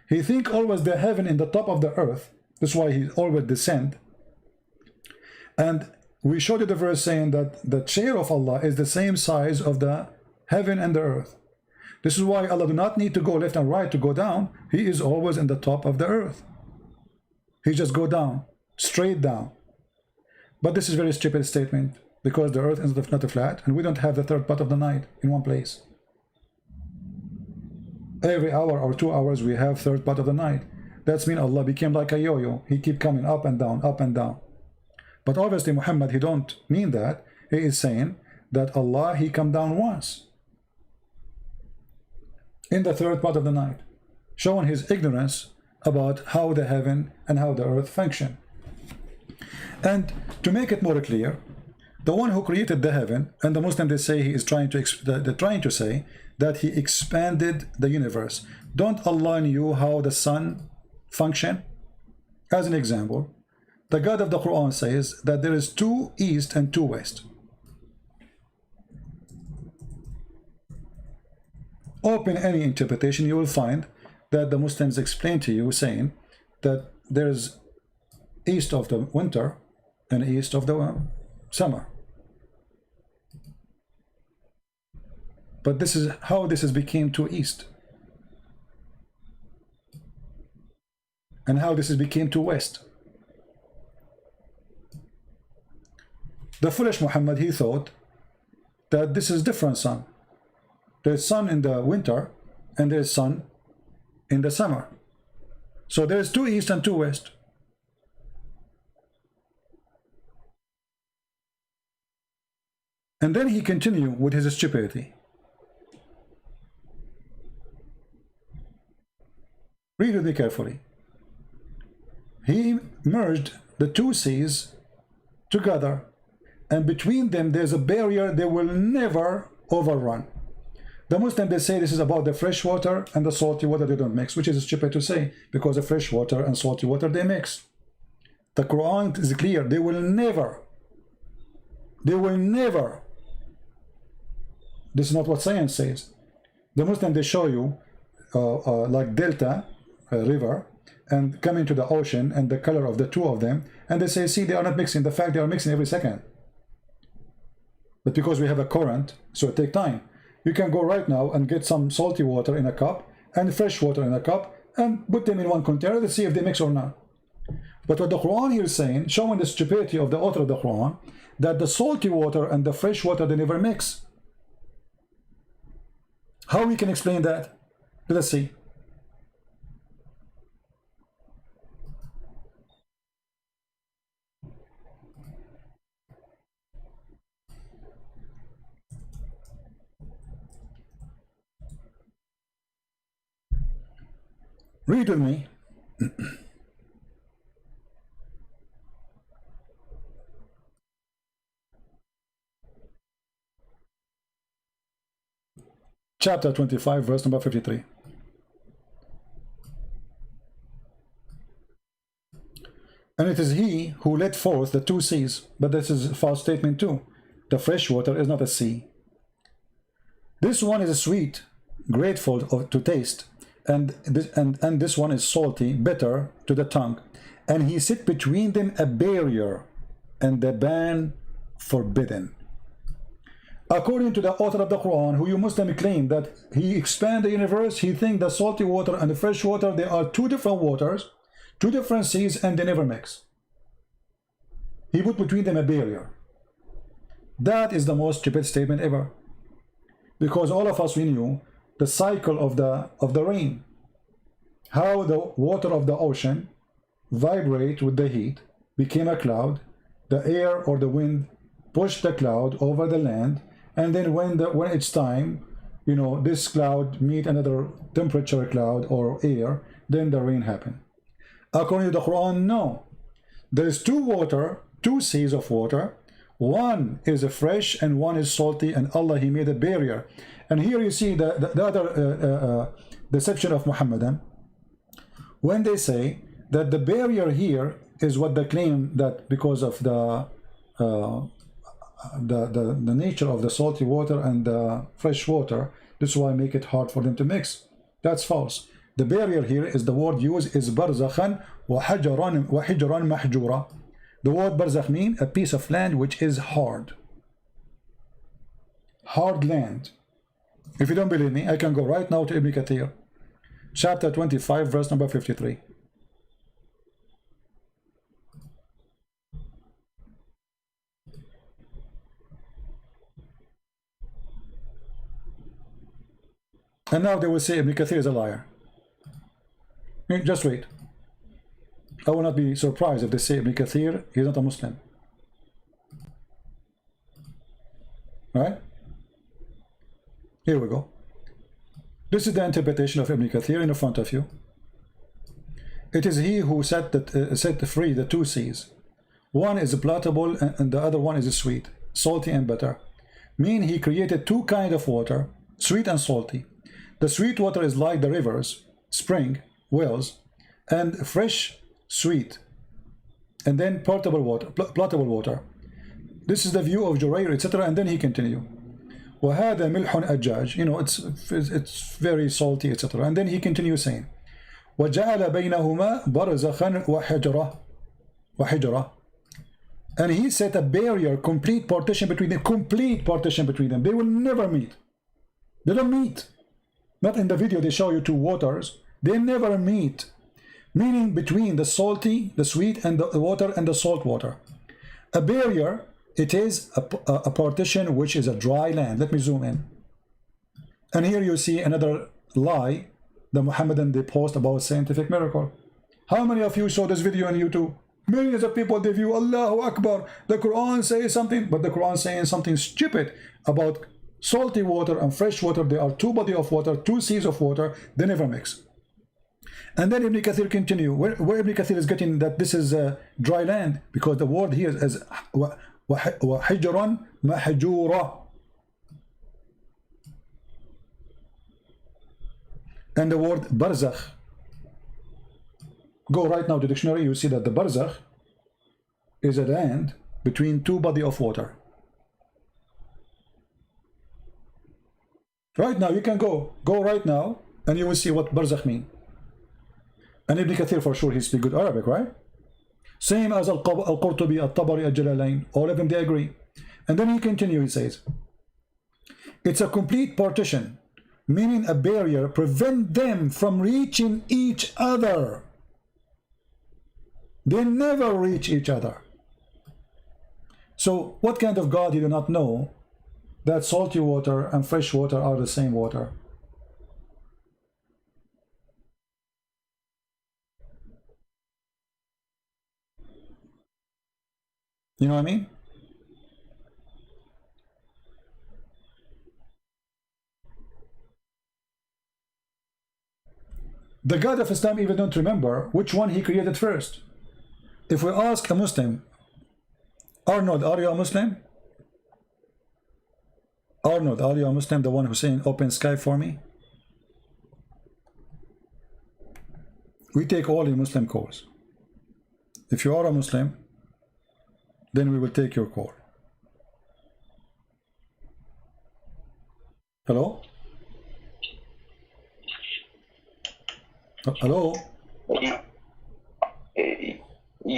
He think always the heaven in the top of the earth. That's why he always descend. And we showed you the verse saying that the chair of Allah is the same size of the heaven and the earth. This is why Allah do not need to go left and right to go down. He is always in the top of the earth. He just go down, straight down. But this is a very stupid statement, because the earth is not flat, and we don't have the third part of the night in one place. Every hour or 2 hours we have third part of the night. That's mean Allah became like a yo-yo. He keep coming up and down, up and down. But obviously Muhammad, he don't mean that. He is saying that Allah, he come down once in the third part of the night, showing his ignorance about how the heaven and how the earth function. And to make it more clear, the one who created the heaven, and the Muslim, they say he is trying to they're trying to say that he expanded the universe. Don't Allah knew how the sun function? As an example, the God of the Quran says that there is 2 east and 2 west. Open any interpretation, you will find that the Muslims explain to you saying that there is east of the winter and east of the summer. But this is how this became 2 east, and how this became 2 west. The foolish Muhammad, he thought that this is different sun. There's sun in the winter and there's sun in the summer. So there's 2 east and 2 west. And then he continued with his stupidity. Read with me carefully. He merged the 2 seas together, and between them there's a barrier they will never overrun. The Muslims, they say this is about the fresh water and the salty water, they don't mix, which is stupid to say, because the fresh water and salty water, they mix. The Quran is clear, they will never. This is not what science says. The Muslims, they show you like delta river, and come into the ocean, and the color of the 2 of them, and they say, see, they are not mixing. The fact, they are mixing every second. But because we have a current, so it takes time. You can go right now and get some salty water in a cup and fresh water in a cup and put them in one container to see if they mix or not. But what the Quran here is saying, showing the stupidity of the author of the Quran, that the salty water and the fresh water, they never mix. How we can explain that? Let us see. Read with me. Chapter 25, verse number 53. And it is he who led forth the two seas. But this is a false statement too. The fresh water is not a sea. This one is sweet, grateful to taste, and this one is salty, bitter to the tongue. And he set between them a barrier, and the ban forbidden. According to the author of the Quran, who you Muslim claim that he expand the universe, he thinks the salty water and the fresh water, they are two different waters, two different seas, and they never mix. He put between them a barrier. That is the most stupid statement ever. Because all of us, we knew the cycle of the rain. How the water of the ocean vibrate with the heat, became a cloud, the air or the wind pushed the cloud over the land, and then when it's time, you know, this cloud meet another temperature cloud or air, then the rain happen. According to the Quran, no. There is two seas of water. One is fresh and one is salty, and Allah, he made a barrier. And here you see the other deception of Muhammadan, when they say that the barrier here is what they claim, that because of the nature of the salty water and the fresh water, this is why make it hard for them to mix. That's false. The barrier here is the word used is barzakhan wa hijran mahjura. The word barzakh means a piece of land which is hard land. If you don't believe me, I can go right now to Ibn Kathir, chapter 25, verse number 53. And now they will say Ibn Kathir is a liar. Just wait. I will not be surprised if they say Ibn Kathir is not a Muslim. Right? Here we go. This is the interpretation of Ibn Kathir in front of you. It is he who set free the two seas. One is palatable and the other one is sweet, salty and bitter. Meaning he created two kinds of water, sweet and salty. The sweet water is like the rivers, spring, wells, and fresh, sweet, and then palatable water. This is the view of Jurayr, etc. And then he continued. وهذا ملح أجاج, you know, it's very salty, etc. And then he continues saying, وجعل بينهما برزخا وحجرة. And he set a barrier, complete partition between them. They will never meet. They don't meet. Not in the video they show you two waters. They never meet. Meaning between the salty, the sweet, and the water and the salt water. A barrier, it is a partition which is a dry land. Let me zoom in. And here you see another lie the Muhammadan they post about scientific miracle. How many of you saw this video on YouTube? Millions of people, they view Allahu Akbar. The Quran says something, but the Quran saying something stupid about salty water and fresh water. There are two bodies of water, two seas of water. They never mix. And then Ibn Kathir continue. Where Ibn Kathir is getting that this is dry land, because the word here is وَحِجْرًا مَحْجُورًا. And the word barzakh. Go right now to dictionary, you see that the barzakh is a land between two bodies of water. Right now, you can go right now, and you will see what barzakh mean. And Ibn Kathir, for sure, he speaks good Arabic, right? Same as Al-Qurtubi, Al-Tabari, Al-Jalalain, all of them, they agree. And then he continues, he says, it's a complete partition, meaning a barrier, prevent them from reaching each other. They never reach each other. So what kind of God you do not know that salty water and fresh water are the same water? You know what I mean? The God of Islam even don't remember which one he created first. If we ask a Muslim, Arnold, are you a Muslim? Arnold, are you a Muslim? The one who's saying open sky for me? We take all the Muslim calls. If you are a Muslim, then we will take your call. Hello? Hello? You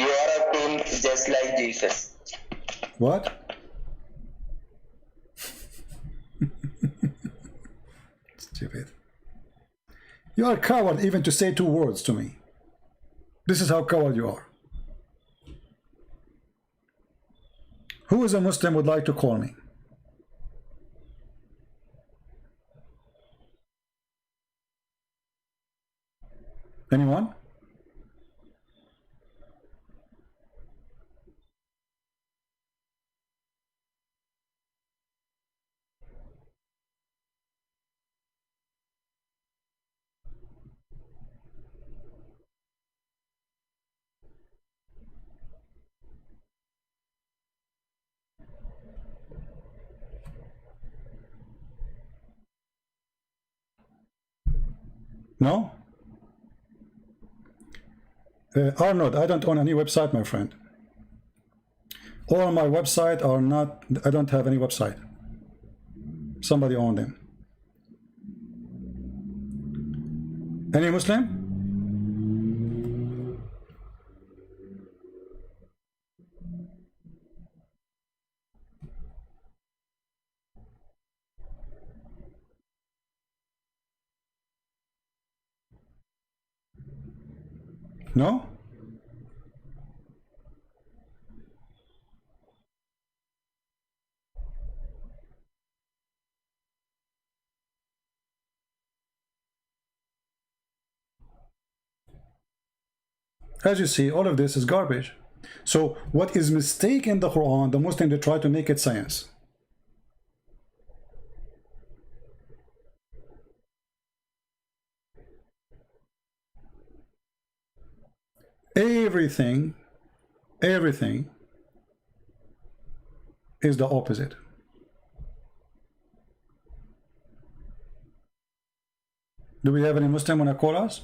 are a tool just like Jesus. What? Stupid. You are a coward even to say 2 words to me. This is how coward you are. Who is a Muslim would like to call me? Anyone? No? Arnold, I don't own any website, my friend. All my website are not, I don't have any website. Somebody owned them. Any Muslim? No? As you see, all of this is garbage. So what is mistake in the Quran, the Muslim, they try to make it science. Everything is the opposite. Do we have any Muslim want to call us?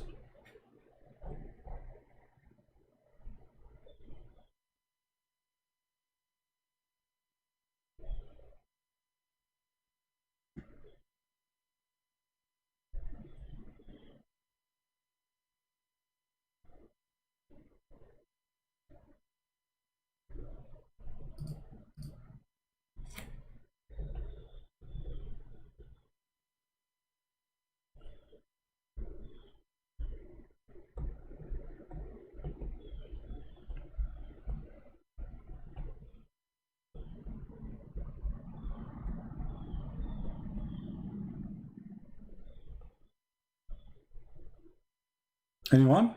Anyone?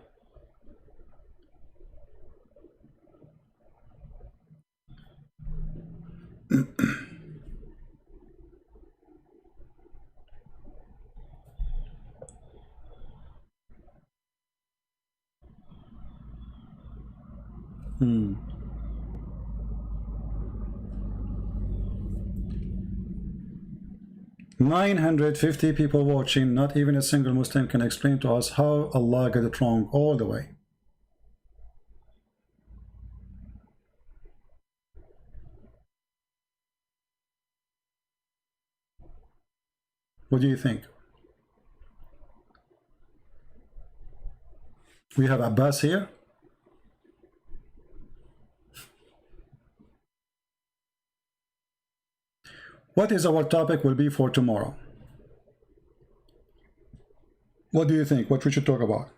Hmm. 950 people watching, not even a single Muslim can explain to us how Allah got it wrong all the way. What do you think? We have Abbas here. What is our topic will be for tomorrow? What do you think? What we should talk about?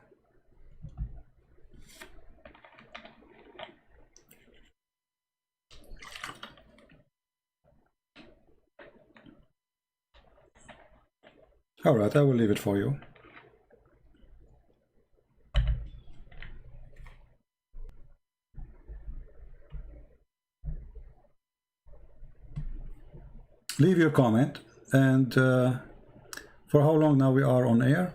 All right, I will leave it for you. leave your comment. And for how long now we are on air?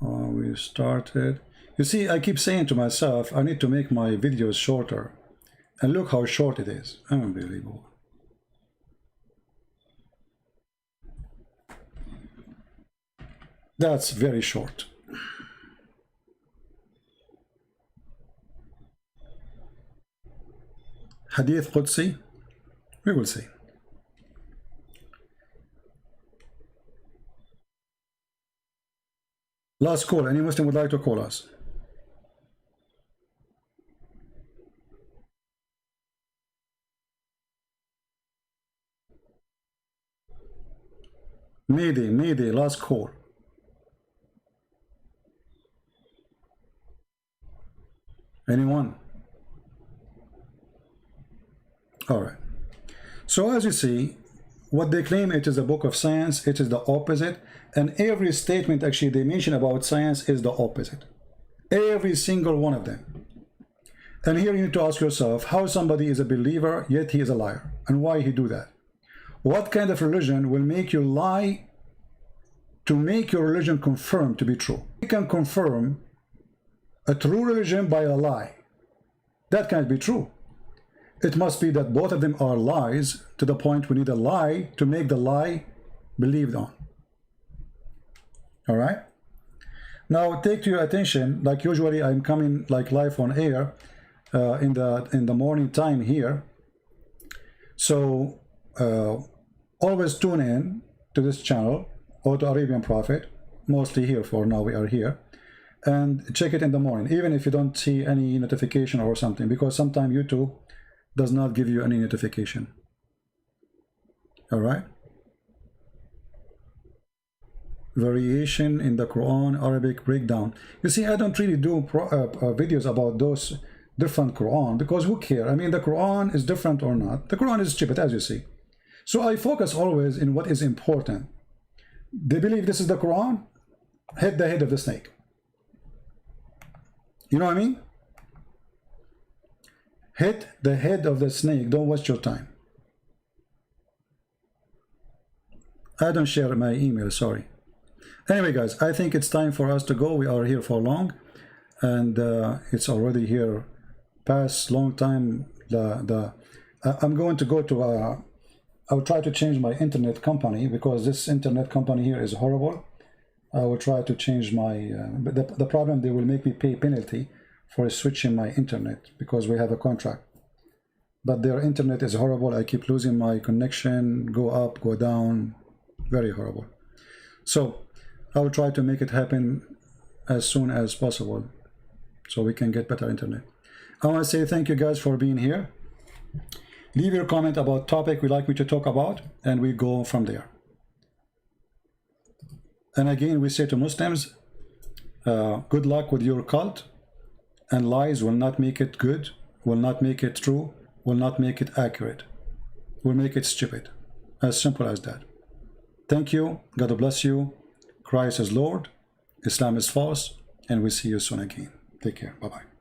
We started. You see, I keep saying to myself, I need to make my videos shorter. And look how short it is. Unbelievable. That's very short. Hadith Qudsi? We will see. Last call. Any Muslim would like to call us? Mayday, last call. Anyone? All right. So as you see, what they claim it is a book of science, it is the opposite. And every statement actually they mention about science is the opposite. Every single one of them. And here you need to ask yourself how somebody is a believer, yet he is a liar. And why he do that? What kind of religion will make you lie to make your religion confirmed to be true? You can confirm a true religion by a lie. That can't be true. It must be that both of them are lies to the point we need a lie to make the lie believed on. All right? Now take to your attention, like usually I'm coming like live on air in the morning time here. So always tune in to this channel, or to Arabian Prophet, mostly here for now we are here, and check it in the morning, even if you don't see any notification or something, because sometimes YouTube does not give you any notification. All right? Variation in the Quran, Arabic breakdown. You see, I don't really do videos about those different Quran, because who cares? I mean, the Quran is different or not. The Quran is stupid, as you see. So I focus always in what is important. They believe this is the Quran, hit the head of the snake. You know what I mean? Hit the head of the snake, don't waste your time. I don't share my email, sorry. Anyway, guys, I think it's time for us to go. We are here for long, and it's already here past long time. I'm going to go to I'll try to change my internet company, because this internet company here is horrible. I will try to change my but the problem, they will make me pay penalty for switching my internet, because we have a contract. But their internet is horrible. I keep losing my connection, go up, go down, very horrible. So I will try to make it happen as soon as possible so we can get better internet. I want to say thank you guys for being here. Leave your comment about topic you'd like me to talk about, and we go from there. And again, we say to Muslims, good luck with your cult, and lies will not make it good, will not make it true, will not make it accurate, will make it stupid. As simple as that. Thank you. God bless you. Christ is Lord. Islam is false. And we see you soon again. Take care. Bye-bye.